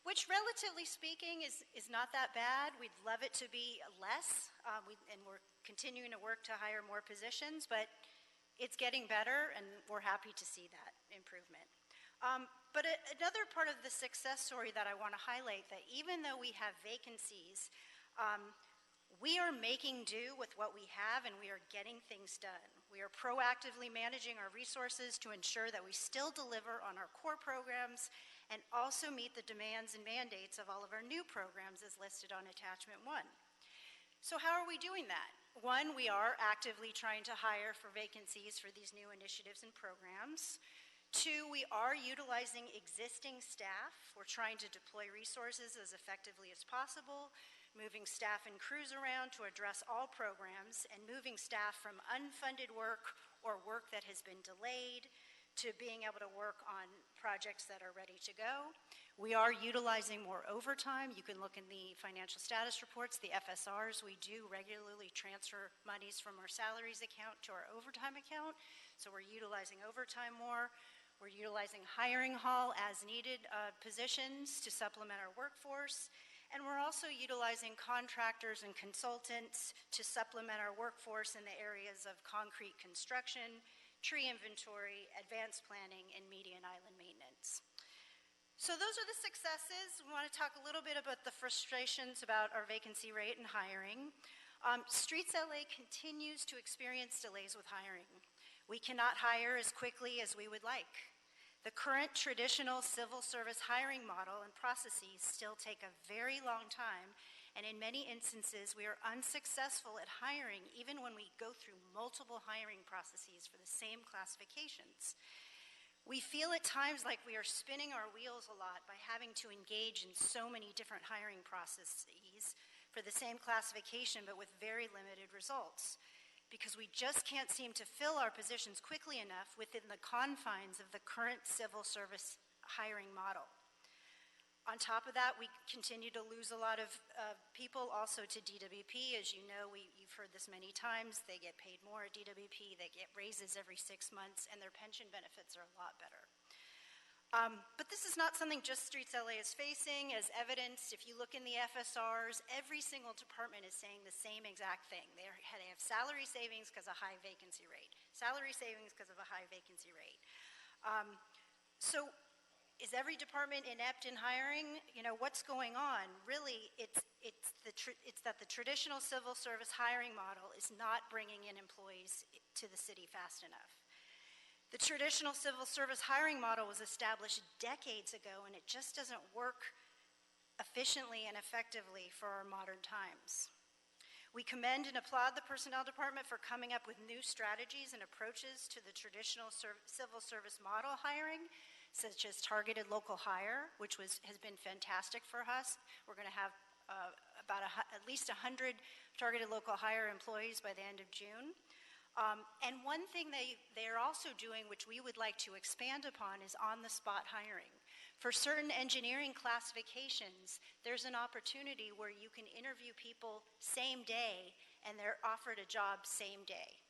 which relatively speaking is not that bad. We'd love it to be less, and we're continuing to work to hire more positions, but it's getting better, and we're happy to see that improvement. But another part of the success story that I want to highlight, that even though we have vacancies, we are making do with what we have, and we are getting things done. We are proactively managing our resources to ensure that we still deliver on our core programs and also meet the demands and mandates of all of our new programs as listed on attachment 1. So how are we doing that? 1, we are actively trying to hire for vacancies for these new initiatives and programs. 2, we are utilizing existing staff. We're trying to deploy resources as effectively as possible, moving staff and crews around to address all programs, and moving staff from unfunded work or work that has been delayed to being able to work on projects that are ready to go. We are utilizing more overtime. You can look in the financial status reports, the FSRs. We do regularly transfer monies from our salaries account to our overtime account, so we're utilizing overtime more. We're utilizing hiring hall as needed positions to supplement our workforce. And we're also utilizing contractors and consultants to supplement our workforce in the areas of concrete construction, tree inventory, advanced planning, and median island maintenance. So those are the successes. We want to talk a little bit about the frustrations about our vacancy rate and hiring. Streets LA continues to experience delays with hiring. We cannot hire as quickly as we would like. The current traditional civil service hiring model and processes still take a very long time, and in many instances, we are unsuccessful at hiring even when we go through multiple hiring processes for the same classifications. We feel at times like we are spinning our wheels a lot by having to engage in so many different hiring processes for the same classification, but with very limited results, because we just can't seem to fill our positions quickly enough within the confines of the current civil service hiring model. On top of that, we continue to lose a lot of people also to DWP. As you know, you've heard this many times. They get paid more at DWP. They get raises every 6 months, and their pension benefits are a lot better. But this is not something just Streets LA is facing. As evidenced, if you look in the FSRs, every single department is saying the same exact thing. They have salary savings because of high vacancy rate. Salary savings because of a high vacancy rate. So is every department inept in hiring? You know, what's going on? Really, it's that the traditional civil service hiring model is not bringing in employees to the city fast enough. The traditional civil service hiring model was established decades ago, and it just doesn't work efficiently and effectively for our modern times. We commend and applaud the Personnel Department for coming up with new strategies and approaches to the traditional civil service model hiring, such as targeted local hire, which has been fantastic for us. We're going to have at least 100 targeted local hire employees by the end of June. And one thing they're also doing, which we would like to expand upon, is on-the-spot hiring. For certain engineering classifications, there's an opportunity where you can interview people same day, and they're offered a job same day.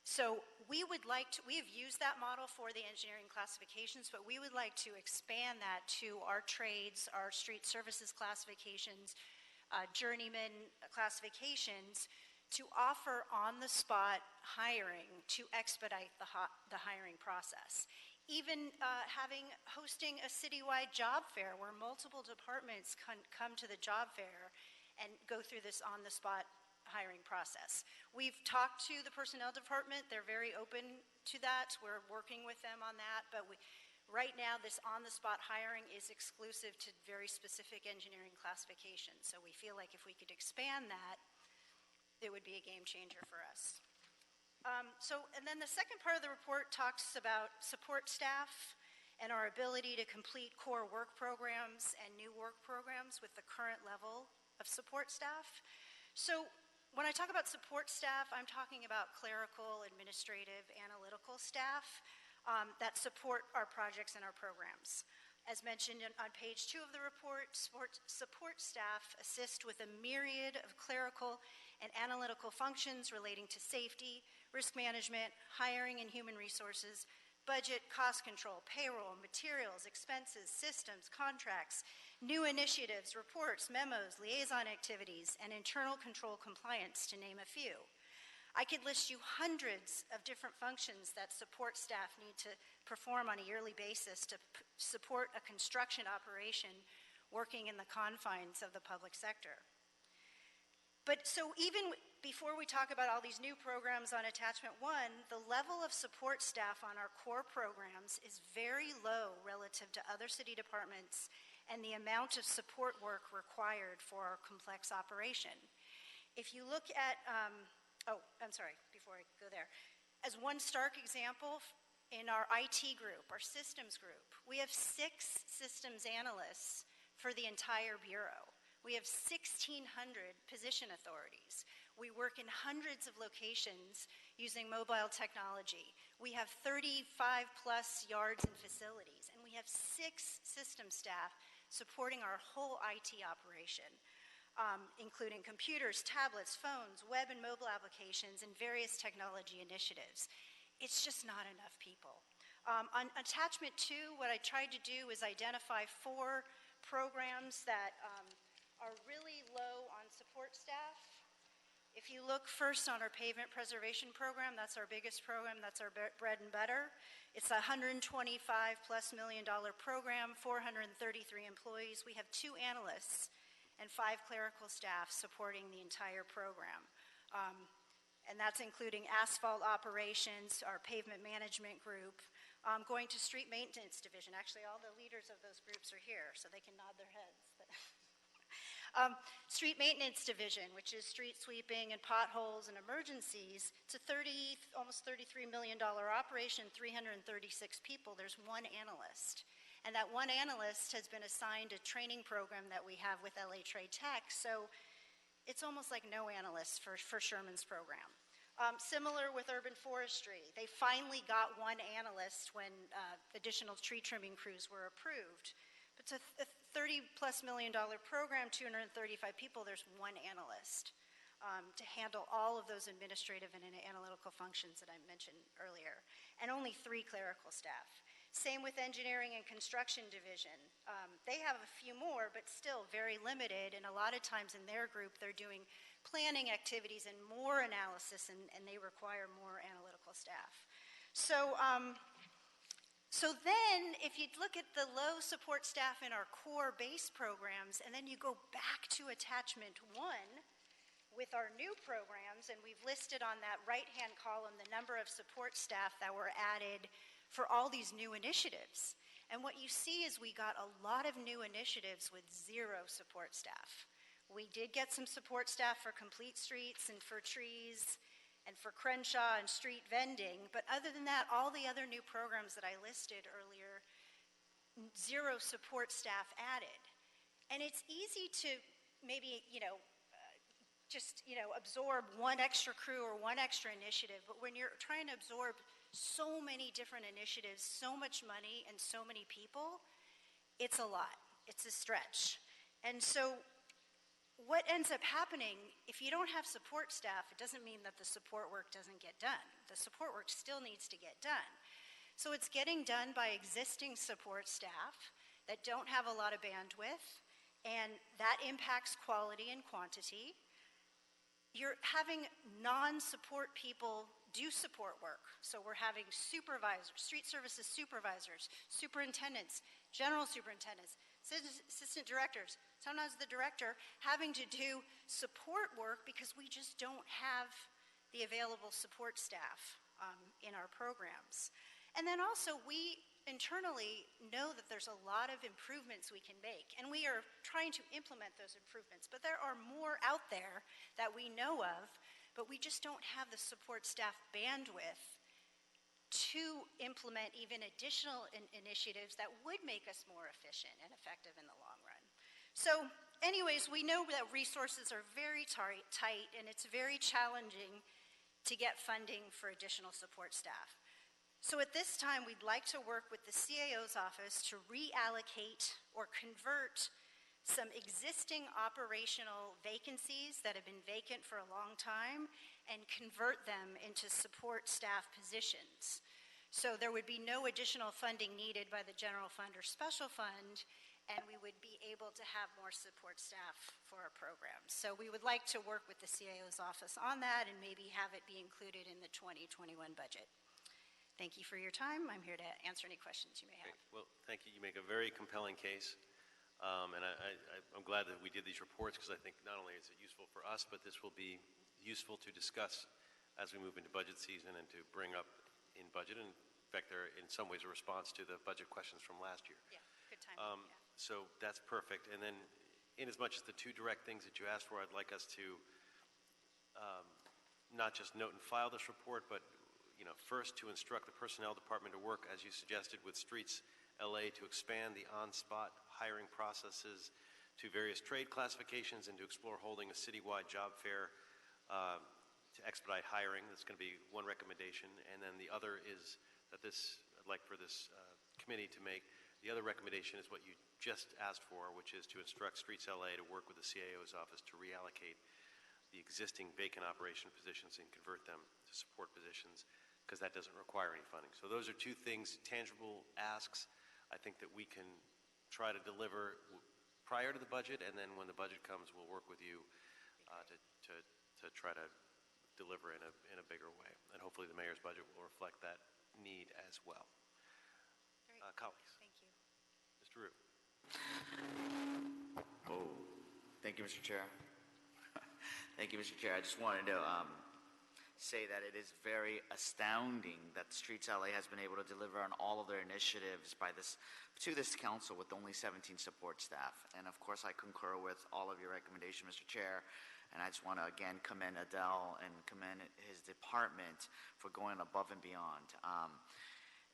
So we have used that model for the engineering classifications, but we would like to expand that to our trades, our street services classifications, journeyman classifications, to offer on-the-spot hiring to expedite the hiring process. Even hosting a citywide job fair where multiple departments come to the job fair and go through this on-the-spot hiring process. We've talked to the Personnel Department. They're very open to that. We're working with them on that, but right now this on-the-spot hiring is exclusive to very specific engineering classifications. So we feel like if we could expand that, it would be a game changer for us. And then the second part of the report talks about support staff and our ability to complete core work programs and new work programs with the current level of support staff. So when I talk about support staff, I'm talking about clerical, administrative, analytical staff that support our projects and our programs. As mentioned on page 2 of the report, support staff assist with a myriad of clerical and analytical functions relating to safety, risk management, hiring and human resources, budget, cost control, payroll, materials, expenses, systems, contracts, new initiatives, reports, memos, liaison activities, and internal control compliance, to name a few. I could list you hundreds of different functions that support staff need to perform on a yearly basis to support a construction operation working in the confines of the public sector. But so even before we talk about all these new programs on Attachment 1, the level of support staff on our core programs is very low relative to other city departments and the amount of support work required for our complex operation. If you look at, before I go there, as one stark example, in our IT group, our systems group, we have 6 systems analysts for the entire bureau. We have 1,600 position authorities. We work in hundreds of locations using mobile technology. We have 35-plus yards and facilities, and we have 6 system staff supporting our whole IT operation, including computers, tablets, phones, web and mobile applications, and various technology initiatives. It's just not enough people. On Attachment 2, what I tried to do is identify 4 programs that are really low on support staff. If you look first on our pavement preservation program, that's our biggest program, that's our bread and butter. It's a $125+ million program, 433 employees. We have 2 analysts and 5 clerical staff supporting the entire program. And that's including asphalt operations, our pavement management group, going to street maintenance division. Actually, all the leaders of those groups are here, so they can nod their heads. Street maintenance division, which is street sweeping and potholes and emergencies. It's a almost $33 million operation, 336 people. There's 1 analyst. And that 1 analyst has been assigned a training program that we have with LA Trade Tech. So it's almost like no analysts for Sherman's program. Similar with urban forestry. They finally got 1 analyst when additional tree trimming crews were approved. It's a $30+ million program, 235 people, there's 1 analyst to handle all of those administrative and analytical functions that I mentioned earlier, and only 3 clerical staff. Same with engineering and construction division. They have a few more, but still very limited, and a lot of times in their group, they're doing planning activities and more analysis, and they require more analytical staff. So then, if you look at the low support staff in our core base programs, and then you go back to attachment 1 with our new programs, and we've listed on that right-hand column the number of support staff that were added for all these new initiatives. And what you see is we got a lot of new initiatives with 0 support staff. We did get some support staff for Complete Streets and for trees, and for Crenshaw and street vending, but other than that, all the other new programs that I listed earlier, 0 support staff added. And it's easy to maybe, absorb 1 extra crew or 1 extra initiative, but when you're trying to absorb so many different initiatives, so much money, and so many people, it's a lot. It's a stretch. And so what ends up happening, if you don't have support staff, it doesn't mean that the support work doesn't get done. The support work still needs to get done. So it's getting done by existing support staff that don't have a lot of bandwidth, and that impacts quality and quantity. You're having non-support people do support work. So we're having supervisors, street services supervisors, superintendents, general superintendents, assistant directors, sometimes the director, having to do support work because we just don't have the available support staff in our programs. And then also we internally know that there's a lot of improvements we can make, and we are trying to implement those improvements, but there are more out there that we know of, but we just don't have the support staff bandwidth to implement even additional initiatives that would make us more efficient and effective in the long run. So anyways, we know that resources are very tight, and it's very challenging to get funding for additional support staff. So at this time, we'd like to work with the CAO's office to reallocate or convert some existing operational vacancies that have been vacant for a long time and convert them into support staff positions. So there would be no additional funding needed by the general fund or special fund, and we would be able to have more support staff for our programs. So we would like to work with the CAO's office on that and maybe have it be included in the 2021 budget. Thank you for your time. I'm here to answer any questions you may have. Well, thank you. You make a very compelling case. And I'm glad that we did these reports, because I think not only is it useful for us, but this will be useful to discuss as we move into budget season and to bring up in budget. And in fact, they're in some ways a response to the budget questions from last year. Yeah, good time. So that's perfect. And then in as much as the 2 direct things that you asked for, I'd like us to not just note and file this report, but first to instruct the personnel department to work, as you suggested, with Streets LA to expand the on-spot hiring processes to various trade classifications and to explore holding a citywide job fair to expedite hiring. That's going to be one recommendation. And then the other is that I'd like for this committee to make, the other recommendation is what you just asked for, which is to instruct Streets LA to work with the CAO's office to reallocate the existing vacant operation positions and convert them to support positions, because that doesn't require any funding. So those are 2 things, tangible asks, I think that we can try to deliver prior to the budget, and then when the budget comes, we'll work with you to to try to deliver in a bigger way. And hopefully the mayor's budget will reflect that need as well. Colleagues. Thank you. Mr. Rue. Oh, thank you, Mr. Chair. Thank you, Mr. Chair. I just wanted to say that it is very astounding that Streets LA has been able to deliver on all of their initiatives to this council with only 17 support staff. And of course, I concur with all of your recommendations, Mr. Chair. And I just want to again commend Adele and commend his department for going above and beyond.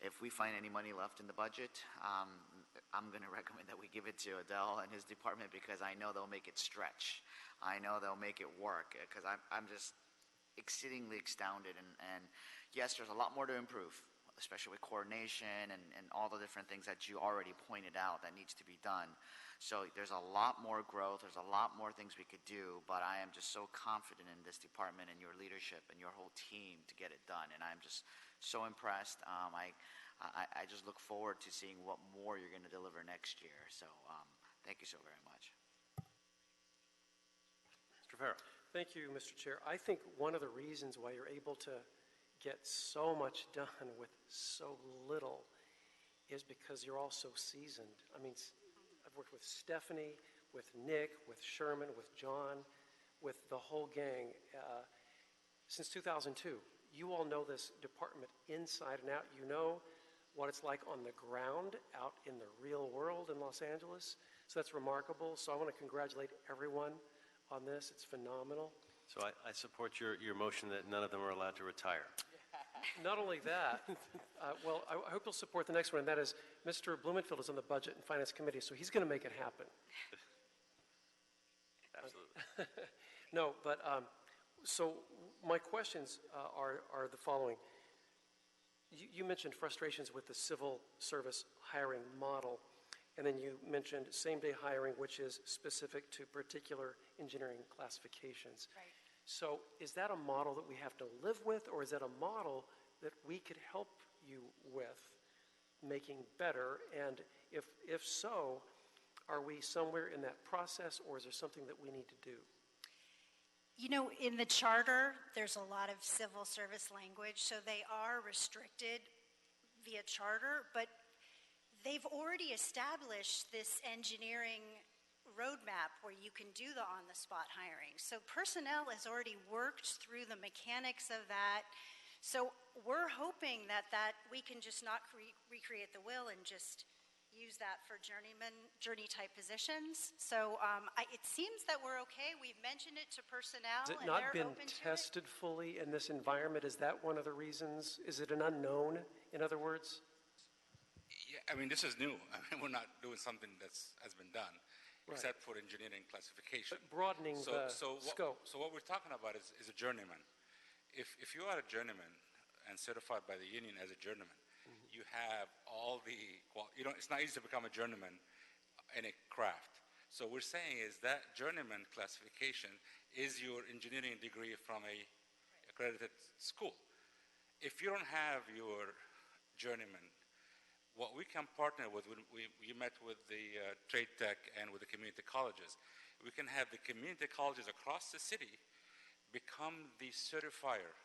If we find any money left in the budget, I'm going to recommend that we give it to Adele and his department because I know they'll make it stretch. I know they'll make it work because I'm just exceedingly astounded. And yes, there's a lot more to improve, especially with coordination and all the different things that you already pointed out that needs to be done. So there's a lot more growth. There's a lot more things we could do, but I am just so confident in this department and your leadership and your whole team to get it done. And I'm just so impressed. I just look forward to seeing what more you're going to deliver next year. So thank you so very much. Mr. Farrow. Thank you, Mr. Chair. I think one of the reasons why you're able to get so much done with so little is because you're all so seasoned. I mean, I've worked with Stephanie, with Nick, with Sherman, with John, with the whole gang since 2002. You all know this department inside and out. You know what it's like on the ground out in the real world in Los Angeles. So that's remarkable. So I want to congratulate everyone on this. It's phenomenal. So I support your motion that none of them are allowed to retire. Not only that, well, I hope you'll support the next one, and that is Mr. Blumenfield is on the Budget and Finance Committee, so he's going to make it happen. Absolutely. No, but so my questions are the following. You mentioned frustrations with the civil service hiring model, and then you mentioned same-day hiring, which is specific to particular engineering classifications. Right. So is that a model that we have to live with, or is that a model that we could help you with making better? And if so, are we somewhere in that process, or is there something that we need to do? You know, in the charter, there's a lot of civil service language, so they are restricted via charter, but they've already established this engineering roadmap where you can do the on-the-spot hiring. So personnel has already worked through the mechanics of that. So we're hoping that we can just not recreate the wheel and just use that for journey-type positions. So it seems that we're okay. We've mentioned it to personnel, Has it and not they're been open to it. tested fully in this environment? Is that one of the reasons? Is it an unknown, in other words? Yeah, I mean, this is new. I mean, we're not doing something has been done, Right. except for engineering classification. But broadening the scope. So what we're talking about is a journeyman. If you are a journeyman and certified by the union as a journeyman, you have all the, it's not easy to become a journeyman in a craft. So we're saying is that journeyman classification is your engineering degree from a accredited school. If you don't have your journeyman, what we can partner with, we met with the Trade Tech and with the community colleges, we can have the community colleges across the city become the certifier.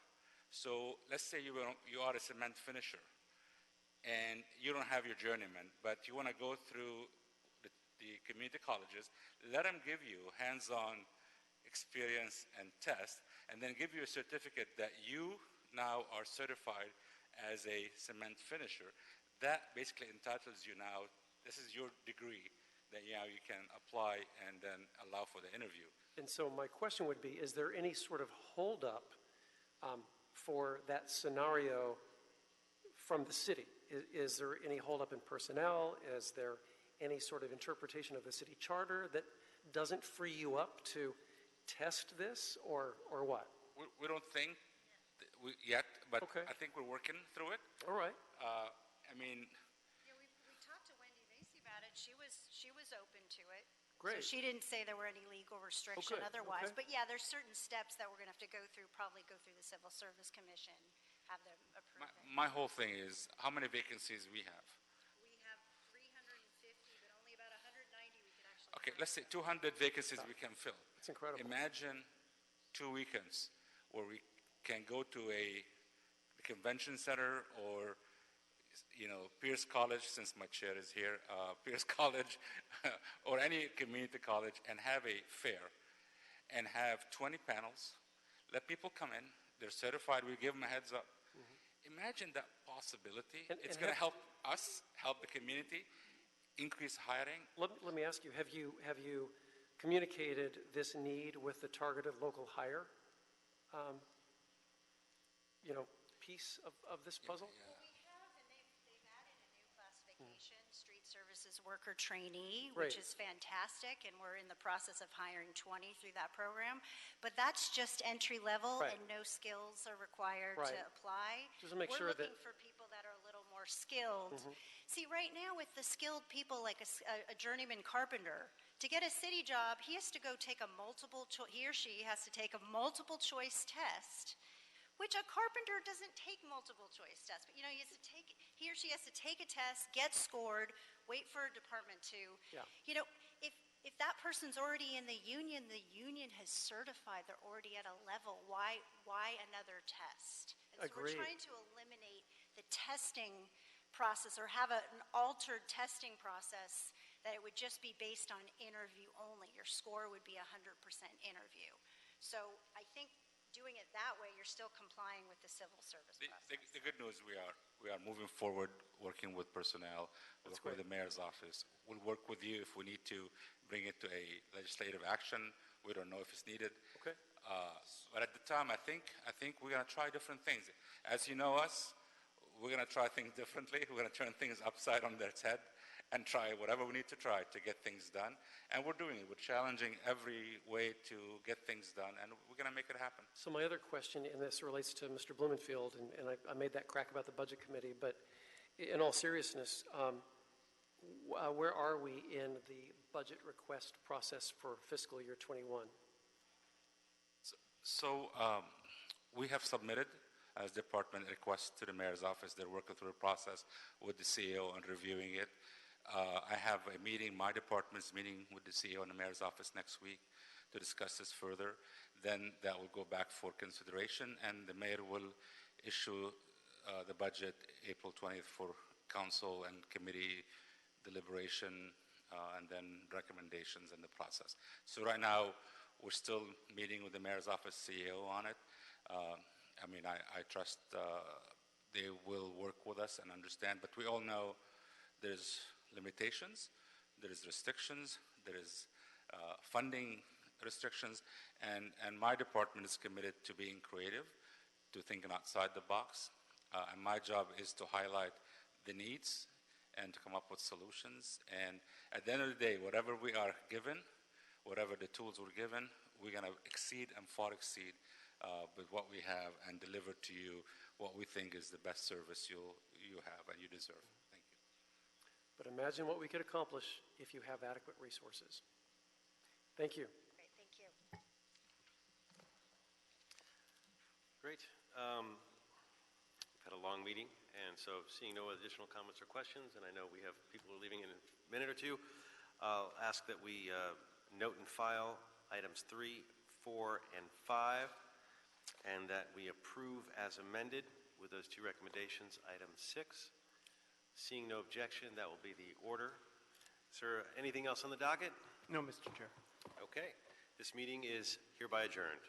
So let's say you are a cement finisher and you don't have your journeyman, but you want to go through the community colleges, let them give you hands-on experience and test, and then give you a certificate that you now are certified as a cement finisher. That basically entitles you now, this is your degree that now you can apply and then allow for the interview. And so my question would be, is there any sort of holdup for that scenario from the city? Is there any holdup in personnel? Is there any sort of interpretation of the city charter that doesn't free you up to test this, or what? We don't think yet, but Okay. I think we're working through it. All right. I mean, Yeah, we talked to Wendy Macy about it. She was open to it. Great. So she didn't say there were any legal restriction good. otherwise. Okay. But yeah, there's certain steps that we're going to have to go through, probably go through the Civil Service Commission, have them approve it. my whole thing is how many vacancies we have. We have 350, but only about 190 we could actually. Okay, let's say 200 vacancies we can fill. It's incredible. Imagine 2 weekends where we can go to a convention center or, Pierce College, since my chair is here, Pierce College, or any community college, and have a fair and have 20 panels. Let people come in. They're certified. We give them a heads up. Imagine that possibility. It's going to help us, help the community, increase hiring. Let me ask you, have you communicated this need with the targeted local hire, piece of this puzzle? Street Services Worker Trainee, which Right. is fantastic, and we're in the process of hiring 20 through that program. But that's just entry level, Right. and no skills are required Right. to apply. Just to make we're sure looking that- for people that are a little more skilled. Mhm. See, right now with the skilled people, like a journeyman carpenter, to get a city job, he has to go take he or she has to take a multiple choice test, which a carpenter doesn't take multiple choice tests. But he or she has to take a test, get scored, wait for a department to. Yeah. If that person's already in the union has certified they're already at a level. Why another test? And so Agreed. we're trying to eliminate the testing process or have an altered testing process that it would just be based on interview only. Your score would be 100% interview. So I think doing it that way, you're still complying with the civil service process. The good news, we are moving forward, working with personnel, working with the mayor's office. We'll work with you if we need to bring it to a legislative action. We don't know if it's needed. Okay. But at the time, I think we're going to try different things. As you know us, we're going to try things differently. We're going to turn things upside on their head and try whatever we need to try to get things done. And we're doing it. We're challenging every way to get things done, and we're going to make it happen. So my other question, and this relates to Mr. Blumenfield, and I made that crack about the Budget Committee, but in all seriousness, where are we in the budget request process for fiscal year 21? So we have submitted as department requests to the mayor's office. They're working through the process with the CEO and reviewing it. I have a meeting, my department's meeting with the CEO and the mayor's office next week to discuss this further. Then that will go back for consideration, and the mayor will issue the budget April 20th for council and committee deliberation, and then recommendations in the process. So right now, we're still meeting with the mayor's office CEO on it. I trust they will work with us and understand, but we all know there's limitations, there is restrictions, there is funding restrictions, and my department is committed to being creative, to thinking outside the box, and my job is to highlight the needs and to come up with solutions. And at the end of the day, whatever we are given, whatever the tools we're given, we're going to exceed and far exceed with what we have and deliver to you what we think is the best service you have and you deserve. Thank you. But imagine what we could accomplish if you have adequate resources. Thank you. Great, thank you. Great. We've had a long meeting, and so seeing no additional comments or questions, and I know we have people who are leaving in a minute or two, I'll ask that we note and file items 3, 4, and 5, and that we approve as amended with those two recommendations, item 6. Seeing no objection, that will be the order. Is there anything else on the docket? No, Mr. Chair. Okay. This meeting is hereby adjourned.